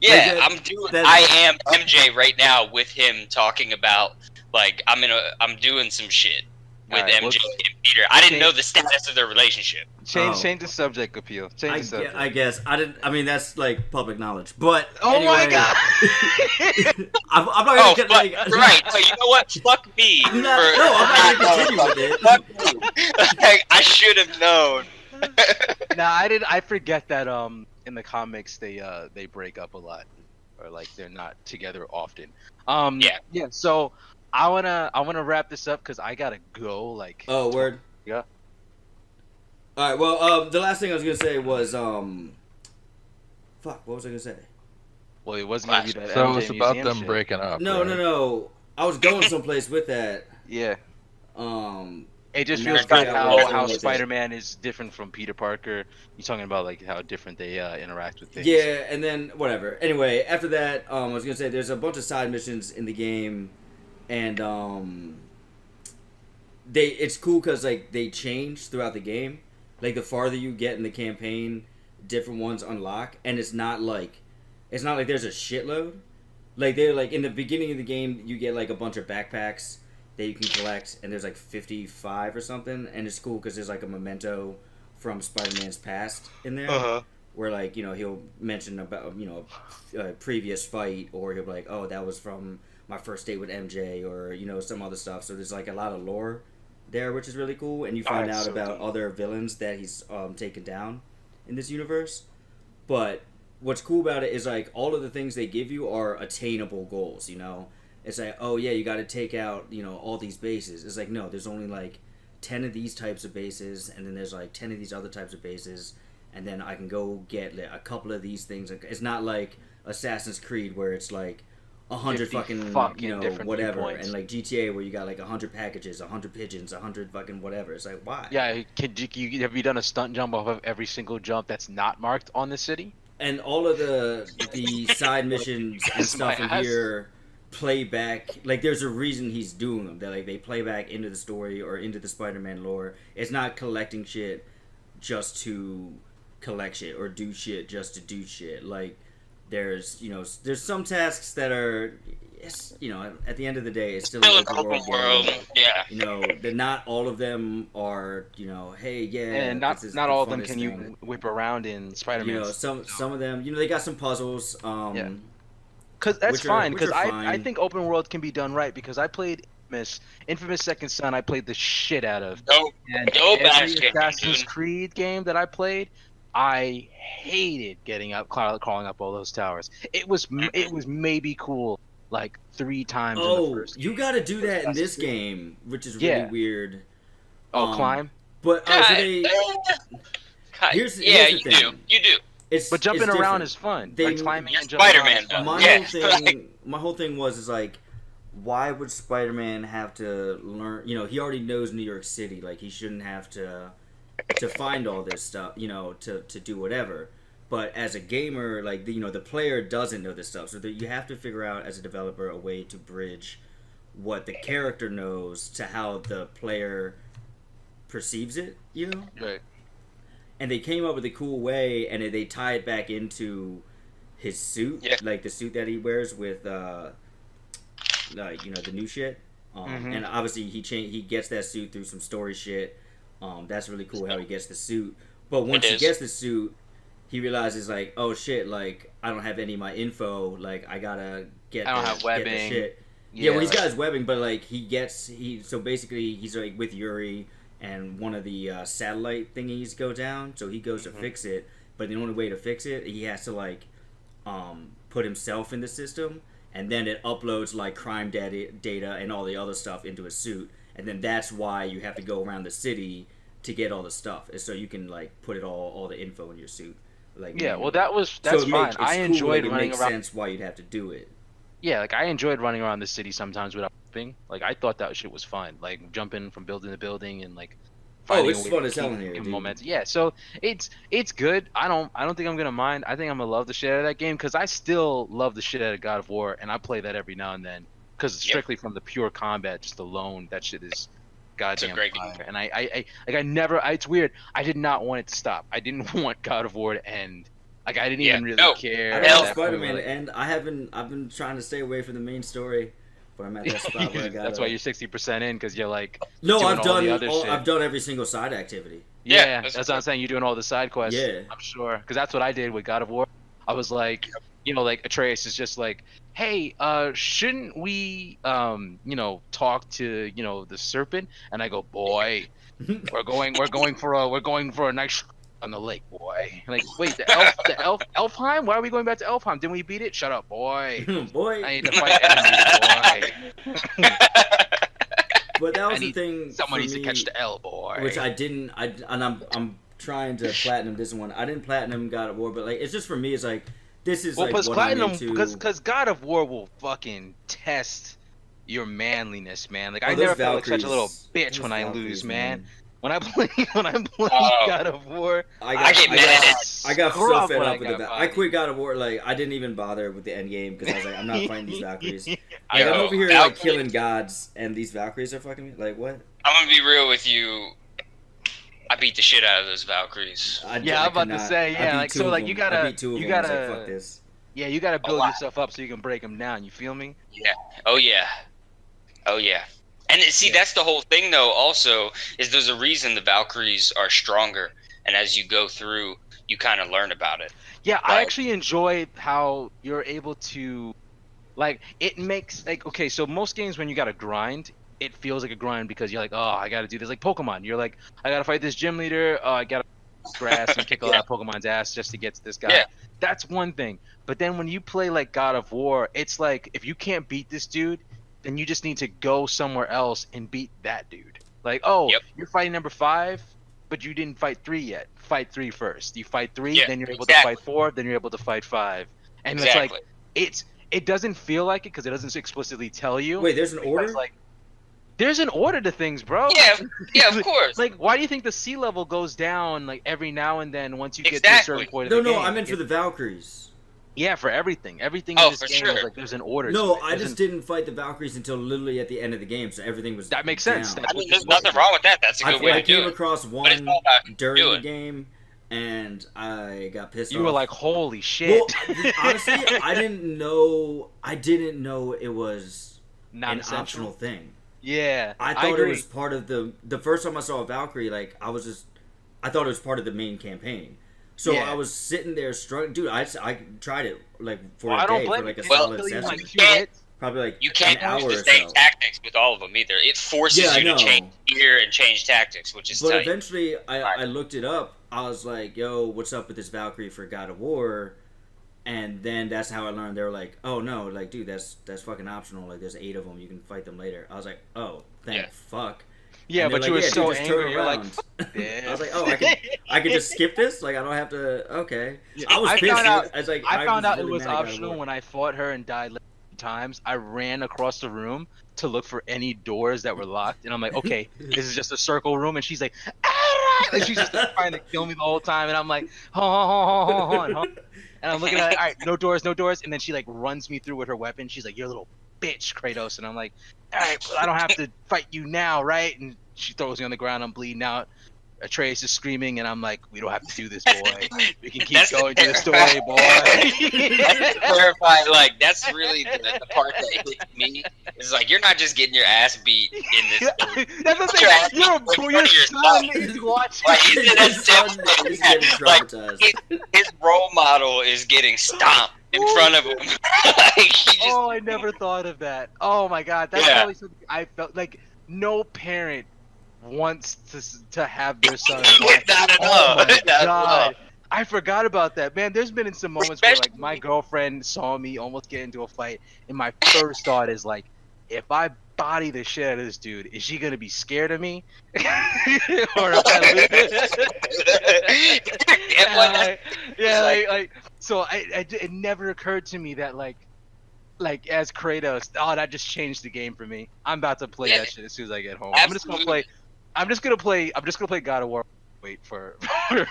Yeah, Like, I'm doing. that- I am MJ right now with him talking about like I'm doing some shit with Alright, MJ well, and Peter. I didn't change- know the status of their relationship. Change the subject, Appeal. Change the subject. I guess I didn't. I mean, that's like public knowledge. But Oh anyway, my god! I'm not gonna Oh, get fuck, like. right. So you know what? Fuck me. I'm not gonna continue with it. Fuck me. Like, I should have known. Nah, I didn't. I forget that in the comics they break up a lot, or like they're not together often. Yeah. So I wanna wrap this up because I gotta go. Like. Oh, word. Yeah. All right. Well, the last thing I was gonna say was fuck. What was I gonna say? Well, it wasn't gonna be that. So MJ it's about museum them shit. breaking up. No, right? no. I was going someplace with that. Yeah. It just And feels that's good how- how Spider-Man is different from Peter Parker. You're talking about like how different they interact with things. Yeah, and then whatever. Anyway, after that, I was gonna say there's a bunch of side missions in the game, and it's cool because like they change throughout the game. Like the farther you get in the campaign, different ones unlock, and it's not like there's a shitload. Like they're like in the beginning of the game, you get like a bunch of backpacks that you can collect, and there's like 55 or something, and it's cool because there's like a memento from Spider-Man's past in there, where like he'll mention about a previous fight, or he'll be like, oh, that was from my first date with MJ, or some other stuff. So there's like a lot of lore there, which is really cool, and you find out about other villains that he's taken down in this universe. But what's cool about it is like all of the things they give you are attainable goals. It's like, oh yeah, you got to take out all these bases. It's like, no, there's only like 10 of these types of bases, and then there's like 10 of these other types of bases, and then I can go get like, a couple of these things. It's not like Assassin's Creed where it's like 100 fucking different whatever, viewpoints. and like GTA where you got like 100 packages, 100 pigeons, 100 fucking whatever. It's like, why? Yeah. Have you done a stunt jump off of every single jump that's not marked on the city? and all of the side missions and Kiss my stuff in ass. here play back. Like, there's a reason he's doing them. That like they play back into the story or into the Spider-Man lore. It's not collecting shit just to collect shit or do shit just to do shit. Like, there's there's some tasks that are, at the end of the day, it's still Still an an open open world world. Yeah. that not all of them are, hey, yeah, And not this is not the all of them funnest can thing. you whip around in Spider-Man. Some of them, they got some puzzles. Yeah. Because that's which are- fine. which Because are I fine. think open world can be done right. Because I played Infamous Second Son. I played the shit out of. Dope. And Dope ass every game, Assassin's dude. Creed game that I played, I hated getting up, crawling up all those towers. It was maybe cool like 3 times in the Oh, first. you got to do that in Assassin's this Creed. game, which is Yeah. really weird. Oh, climb. But so they, here's yeah, the you thing. do. You do. It's But jumping it's around different. is fun. They- Like climbing Yeah, and jumping Spider-Man around is fun. My Yeah. whole thing was like, why would Spider-Man have to learn? He already knows New York City. Like, he shouldn't have to find all this stuff. To do whatever. But as a gamer, like the player doesn't know this stuff, so that you have to figure out as a developer a way to bridge what the character knows to how the player perceives it. Right. And they came up with a cool way, and they tie it back into his suit, Yeah. like the suit that he wears with, the new shit. Mhm. And obviously he gets that suit through some story shit. That's really cool how he gets the suit. But once he is. gets the suit, he realizes like, oh shit, like I don't have any of my info. Like I gotta get. I don't the, have get the webbing. shit. Yeah, well, he's like- got his webbing, but like so basically he's like with Yuri, and one of the satellite thingies go down, so he goes to fix it. But the only way to fix it, he has to like put himself in the system, and then it uploads like crime data and all the other stuff into his suit, and then that's why you have to go around the city to get all the stuff, and so you can like put it all the info in your suit. Like Yeah, well, manually. that's it fine. it's I cool, enjoyed like, running it makes around. sense why you'd have to do it. Yeah, like I enjoyed running around the city sometimes without jumping. Like I thought that shit was fun. Like jumping from building to building and like. finding it's a way fun to as hell keep in here, dude. momentum. Yeah, so it's good. I don't think I'm gonna mind. I think I'm gonna love the shit out of that game because I still love the shit out of God of War, and I play that every now and then because it's strictly from the pure combat, just alone. That shit is goddamn great fire. game. And I never. It's weird. I did not want it to stop. I didn't want God of War to end. Like I didn't even really no. care. I at don't know that point, Spider-Man, like- and I've been trying to stay away from the main story, but I'm at that spot where I got. That's why you're 60% in because you're like. No, doing I've all the done. other shit. I've done every single side activity. Yeah, that's that's what I'm saying. You're doing all the side quests. Yeah. I'm sure, because that's what I did with God of War. I was like, like Atreus is just like, hey, shouldn't we, talk to, the serpent? And I go, boy, we're going for a nice on the lake, boy. Like, wait, the Elfheim? Why are we going back to Elfheim? Didn't we beat it? Shut up, boy. Boy, I need to fight enemies, boy. but that was I the need thing. Someone for needs to me, catch the L, boy. which I didn't. I'm trying to platinum this one. I didn't platinum God of War, but like it's just for me. It's like this is Well, like because what I'm platinum, into. because God of War will fucking test your manliness, man. Like Oh, I those never felt like such a little Valkyries. bitch Those when I Valkyries, lose, man. When I play God of War, I get mad at it. I got so scrub fed when up with got the. I bodied. quit God of War. Like I didn't even bother with the end game because I was like, I'm not fighting these Valkyries. Like, Yo, I'm over here like Valkyries- killing gods, and these Valkyries are fucking me. Like what? I'm gonna be real with you. I beat the shit out of those Valkyries. Yeah, I'm about to say, yeah, I beat like, two so, of like, them. you gotta- I beat 2 of you them. I was gotta- like, fuck this. yeah, you gotta build lot. yourself up so you can break them down. You feel me? Oh yeah. And see, that's the whole thing, though. Also, is there's a reason the Valkyries are stronger, and as you go through, you kind of learn about it. Yeah, I Right. actually enjoy how you're able to, like, it makes, like, okay, so most games when you gotta grind, it feels like a grind because you're like, oh, I gotta do this. Like Pokemon, you're like, I gotta fight this gym leader, I gotta grass and kick a lot of Pokemon's ass just to get to this guy. Yeah. That's one thing. But then when you play like God of War, it's like, if you can't beat this dude, then you just need to go somewhere else and beat that dude. Like, oh, Yep. you're fighting number 5, but you didn't fight 3 yet. Fight 3 first. You fight 3, Yeah, then you're able exactly. to fight 4, then you're able to fight 5. And Exactly. it's like, it doesn't feel like it because it doesn't explicitly tell you. Wait, there's an But order. it's like, There's an order to things, bro. Yeah, of course. Like, why do you think the sea level goes down like every now and then once you get to a Exactly. certain point No, of the no, game? I meant for the Valkyries. Yeah, for everything. Everything Oh, in this for game sure. is like there's an order. No, to it. I just didn't fight the Valkyries until literally at the end of the game, so everything was That makes sense. down. That's I mean, what there's you're supposed nothing to wrong with that. That's a good way I to do came it. across it's one all about during do the it. game, and I got pissed You off. were like, holy shit. Well, honestly, I didn't know it was Not an essential. optional thing. Yeah, I thought it agree. was part of the first time I saw a Valkyrie, like I thought it was part of the main campaign. So Yeah. I was sitting there struggling, dude. I tried it like for Well, a I don't day, blame for like a you. solid Until you, session, like, a few hits. probably like You can't an hour use or the same so. tactics with all of them either. It forces Yeah, I you to know. change gear and change tactics, which is But tight. eventually, I looked it up. I was like, "Yo, what's up with this Valkyrie for God of War?" And then that's how I learned. They were like, "Oh no, like dude, that's fucking optional. Like there's 8 of them. You can fight them later." I was like, "Oh, thank Yeah. fuck." Yeah, And they're but you like, were "Yeah, so dude, just turn angry. You're like, around." fuck this. I was like, "Oh, I can just skip this. Like I don't have to." Okay. Yeah, I was I pissed. found out- I was like, I found out really it was mad at God of optional War. when I fought her and died like 3 times. I ran across the room to look for any doors that were locked, and I'm like, okay, this is just a circle room, and she's like, ah! Like she's just like, trying to kill me the whole time, and I'm like, hold on. And I'm looking at it, all right, no doors, and then she like runs me through with her weapon. She's like, you're a little bitch, Kratos, and I'm like, all right, well, I don't have to fight you now, right? And she throws me on the ground, I'm bleeding out. Atreus is screaming, and I'm like, we don't have to do this, boy. We can keep That's the going to the story, boy. That's to clarify, like, that's really the part that hits me. It's like, you're not just getting your ass beat in this game. That's the Your ass thing. Your in front of your son son. is watching. Like, isn't that His son is getting Like, traumatized. his role model is getting stomped in front of him. Like, he just, Oh, I never thought of that. Oh my god, that's Yeah. probably something I felt like. No parent wants to have their son. Not at Oh all. my Not at all. god. I forgot about that, man. There's been some moments where like my girlfriend saw me almost get into a fight, and my first thought is like, if I body the shit out of this dude, is she gonna be scared of me, or if I lose? So it never occurred to me that like as Kratos, that just changed the game for me. I'm about to play that shit as soon as I get home. I'm just gonna play God of War. Wait for Spider-Man.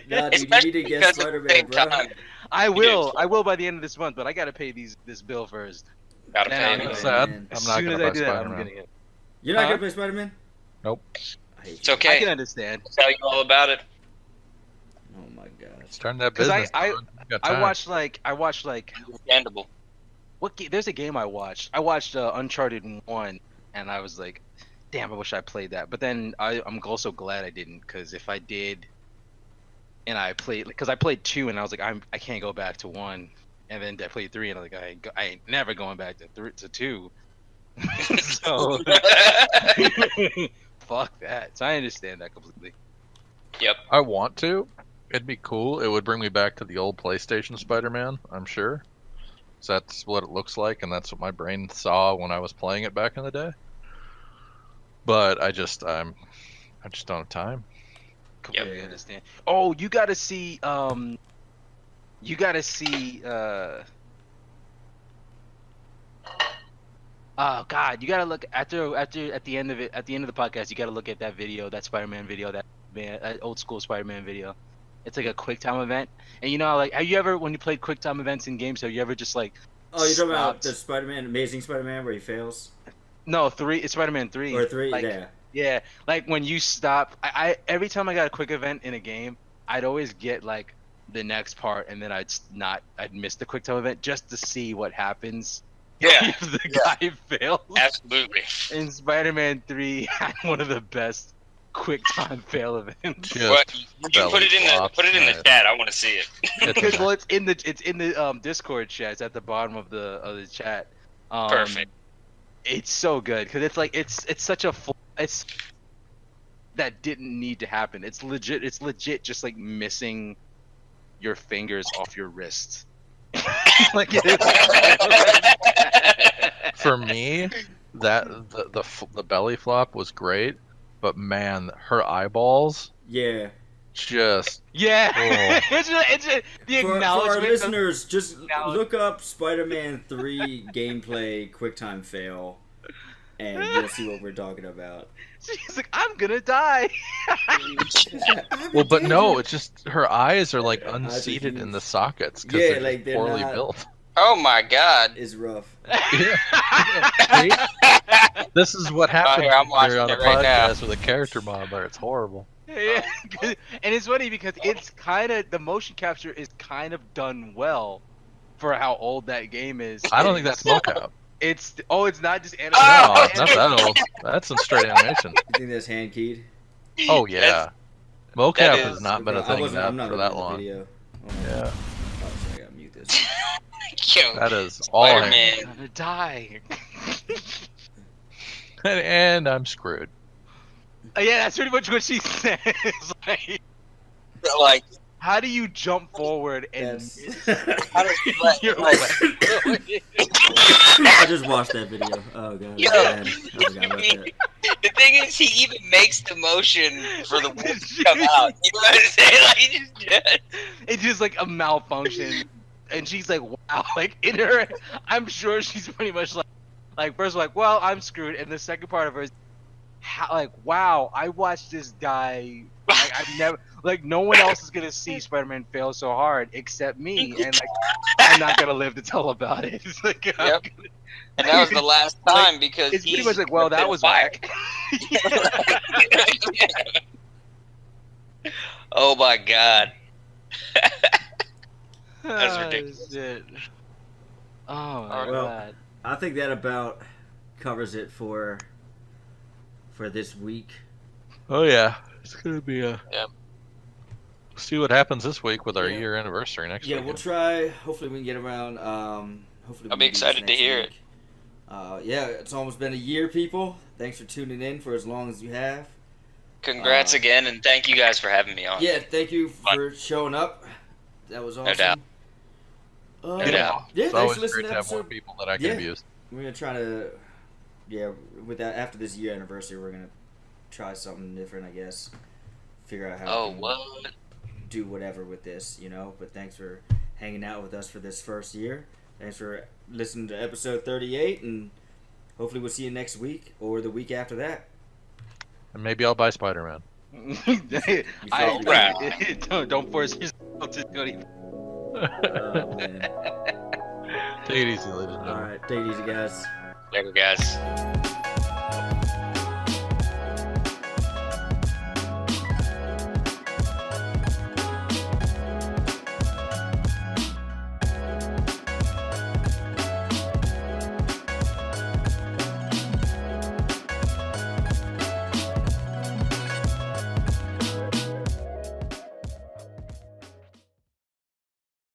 Nah, dude, you Especially need to get because at the Spider-Man, same bro. time, I will by the end of this month, but I gotta pay this bill first. gotta Then pay I'm it. gonna- Sad. man. I'm As not soon gonna as I buy do that, I'm Spider-Man. getting it. You're not Huh? gonna play Spider-Man? Nope. I hate It's you. I okay. can understand. I'll tell you all about it. Oh my god. Start that 'Cause business. I Colin. You got I time. watched like Understandable. there's a game I watched. I watched Uncharted 1, and I was like, damn, I wish I played that. But then I'm also glad I didn't, because if I did, and I played, because I played 2, and I was like, I can't go back to 1, and then I played 3, and I was like, I ain't never going back to 2. So fuck that. So I understand that completely. Yep. I want to. It'd be cool. It would bring me back to the old PlayStation Spider-Man, I'm sure. So that's what it looks like, and that's what my brain saw when I was playing it back in the day. But I just don't have time. Completely Yep. understand. Oh, you gotta see oh god, you gotta look at the end of the podcast. You gotta look at that video, that Spider-Man video, that old school Spider-Man video. It's like a QuickTime event, and you know, like, have you ever, when you played QuickTime events in games, have you ever just like Oh, you're talking about stopped? the Spider-Man, Amazing Spider-Man, where he fails? No, 3. It's Spider-Man 3. Or 3? Like, Yeah. yeah, like when you stop, I every time I got a quick event in a game, I'd always get like the next part, and then I'd miss the QuickTime event just to see what happens. Yeah. If the guy fails. Absolutely. And Spider-Man 3 had one of the best QuickTime fail events. Just What, would you put it in the flops, the chat? I want to see it. Because, well, it's in the Discord chat. It's at the bottom of the chat. Perfect. It's so good because it's like it's such a it's that didn't need to happen. It's legit just like missing your fingers off your wrist. Like it is. For me, that the belly flop was great, but man, her eyeballs Yeah. just Yeah. Oh. it's the For our acknowledgement. listeners, just Acknowledge- look up Spider-Man 3 gameplay QuickTime fail, and you'll see what we're talking about. She's like, I'm gonna die. Well, but no, it's just her eyes are like Her eyes are unseated in huge. the sockets because Yeah, they're like, just they're poorly not- built. Oh my god. It's rough. See? This is what happens here, I'm when you're on watching a it right now. podcast with a character modeler. It's horrible. Yeah, and it's funny because it's kind of the motion capture is kind of done well for how old that game is. I don't think that's mocap. It's it's not just animation. No, Oh, it's not that old. That's in straight animation. You think that's hand keyed? Oh yeah, mocap that has is- not been a thing I'm not for looking that at the long. video. Oh, Yeah, oh, sorry, I gotta mute this. Yo, that is all. hand- I'm Spider-Man. gonna die. And I'm screwed. Yeah, that's pretty much what she says. Like, Like, how do you jump forward and That's... how does You're like, I just watched that video. Oh god. Yo. Man. I forgot about that. the thing is, he even makes the motion for the wolf to come out. You know what I'm saying? Like, he just does. it's just like a malfunction, and she's like, wow, like in her, I'm sure she's pretty much like first like, well, I'm screwed, and the second part of her is, like, wow, I watched this guy. Like, I've never, like, no one else is gonna see Spider-Man fail so hard except me, and like, I'm not gonna live to tell about it. It's like, I'm Yep. gonna- And that was the last time because it's pretty he's much like, well, that was fire. whack. Oh my god. That's Ah, ridiculous. shit. Oh my Well, god. I think that about covers it for this week. Oh yeah, it's gonna be a. Yeah. See what happens this week with our Yeah. year anniversary next week. Yeah, we'll try. Hopefully, we can get around. Hopefully, I'll we be can do this excited to next hear it. week. Yeah, it's almost been a year, people. Thanks for tuning in for as long as you have. Congrats again, and thank you guys for having me on. Yeah, thank you for showing up. That was awesome. doubt. Uh, No doubt. Yeah, It's thanks always for great listening to to have more episode. people that I can Yeah. abuse. We're gonna try to, with that after this year anniversary, we're gonna try something different, I guess. Figure out how Oh, we can what? do whatever with this, you know. But thanks for hanging out with us for this first year. Thanks for listening to episode 38, and hopefully we'll see you next week or the week after that. And maybe I'll buy Spider-Man. Don't force yourself to go to. Oh man! Take it easy, ladies and All gentlemen. right, take it easy, guys. Later, guys.